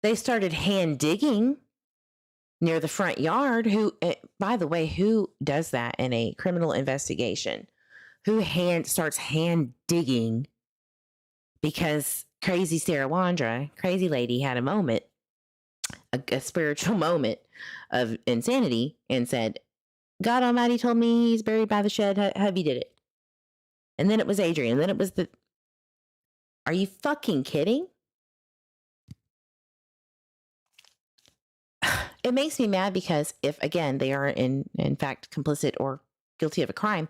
They started hand digging near the front yard. By the way, who does that in a criminal investigation? Who starts hand digging because crazy Sarah Wandra, crazy lady, had a moment, a spiritual moment of insanity and said, God Almighty told me he's buried by the shed. Hubby did it. And then it was Adrian. And then it was Are you fucking kidding? It makes me mad because if, again, they are in fact complicit or guilty of a crime,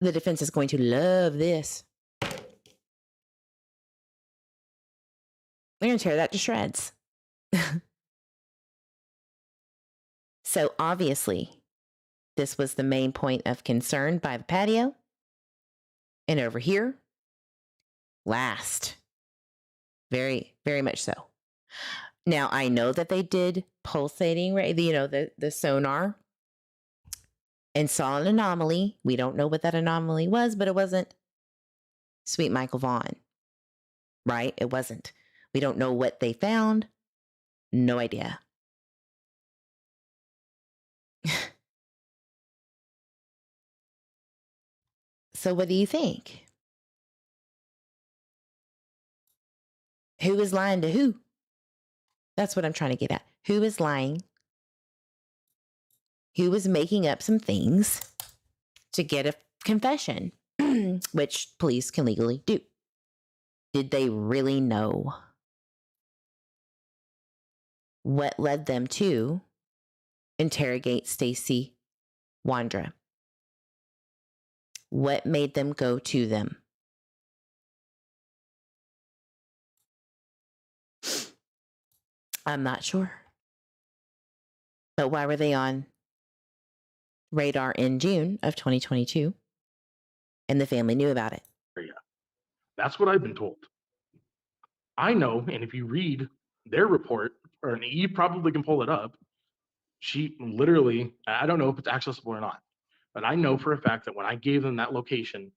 the defense is going to love this. They're going to tear that to shreds. So obviously, this was the main point of concern by the patio. And over here, last. Very, very much so. Now, I know that they did pulsating, right? You know, the sonar and saw an anomaly. We don't know what that anomaly was, but it wasn't sweet Michael Vaughan, right? It wasn't. We don't know what they found. No idea. So what do you think? Who is lying to who? That's what I'm trying to get at. Who is lying? Who is making up some things to get a confession, which police can legally do? Did they really know what led them to interrogate Stacy Wandra? What made them go to them? I'm not sure. But why were they on radar in June of 2022? And the family knew about it. That's what I've been told. I know, and if you read their report, or you probably can pull it up, she literally, I don't know if it's accessible or not, but I know for a fact that when I gave them that location,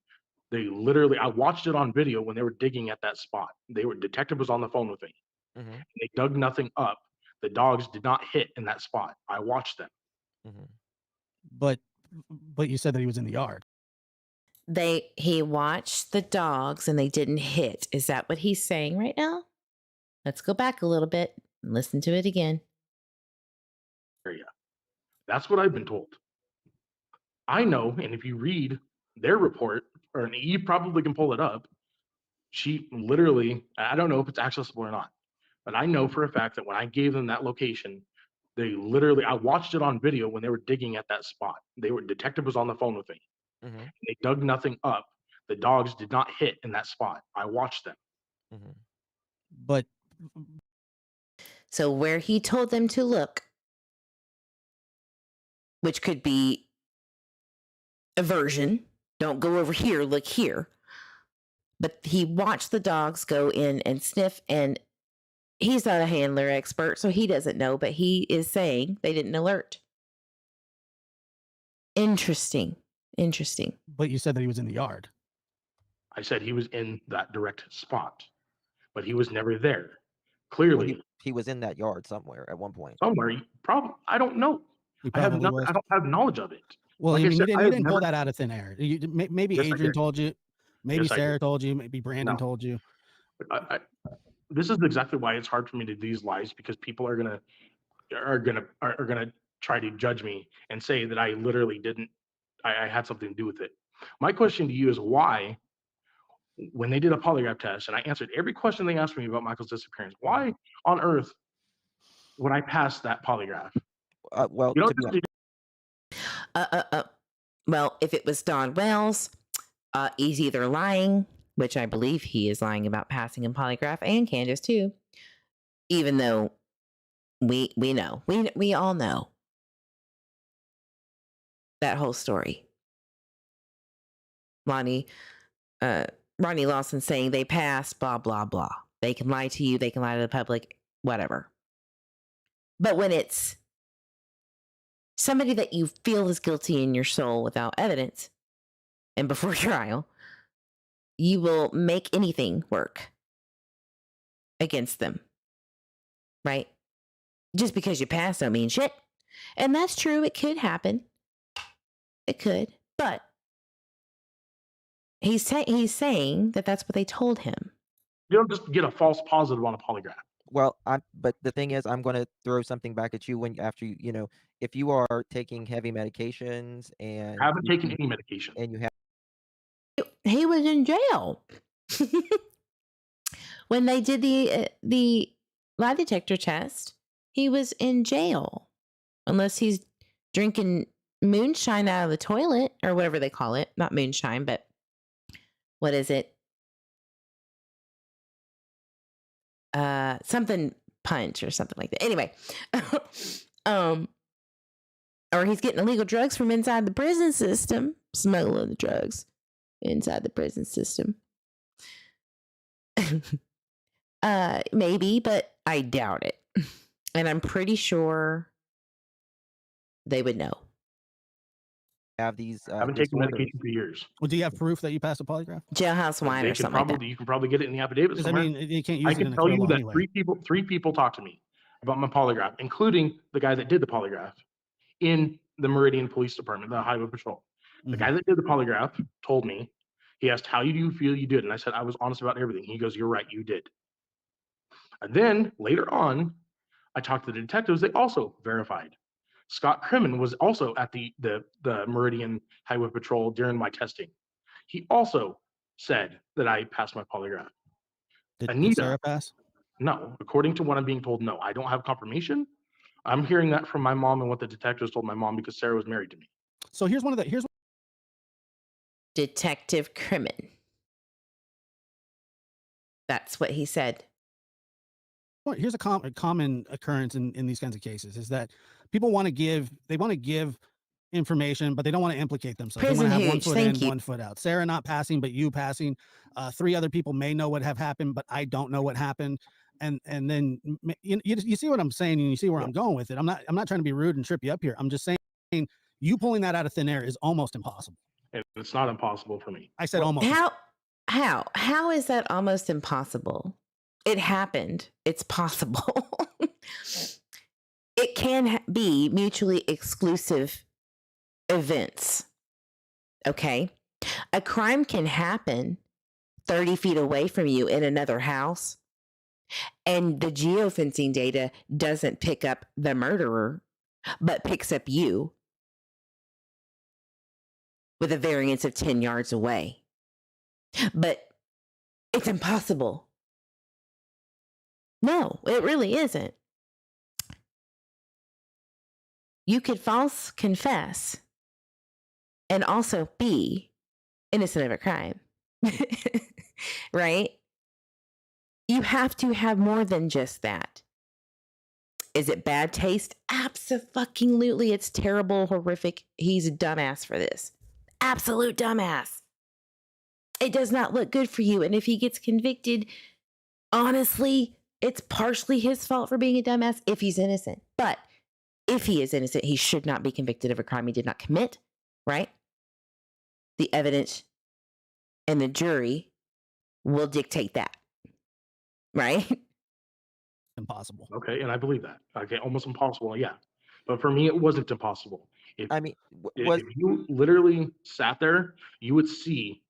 they literally, I watched it on video when they were digging at that spot. Detective was on the phone with me. Mm-hmm. They dug nothing up. The dogs did not hit in that spot. I watched them. Mm-hmm. but you said that he was in the yard. He watched the dogs and they didn't hit. Is that what he's saying right now? Let's go back a little bit and listen to it again. That's what I've been told. I know, and if you read their report, or you probably can pull it up, she literally, I don't know if it's accessible or not, But I know for a fact that when I gave them that location, they literally, I watched it on video when they were digging at that spot. Detective was on the phone with me. Mhm. They dug nothing up. The dogs did not hit in that spot. I watched them. Mhm. But So where he told them to look, which could be aversion, don't go over here, look here. But he watched the dogs go in and sniff, and he's not a handler expert, so he doesn't know, but he is saying they didn't alert. Interesting. Interesting. but you said that he was in the yard. I said he was in that direct spot, but he was never there. Well, Clearly, he was in that yard somewhere at one point. somewhere, I don't know. He I have probably nothing. was. I don't have knowledge of it. Well, Like I I mean, said, you I didn't have pull never. that out of thin air. Maybe Yes, I Adrian did. told you, maybe Yes, I Sarah did. told you, maybe Brandon No. told you. This is exactly why it's hard for me to do these lives, because people are gonna try to judge me and say that I literally didn't. I had something to do with it. My question to you is why, when they did a polygraph test and I answered every question they asked me about Michael's disappearance, why on earth would I pass that polygraph? Well, You know, to be Well, if it was Don Wells, he's either lying, which I believe he is lying about passing in polygraph, and Candace too. Even though we know, we all know that whole story. Ronnie Lawson saying they passed, blah blah blah. They can lie to you, they can lie to the public, whatever. But when it's somebody that you feel is guilty in your soul without evidence and before trial, you will make anything work against them, right? Just because you pass don't mean shit. And that's true. It could happen. It could. But he's saying that that's what they told him. you don't just get a false positive on a polygraph. well, but the thing is, I'm going to throw something back at you after if you are taking heavy medications and I haven't taken any medication. and you have He was in jail when they did the lie detector test. He was in jail, unless he's drinking moonshine out of the toilet or whatever they call it. Not moonshine, but what is it? Something punch or something like that. Anyway, or he's getting illegal drugs from inside the prison system, smuggling the drugs inside the prison system. Maybe, but I doubt it. And I'm pretty sure they would know. have these I haven't taken disorders. medication for years. Well, do you have proof that you passed a polygraph? Jailhouse wine They or can something like that. you can probably get it in the affidavit Because I somewhere. mean, you can't use I it in can a tell court you law that anyway. three people talked to me about my polygraph, including the guy that did the polygraph in the Meridian Police Department, the Highway Patrol. The Mhm. guy that did the polygraph told me, he asked, how do you feel you did? And I said, I was honest about everything. He goes, you're right, you did. And then later on, I talked to the detectives. They also verified. Scott Crimmon was also at the Meridian Highway Patrol during my testing. He also said that I passed my polygraph. Did Anita, Sarah pass? no. According to what I'm being told, no. I don't have confirmation. I'm hearing that from my mom and what the detectives told my mom, because Sarah was married to me. So here's Detective Crimmon. That's what he said. here's a common occurrence in these kinds of cases is that people want to give information, but they don't want to implicate themselves. They Prison want to have one hooch, foot thank in, you. one foot out. Sarah not passing, but you passing. 3 other people may know what have happened, but I don't know what happened. And then you see what I'm saying, and you see where I'm going with it. I'm not trying to be rude and trip you up here. I'm just saying you pulling that out of thin air is almost impossible. And it's not impossible for me. I said almost. How is that almost impossible? It happened. It's possible. It can be mutually exclusive events. Okay? A crime can happen 30 feet away from you in another house, and the geofencing data doesn't pick up the murderer, but picks up you with a variance of 10 yards away. But it's impossible. No, it really isn't. You could false confess and also be innocent of a crime. Right? You have to have more than just that. Is it bad taste? Absolutely. It's terrible, horrific. He's a dumbass for this. Absolute dumbass. It does not look good for you. And if he gets convicted, honestly, it's partially his fault for being a dumbass if he's innocent. But if he is innocent, he should not be convicted of a crime he did not commit, right? The evidence and the jury will dictate that, right? Impossible. Okay, and I believe that. Okay, almost impossible, yeah. But for me, it wasn't impossible. If, I mean, if you literally sat there, you would see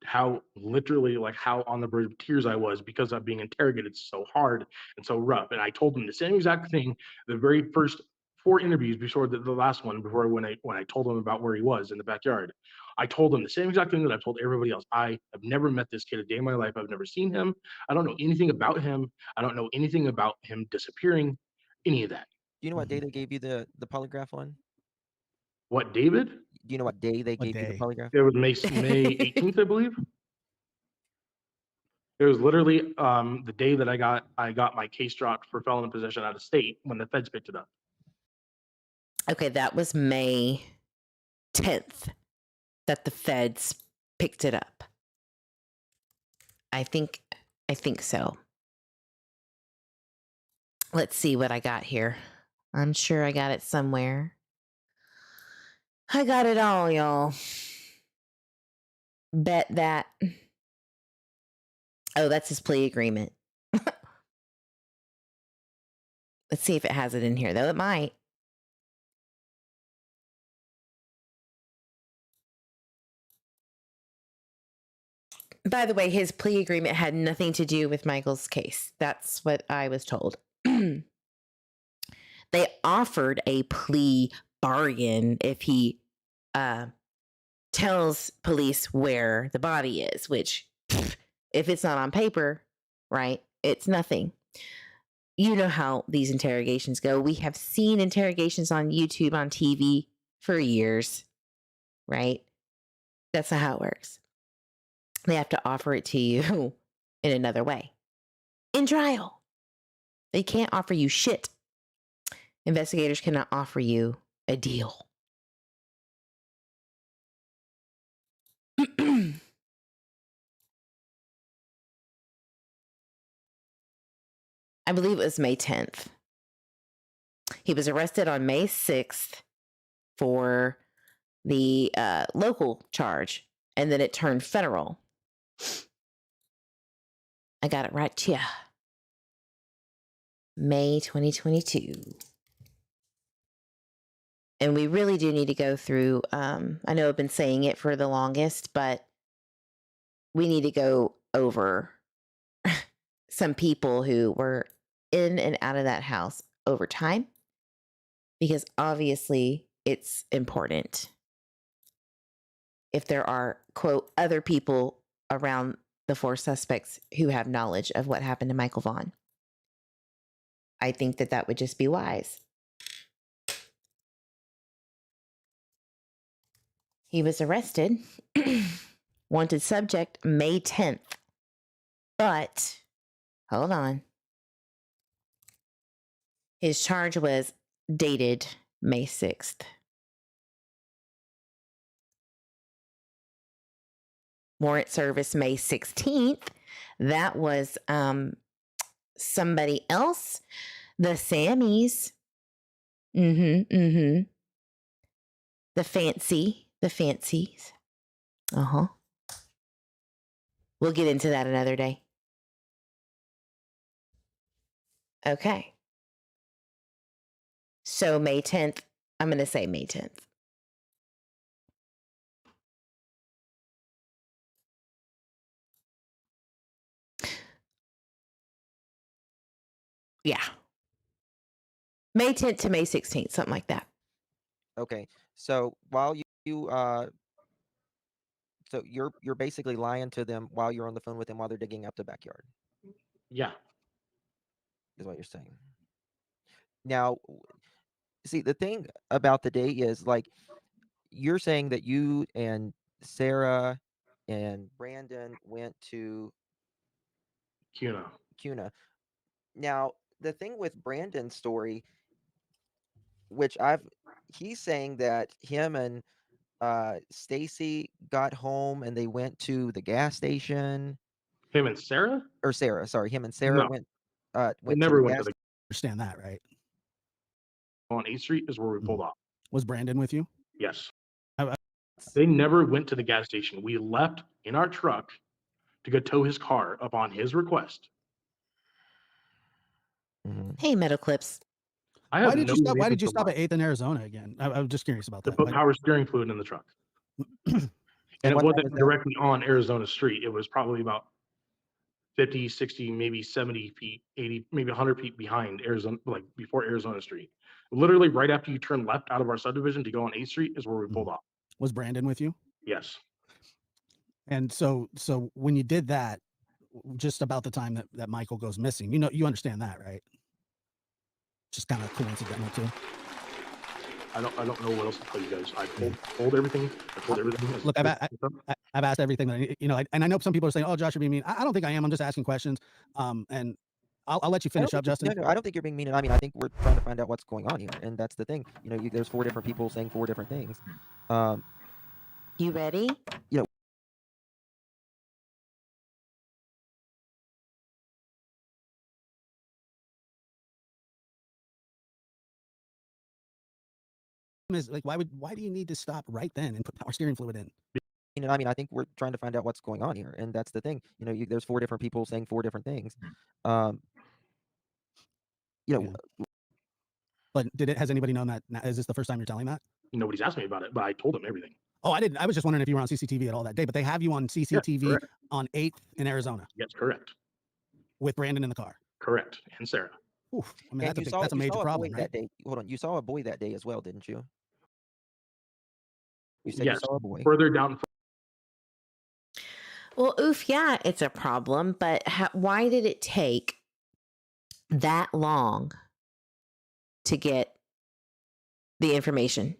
how literally like how on the verge of tears I was because I'm being interrogated so hard and so rough. And I told them the same exact thing the very first 4 interviews before the last one, before when I told them about where he was in the backyard. I told them the same exact thing that I've told everybody else. I have never met this kid a day in my life. I've never seen him. I don't know anything about him. I don't know anything about him disappearing, any of that. do you know what day they gave you the polygraph on? What, David? Do you know what day they What gave you the day? polygraph? It was May 18th, I believe. It was literally the day that I got my case dropped for felon in possession out of state when the feds picked it up. Okay, that was May 10th that the feds picked it up. I think so. Let's see what I got here. I'm sure I got it somewhere. I got it all, y'all. Bet that. Oh, that's his plea agreement. Let's see if it has it in here, though it might. By the way, his plea agreement had nothing to do with Michael's case. That's what I was told. They offered a plea bargain if he tells police where the body is, which, if it's not on paper, right, it's nothing. You know how these interrogations go. We have seen interrogations on YouTube, on TV for years, right? That's not how it works. They have to offer it to you in another way. In trial, they can't offer you shit. Investigators cannot offer you a deal. I believe it was May 10th. He was arrested on May 6th for the local charge, and then it turned federal. I got it right here. May 2022. And we really do need to go through, I know I've been saying it for the longest, but we need to go over some people who were in and out of that house over time, because obviously it's important. If there are, quote, other people around the 4 suspects who have knowledge of what happened to Michael Vaughan, I think that would just be wise. He was arrested, wanted subject May 10th, but hold on. His charge was dated May 6th. Warrant service May 16th. That was somebody else. The Sammies. The fancies. We'll get into that another day. Okay. So May 10th, I'm going to say May 10th. Yeah. May 10th to May 16th, something like that. Okay, so while so you're basically lying to them while you're on the phone with them while they're digging up the backyard. Yeah. is what you're saying. Now, see, the thing about the day is like you're saying that you and Sarah and Brandon went to Cuna. Now, the thing with Brandon's story, which he's saying that him and Stacy got home and they went to the gas station. Him and Sarah? Or Sarah, sorry, him and Sarah No. went They to never the went gas. to the Understand that, right? on 8th Street is where we pulled off. Was Brandon with you? Yes. I- They never went to the gas station. We left in our truck to go tow his car upon his request. Mhm. Hey, Meadow Clips. I have Why did no you stop? Why reason did you to stop lie. at 8th in Arizona again? I'm just curious about To that. put Why- power steering fluid in the truck. And it what time wasn't was that? directly on Arizona Street. It was probably about 50, 60, maybe 70 feet, 80, maybe 100 feet behind Arizona, like before Arizona Street. Literally right after you turn left out of our subdivision to go on 8th Street is where we pulled off. Was Brandon with you? Yes. And so when you did that, just about the time that Michael goes missing, you understand that, right? Just kind of coincidental too. I don't know what else to tell you guys. I told everything. I told everything. Look, I've asked everything that and I know some people are saying, "Oh, Josh, you're being mean." I don't think I am. I'm just asking questions. And I'll let you finish up, Justin. No, I don't think you're being mean. I mean, I think we're trying to find out what's going on here, and that's the thing. There's 4 different people saying 4 different things. You ready? Is like, why do you need to stop right then and put power steering fluid in? I mean, I think we're trying to find out what's going on here, and that's the thing. There's 4 different people saying 4 different things. Yeah. But has anybody known that? Is this the first time you're telling that? Nobody's asked me about it, but I told them everything. Oh, I didn't. I was just wondering if you were on CCTV at all that day, but they have you on CCTV correct. on 8th in Arizona Yes, correct. with Brandon in the car. Correct. And Sarah. Oof, I mean, And that's a you major saw a problem, boy right? that day. Hold on, you saw a boy that day as well, didn't you? You said Yes. you saw a boy. Further down. Well, oof, yeah, it's a problem, but why did it take that long to get the information?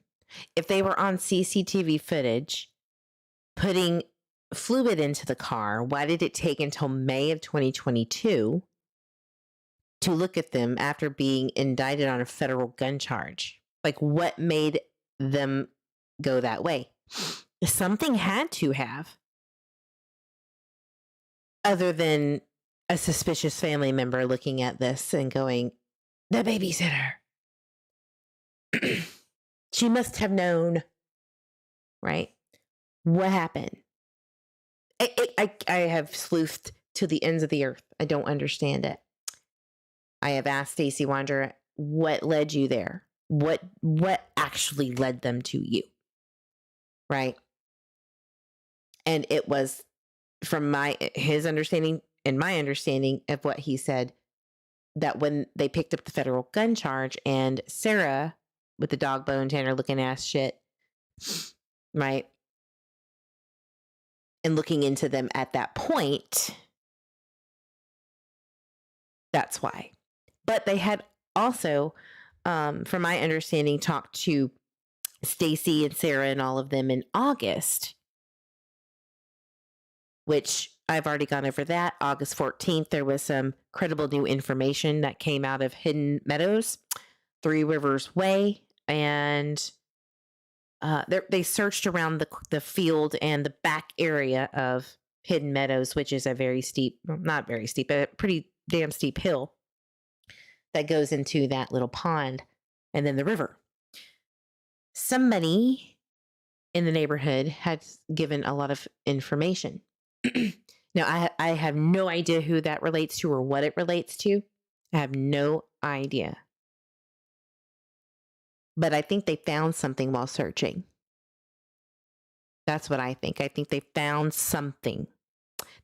If they were on CCTV footage putting fluid into the car, why did it take until May of 2022 to look at them after being indicted on a federal gun charge? Like, what made them go that way? Something had to have, other than a suspicious family member looking at this and going, the babysitter. She must have known, right? What happened? I have sleuthed to the ends of the earth. I don't understand it. I have asked Stacy Wanderer, what led you there? What actually led them to you? Right? And it was from his understanding and my understanding of what he said, that when they picked up the federal gun charge and Sarah with the dog bone tanner looking ass shit, right? And looking into them at that point, that's why. But they had also, from my understanding, talked to Stacy and Sarah and all of them in August, which I've already gone over that. August 14th, there was some credible new information that came out of Hidden Meadows, Three Rivers Way, and they searched around the field and the back area of Hidden Meadows, which is a very steep, well, not very steep, but a pretty damn steep hill that goes into that little pond and then the river. Somebody in the neighborhood had given a lot of information. Now, I have no idea who that relates to or what it relates to. I have no idea. But I think they found something while searching. That's what I think. I think they found something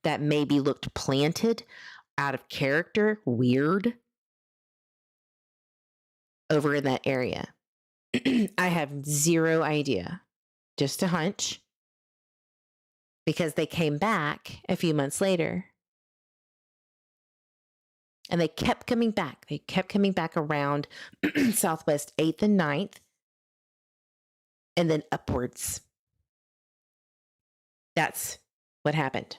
that maybe looked planted, out of character, weird, over in that area. I have zero idea. Just a hunch. Because they came back a few months later And they kept coming back. They kept coming back around Southwest 8th and 9th, and then upwards. That's what happened.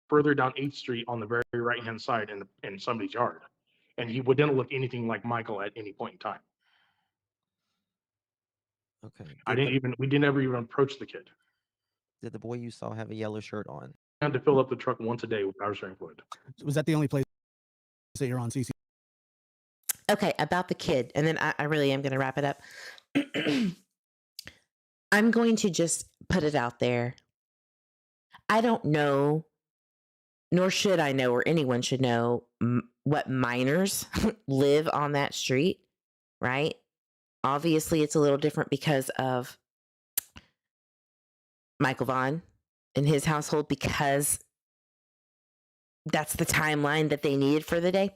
Further down 8th Street on the very right-hand side in somebody's yard. And he didn't look anything like Michael at any point in time. Okay. We didn't ever even approach the kid. Did the boy you saw have a yellow shirt on? I had to fill up the truck once a day with power steering fluid. Was that the only place that you're on, CC? Okay, about the kid, and then I really am going to wrap it up. I'm going to just put it out there. I don't know, nor should I know, or anyone should know what minors live on that street, right? Obviously, it's a little different because of Michael Vaughan and his household, because that's the timeline that they needed for the day.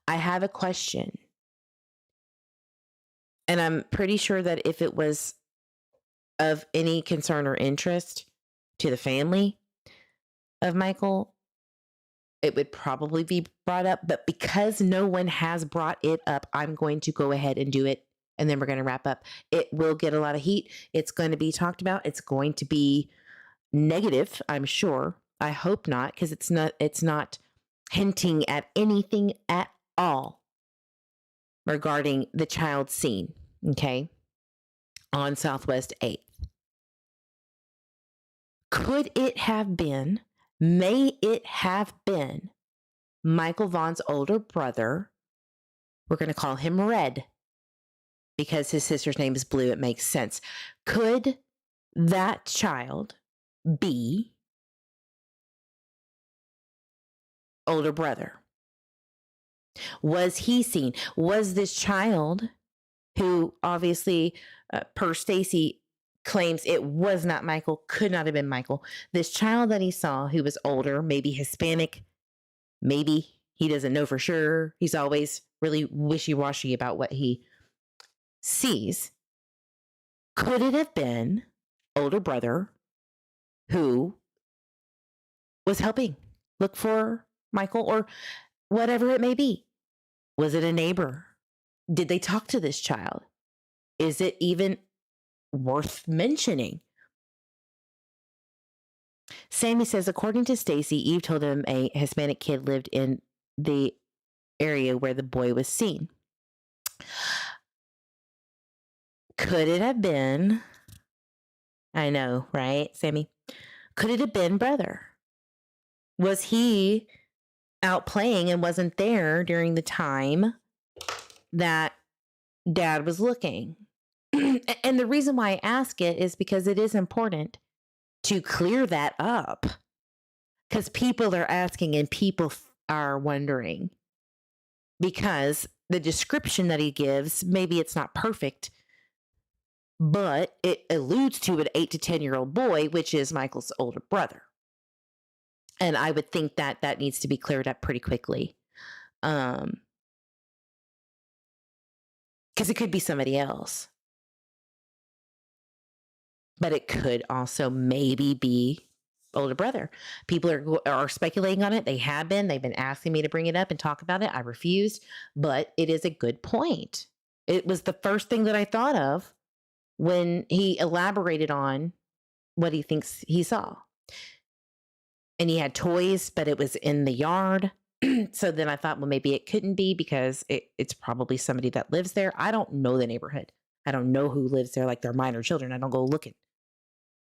I have a question. And I'm pretty sure that if it was of any concern or interest to the family of Michael, it would probably be brought up. But because no one has brought it up, I'm going to go ahead and do it. And then we're going to wrap up. It will get a lot of heat. It's going to be talked about. It's going to be negative, I'm sure. I hope not, because it's not hinting at anything at all regarding the child scene, okay, on Southwest 8th. Could it have been, may it have been, Michael Vaughan's older brother? We're going to call him Red because his sister's name is Blue. It makes sense. Could that child be older brother? Was he seen? Was this child, who obviously, per Stacy, claims it was not Michael, could not have been Michael, this child that he saw who was older, maybe Hispanic, maybe he doesn't know for sure. He's always really wishy-washy about what he sees. Could it have been older brother who was helping look for Michael, or whatever it may be? Was it a neighbor? Did they talk to this child? Is it even worth mentioning? Sammy says, according to Stacy, Eve told him a Hispanic kid lived in the area where the boy was seen. Could it have been? I know, right, Sammy? Could it have been brother? Was he out playing and wasn't there during the time that dad was looking? And the reason why I ask it is because it is important to clear that up, because people are asking and people are wondering, because the description that he gives, maybe it's not perfect, but it alludes to an 8 to 10-year-old boy, which is Michael's older brother. And I would think that that needs to be cleared up pretty quickly. Because it could be somebody else. But it could also maybe be older brother. People are speculating on it. They have been. They've been asking me to bring it up and talk about it. I refused. But it is a good point. It was the first thing that I thought of when he elaborated on what he thinks he saw. And he had toys, but it was in the yard. So then I thought, well, maybe it couldn't be because it's probably somebody that lives there. I don't know the neighborhood. I don't know who lives there, like they're minor children. I don't go looking.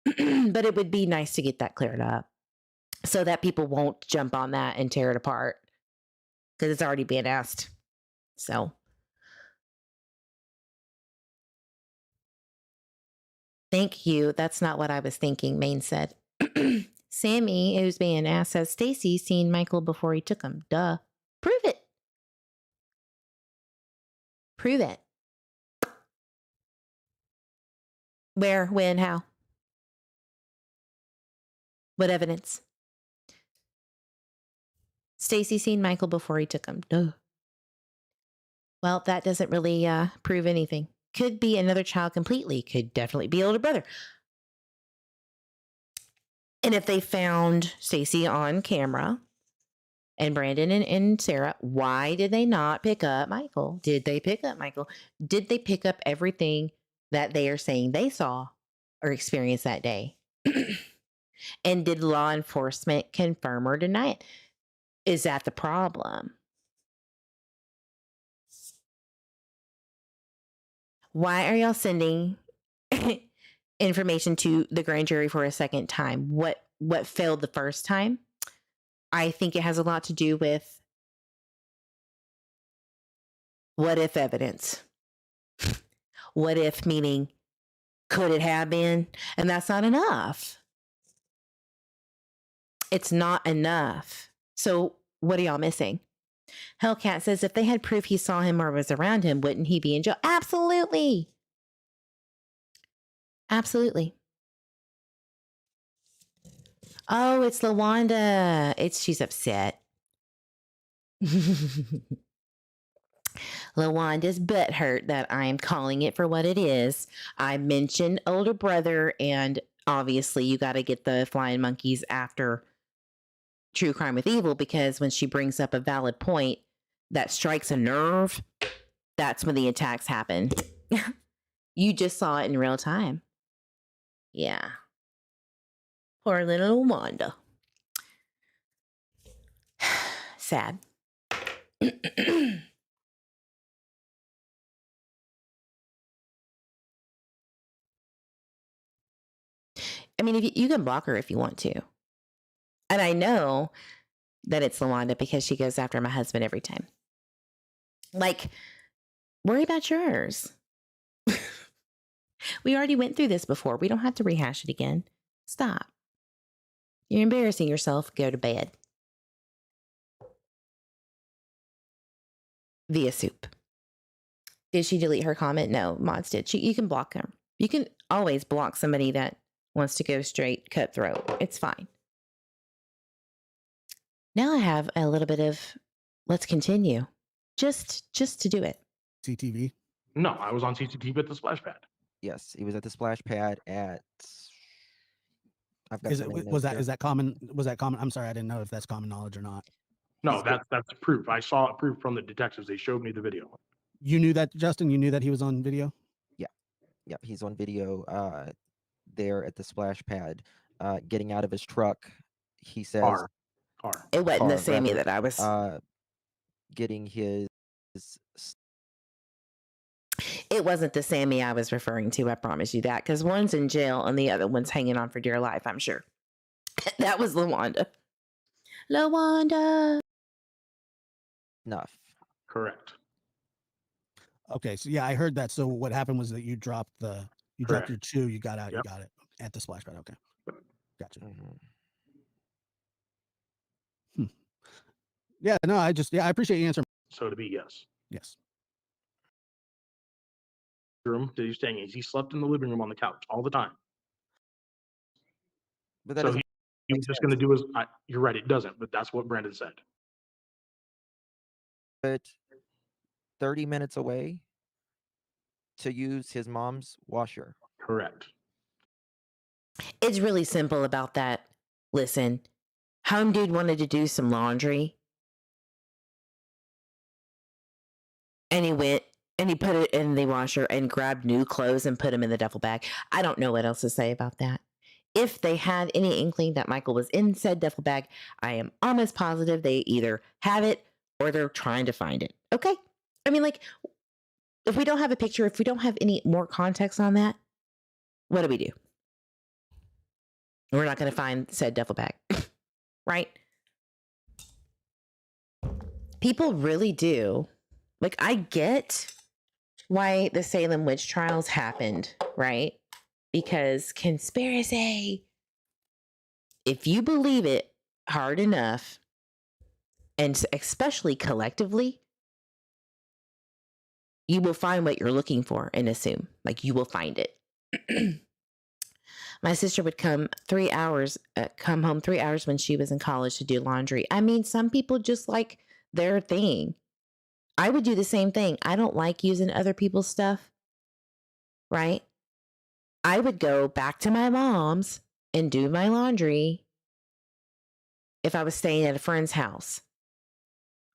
But it would be nice to get that cleared up so that people won't jump on that and tear it apart, because it's already being asked. So thank you. That's not what I was thinking, Maine said. Sammy, who's being asked, says Stacy seen Michael before he took him. Duh. Prove it. Prove it. Where, when, how? What evidence? Stacy seen Michael before he took him. Duh. Well, that doesn't really prove anything. Could be another child completely. Could definitely be older brother. And if they found Stacy on camera and Brandon and Sarah, why did they not pick up Michael? Did they pick up Michael? Did they pick up everything that they are saying they saw or experienced that day? And did law enforcement confirm or deny it? Is that the problem? Why are y'all sending information to the grand jury for a second time? What failed the first time? I think it has a lot to do with what if evidence. What if meaning could it have been? And that's not enough. It's not enough. So what are y'all missing? Hellcat says if they had proof he saw him or was around him, wouldn't he be in jail? Absolutely. Absolutely. Oh, it's LaWanda. She's upset. LaWanda's butthurt that I am calling it for what it is. I mentioned older brother, and obviously you got to get the flying monkeys after True Crime with Evil, because when she brings up a valid point that strikes a nerve, that's when the attacks happen. You just saw it in real time. Yeah. Poor little Wanda. Sad. I mean, if you can block her if you want to. And I know that it's LaWanda because she goes after my husband every time. Like, worry about yours. We already went through this before. We don't have to rehash it again. Stop. You're embarrassing yourself. Go to bed. Via soup. Did she delete her comment? No, Mods did. You can block her. You can always block somebody that wants to go straight cutthroat. It's fine. Now I have a little bit of let's continue. Just to do it. CTV. No, I was on CCTV at the splash pad. Yes, he was at the splash pad at. I've got Is so it many was notes that here. is that common? Was that common? I'm sorry, I didn't know if that's common knowledge or not. No, that's proof. I saw proof from the detectives. They showed me the video. You knew that, Justin? You knew that he was on video? Yep, he's on video there at the splash pad, getting out of his truck. He says, Car. It wasn't the Car, Sammy rather, that I was. getting his. It wasn't the Sammy I was referring to. I promise you that, because one's in jail and the other one's hanging on for dear life. I'm sure. That was LaWanda. LaWanda. Enough. Correct. Okay, so yeah, I heard that. So what happened was that you dropped Correct. your chew, you got out, Yep. you got it at the splash pad. Okay, gotcha. Mhm. Yeah, no, I appreciate you answering. So to be yes. Yes. Room that he's staying in. He slept in the living room on the couch all the time. But that So doesn't he make was just sense. going to do his. You're right. It doesn't. But that's what Brandon said. But 30 minutes away to use his mom's washer. Correct. It's really simple about that. Listen, home dude wanted to do some laundry. And he went and he put it in the washer and grabbed new clothes and put them in the duffel bag. I don't know what else to say about that. If they had any inkling that Michael was in said duffel bag, I am almost positive they either have it or they're trying to find it. Okay? I mean, like, if we don't have a picture, if we don't have any more context on that, what do we do? We're not going to find said duffel bag, right? People really do. Like, I get why the Salem witch trials happened, right? Because conspiracy, if you believe it hard enough, and especially collectively, you will find what you're looking for and assume. Like, you will find it. My sister would come home 3 hours when she was in college to do laundry. I mean, some people just like their thing. I would do the same thing. I don't like using other people's stuff, right? I would go back to my mom's and do my laundry if I was staying at a friend's house.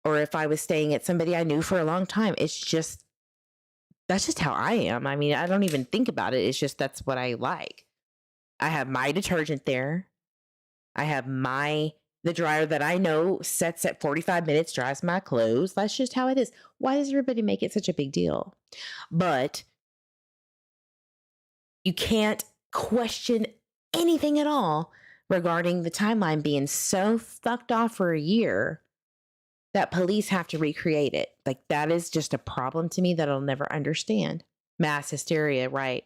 or if I was staying at somebody I knew for a long time. That's just how I am. I mean, I don't even think about it. It's just that's what I like. I have my detergent there. I have the dryer that I know sets at 45 minutes, dries my clothes. That's just how it is. Why does everybody make it such a big deal? But you can't question anything at all regarding the timeline being so fucked off for a year that police have to recreate it. Like, that is just a problem to me that I'll never understand. Mass hysteria, right?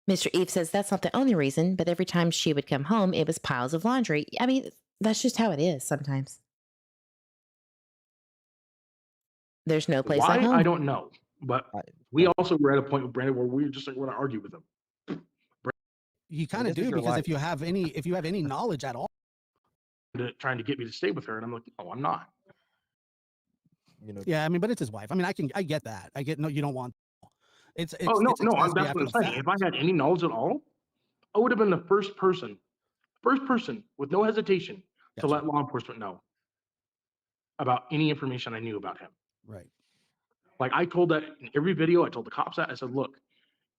Mr. Eve says that's not the only reason, but every time she would come home, it was piles of laundry. I mean, that's just how it is sometimes. There's no place like Why? home. I don't know. But we also were at a point with Brandon where we were just like, want to argue with him. You kind of this is do, your because life. if you have any knowledge at all, Trying to get me to stay with her, and I'm like, no, I'm not. You know, yeah, I mean, but it's his wife. I mean, I get that. I get, no, you don't want. It's Oh no, it's no, catastrophe that's after what I'm the saying. fact. If I had any knowledge at all, I would have been the first person with no hesitation to Gotcha. let law enforcement know about any information I knew about him. Right. Like, I told that in every video. I told the cops that. I said, look,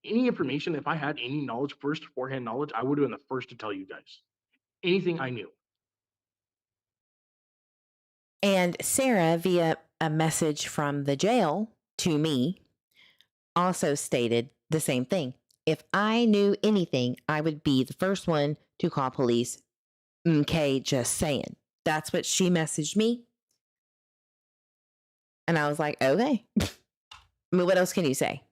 any information, if I had any knowledge, forehand knowledge, I would have been the first to tell you guys. Anything I knew. And Sarah, via a message from the jail to me, also stated the same thing. If I knew anything, I would be the first one to call police. Okay, just saying. That's what she messaged me. And I was like, okay. I mean, what else can you say?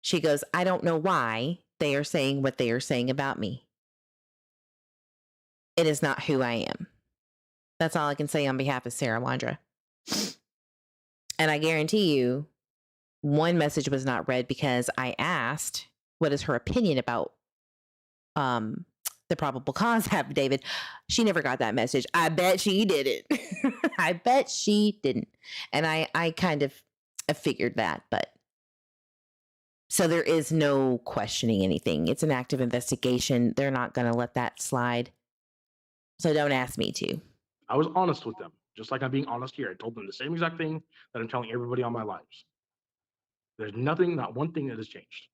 She goes, I don't know why they are saying what they are saying about me. It is not who I am. That's all I can say on behalf of Sarah Wandra. And I guarantee you, one message was not read because I asked, what is her opinion about the probable cause affidavit? She never got that message. I bet she didn't. I bet she didn't. And I kind of figured that, but so there is no questioning anything. It's an active investigation. They're not going to let that slide. So don't ask me to. I was honest with them, just like I'm being honest here. I told them the same exact thing that I'm telling everybody on my lives. There's nothing, not one thing that has changed.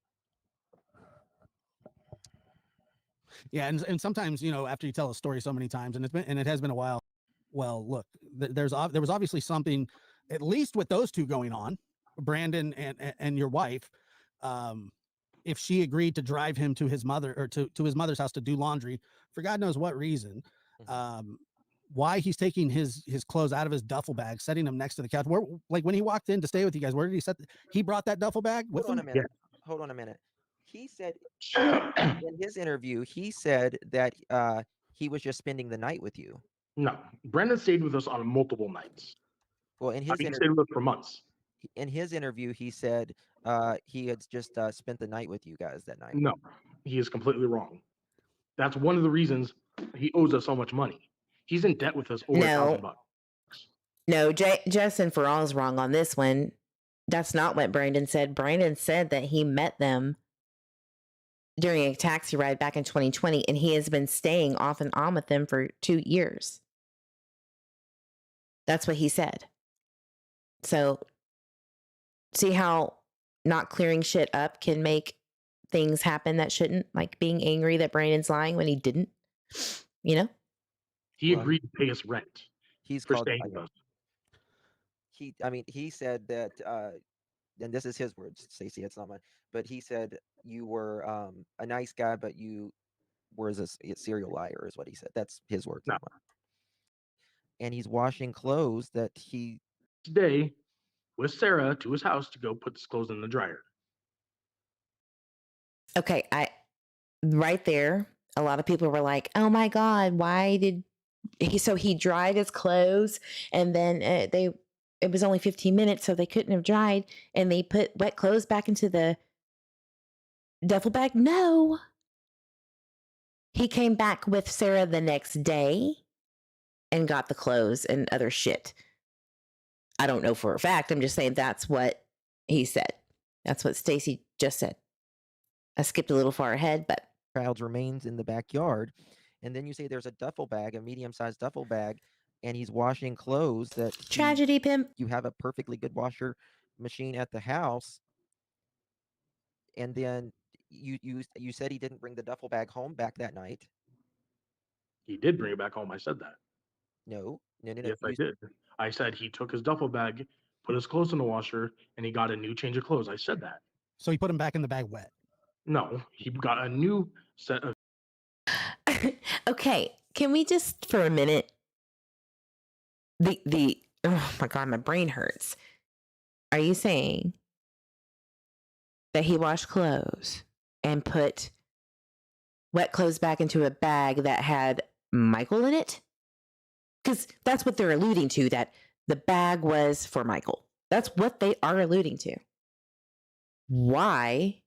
Yeah, and sometimes, you know, after you tell a story so many times, and it has been a while. Well, look, there was obviously something, at least with those two going on, Brandon and your wife. If she agreed to drive him to his mother, or to his mother's house to do laundry for God knows what reason, why he's taking his clothes out of his duffel bag, setting them next to the couch. Where, like, when he walked in to stay with you guys, where did he set? He brought that duffel bag with hold on him. a minute. Hold on a minute. He said in his interview, he said that he was just spending the night with you. No, Brendan stayed with us on multiple nights. Well, in I his mean, he stayed with us for months. interview, he said he had just spent the night with you guys that night. No, he is completely wrong. That's one of the reasons he owes us so much money. He's in debt with us over $1,000. No, Justin for all is wrong on this one. That's not what Brandon said. Brandon said that he met them during a taxi ride back in 2020, and he has been staying off and on with them for 2 years. That's what he said. So, see how not clearing shit up can make things happen that shouldn't, like being angry that Brandon's lying when he didn't, you know? He Well, agreed to pay us rent He's for called. staying with us. He said that, and this is his words, Stacey. It's not mine. But he said you were a nice guy, but you were a serial liar, is what he said. That's his words. No. Not mine. And he's washing clothes that he. Today, with Sarah to his house to go put his clothes in the dryer. Okay, right there, a lot of people were like, "Oh my God, why did he?" So he dried his clothes, and then it was only 15 minutes, so they couldn't have dried, and they put wet clothes back into the duffel bag. No, he came back with Sarah the next day and got the clothes and other shit. I don't know for a fact. I'm just saying that's what he said. That's what Stacey just said. I skipped a little far ahead, but Child's remains in the backyard, And then you say there's a duffel bag, a medium-sized duffel bag, and he's washing clothes that Tragedy pimp. you have a perfectly good washer machine at the house. And then you said he didn't bring the duffel bag home back that night. He did bring it back home. I said that. No. Yes, I did. I said he took his duffel bag, put his clothes in the washer, and he got a new change of clothes. I said that. So he put them back in the bag wet. No, he got a new set of. Okay, can we just for a minute? Oh my god, my brain hurts. Are you saying that he washed clothes and put wet clothes back into a bag that had Michael in it? Because that's what they're alluding to, that the bag was for Michael. That's what they are alluding to. Why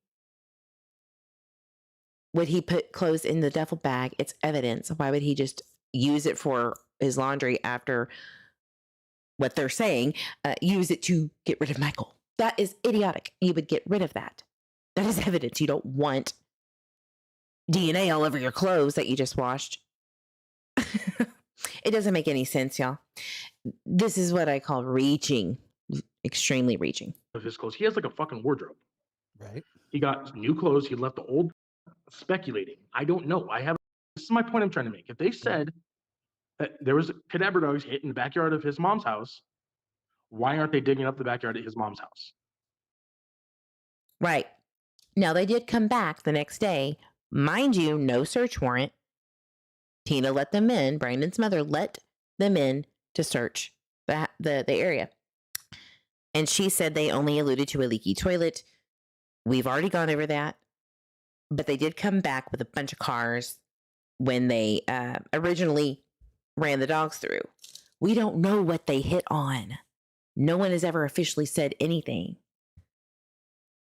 would he put clothes in the duffel bag? It's evidence. Why would he just use it for his laundry after what they're saying? Use it to get rid of Michael. That is idiotic. You would get rid of that. That is evidence. You don't want DNA all over your clothes that you just washed. It doesn't make any sense, y'all. This is what I call reaching, extremely reaching. Of his clothes. He has like a fucking wardrobe. Right. He got new clothes. He left the old. Speculating. I don't know. This is my point I'm trying to make. If they said that there was cadaver dogs hit in the backyard of his mom's house, why aren't they digging up the backyard at his mom's house? Right. Now, they did come back the next day. Mind you, no search warrant. Tina let them in. Brandon's mother let them in to search the area. And she said they only alluded to a leaky toilet. We've already gone over that. But they did come back with a bunch of cars when they originally ran the dogs through. We don't know what they hit on. No one has ever officially said anything.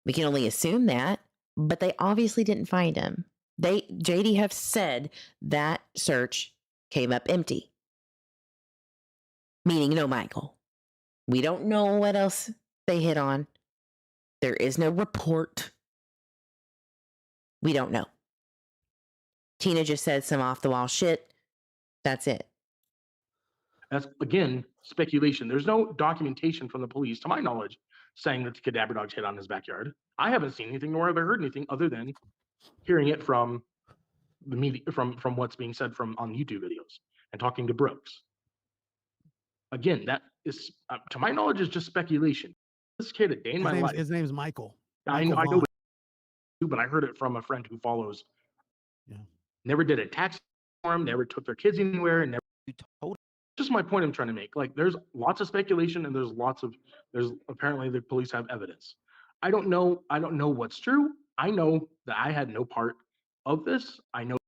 We can only assume that, but they obviously didn't find him. JD have said that search came up empty, meaning no Michael. We don't know what else they hit on. There is no report. We don't know. Tina just said some off the wall shit. That's it. That's, again, speculation. There's no documentation from the police, to my knowledge, saying that the cadaver dogs hit on his backyard. I haven't seen anything, nor have I heard anything other than hearing it from the media, from what's being said on YouTube videos and talking to Brooks. Again, that is, to my knowledge, is just speculation. This kid, a day in my life. His name's Michael. I know, but I heard it from a friend who follows. Yeah. Never did a taxi for him. Never took their kids anywhere. And never. Just my point I'm trying to make. Like, there's lots of speculation, and there's apparently the police have evidence. I don't know what's true. I know that I had no part of this. I know.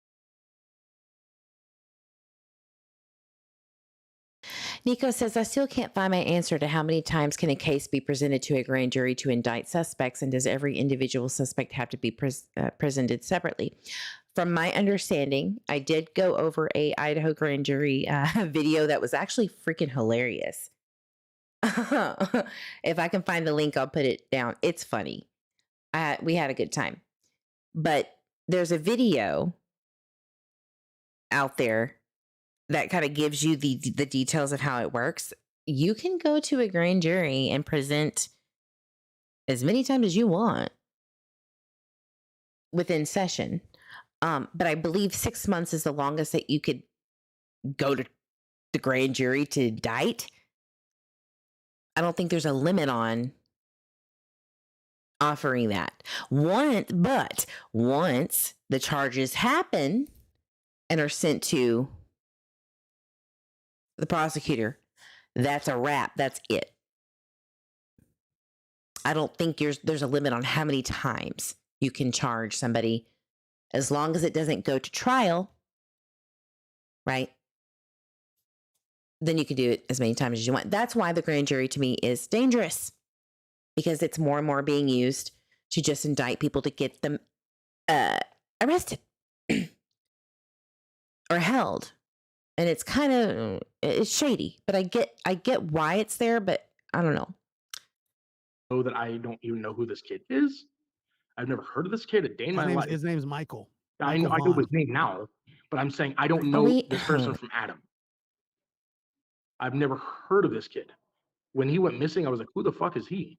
Nico says, I still can't find my answer to how many times can a case be presented to a grand jury to indict suspects, and does every individual suspect have to be presented separately? From my understanding, I did go over a Idaho grand jury video that was actually freaking hilarious. If I can find the link, I'll put it down. It's funny. We had a good time. But there's a video out there that kind of gives you the details of how it works. You can go to a grand jury and present as many times as you want within session. But I believe 6 months is the longest that you could go to the grand jury to indict. I don't think there's a limit on offering that. But once the charges happen and are sent to the prosecutor, that's a wrap. That's it. I don't think there's a limit on how many times you can charge somebody, as long as it doesn't go to trial, right? Then you can do it as many times as you want. That's why the grand jury to me is dangerous, because it's more and more being used to just indict people to get them arrested or held. And it's kind of, it's shady, but I get why it's there, but I don't know. That I don't even know who this kid is. I've never heard of this kid a day in my life. His name's Michael. I know his name now, But I'm saying I don't know this person from Adam. I've never heard of this kid. When he went missing, I was like, who the fuck is he?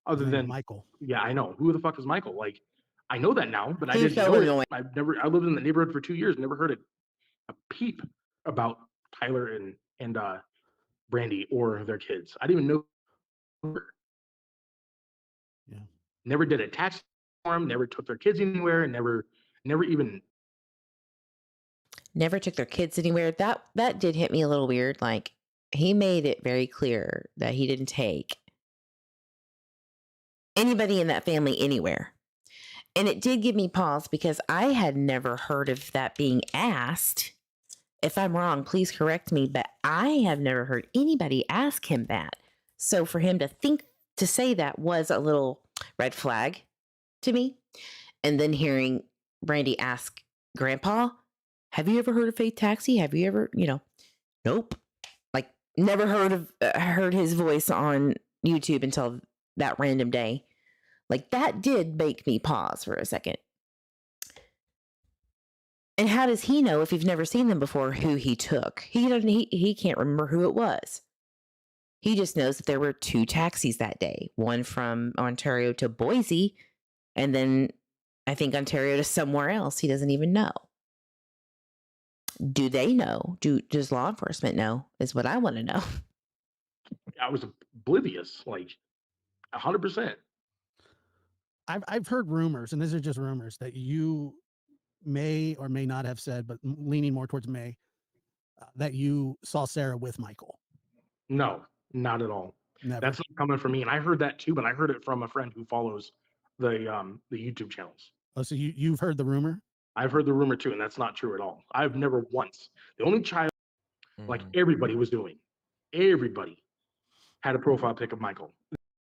Other His name is than Michael. Yeah, I know. Who the fuck is Michael? Like, I know that now, but I He's didn't so know annoying. it. I lived in the neighborhood for 2 years, never heard a peep about Tyler and Brandy or their kids. I didn't even know her. Yeah. Never did a tax for them, never took their kids anywhere, and never even Never took their kids anywhere. That did hit me a little weird. Like, he made it very clear that he didn't take anybody in that family anywhere. And it did give me pause because I had never heard of that being asked. If I'm wrong, please correct me, but I have never heard anybody ask him that. So for him to say that was a little red flag to me. And then hearing Brandy ask Grandpa, have you ever heard of Faith Taxi? Have you ever, nope. Like, never heard his voice on YouTube until that random day. Like, that did make me pause for a second. And how does he know, if you've never seen them before, who he took? He can't remember who it was. He just knows that there were 2 taxis that day, one from Ontario to Boise, and then I think Ontario to somewhere else. He doesn't even know. Do they know? Does law enforcement know? Is what I want to know. I was oblivious, like 100%. I've heard rumors, and these are just rumors, that you may or may not have said, but leaning more towards may, that you saw Sarah with Michael. No, not at all. Never. That's not coming from me. And I heard that too, but I heard it from a friend who follows the YouTube channels. Oh, so you've heard the rumor? I've heard the rumor too, and that's not true at all. I've never once. The only child, like everybody was doing, everybody had a profile pic of Michael.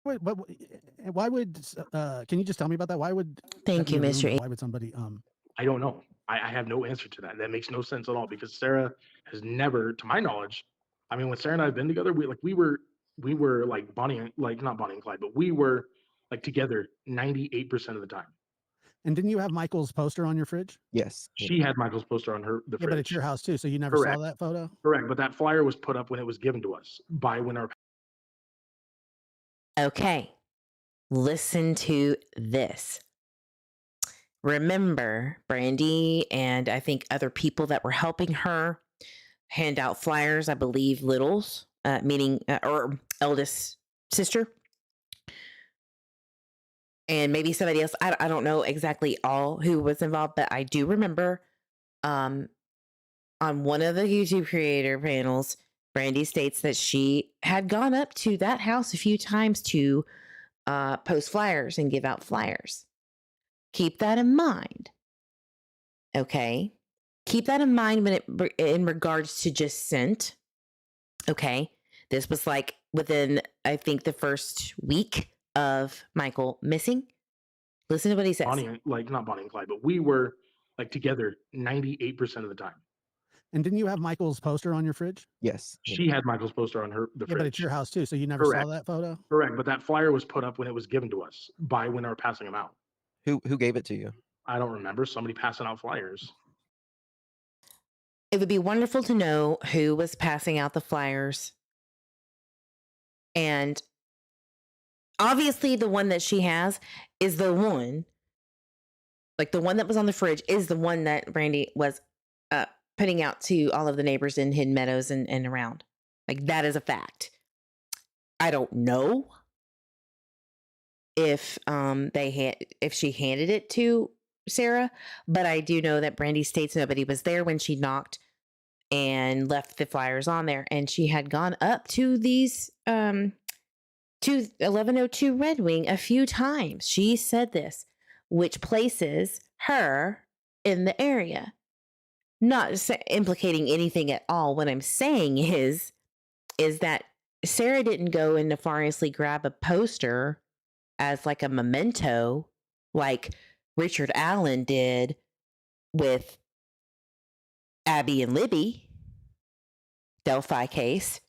Wait, but why would? Can you just tell me about that? Why would? Thank you, Mr. Why would somebody? I don't know. I have no answer to that. That makes no sense at all because Sarah has never, to my knowledge, I mean, when Sarah and I have been together, we were like Bonnie, like not Bonnie and Clyde, but we were like together 98% of the time. And didn't you have Michael's poster on your fridge? Yes. She had Michael's poster on the fridge. But it's your house too, so you never Correct. saw that photo? Correct, but that flyer was put up when it was given to us by when our. Okay, listen to this. Remember, Brandy and I think other people that were helping her hand out flyers, I believe Littles, meaning or eldest sister, and maybe somebody else. I don't know exactly all who was involved, but I do remember on one of the YouTube creator panels, Brandy states that she had gone up to that house a few times to post flyers and give out flyers. Keep that in mind. Okay. Keep that in mind when in regards to just sent. Okay. This was like within, I think, the first week of Michael missing. Listen to what he says. Like not Bonnie and Clyde, but we were like together 98% of the time. And didn't you have Michael's poster on your fridge? Yes. She had Michael's poster on the fridge. But it's your house too, so you never Correct. saw that photo? Correct, but that flyer was put up when it was given to us by when they were passing them out. Who gave it to you? I don't remember. Somebody passing out flyers. It would be wonderful to know who was passing out the flyers. And obviously the one that she has is the one, like the one that was on the fridge is the one that Brandy was putting out to all of the neighbors in Hidden Meadows and around. Like, that is a fact. I don't know if if she handed it to Sarah, but I do know that Brandy states nobody was there when she knocked and left the flyers on there, and she had gone up to these to 1102 Red Wing a few times. She said this, which places her in the area. Not implicating anything at all. What I'm saying is that Sarah didn't go and nefariously grab a poster as like a memento, like Richard Allen did with Abby and Libby, Delphi case,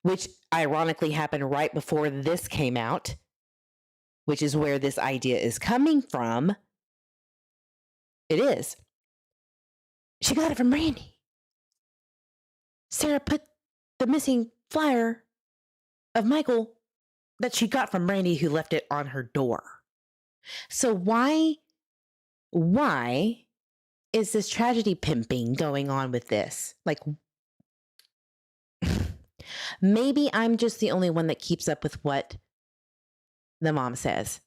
which ironically happened right before this came out, which is where this idea is coming from. It is. She got it from Randy. Sarah put the missing flyer of Michael that she got from Randy, who left it on her door. So why is this tragedy pimping going on with this? Like, maybe I'm just the only one that keeps up with what the mom says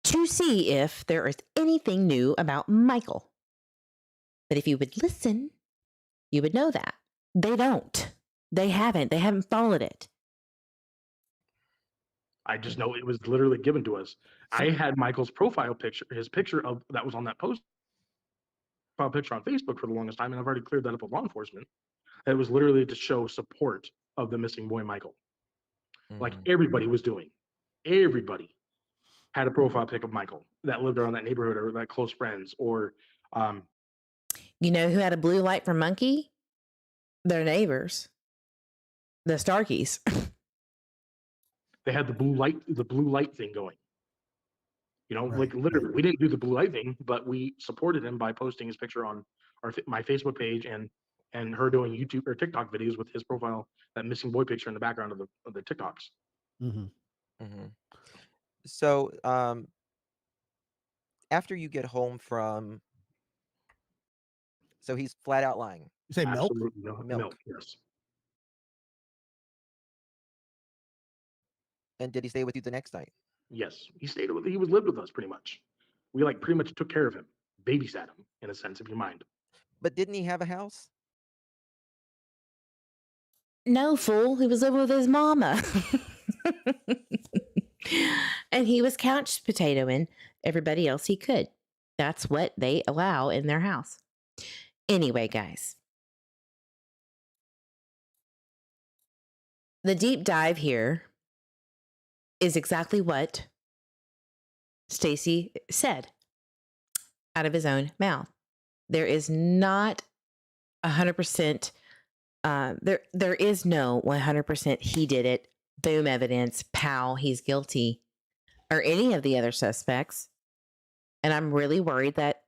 to see if there is anything new about Michael. But if you would listen, you would know that. They don't. They haven't followed it. I just know it was literally given to us. I had Michael's profile picture, his picture of that was on that post profile picture on Facebook for the longest time, and I've already cleared that up with law enforcement. It was literally to show support of the missing boy Michael. Like everybody was doing. Everybody had a profile pic of Michael that lived around that neighborhood or that close friends or You know who had a blue light from Monkey? Their neighbors, the Starkeys. they had the blue light thing going. You know, Right, like literally, we didn't do the blue light thing, but we supported him by posting his picture on my Facebook page and her doing YouTube or TikTok videos with his profile, that missing boy picture in the background of the TikToks. So, after you get home from, so he's flat out lying. You say milk? Absolutely milk. Yes. And did he stay with you the next night? Yes, he lived with us pretty much. We like pretty much took care of him, babysat him in a sense, if you mind. But didn't he have a house? No, fool. He was living with his mama. And he was couch potatoing everybody else he could. That's what they allow in their house. Anyway, guys. The deep dive here is exactly what Stacy said out of his own mouth. There is not 100%, there is no 100% he did it, boom evidence, pow, he's guilty, or any of the other suspects. And I'm really worried that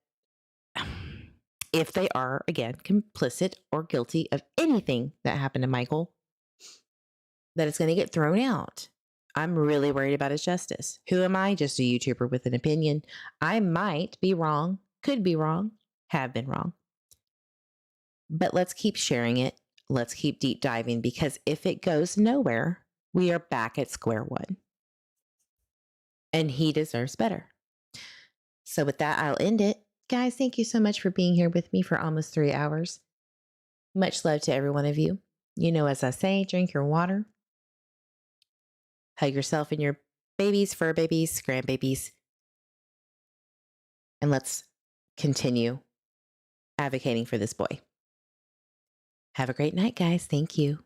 if they are, again, complicit or guilty of anything that happened to Michael, that it's going to get thrown out. I'm really worried about his justice. Who am I? Just a YouTuber with an opinion. I might be wrong, could be wrong, have been wrong. But let's keep sharing it. Let's keep deep diving, because if it goes nowhere, we are back at square one. And he deserves better. So with that, I'll end it. Guys, thank you so much for being here with me for almost 3 hours. Much love to every one of you. You know, as I say, drink your water. Hug yourself and your babies, fur babies, grandbabies. And let's continue advocating for this boy. Have a great night, guys. Thank you.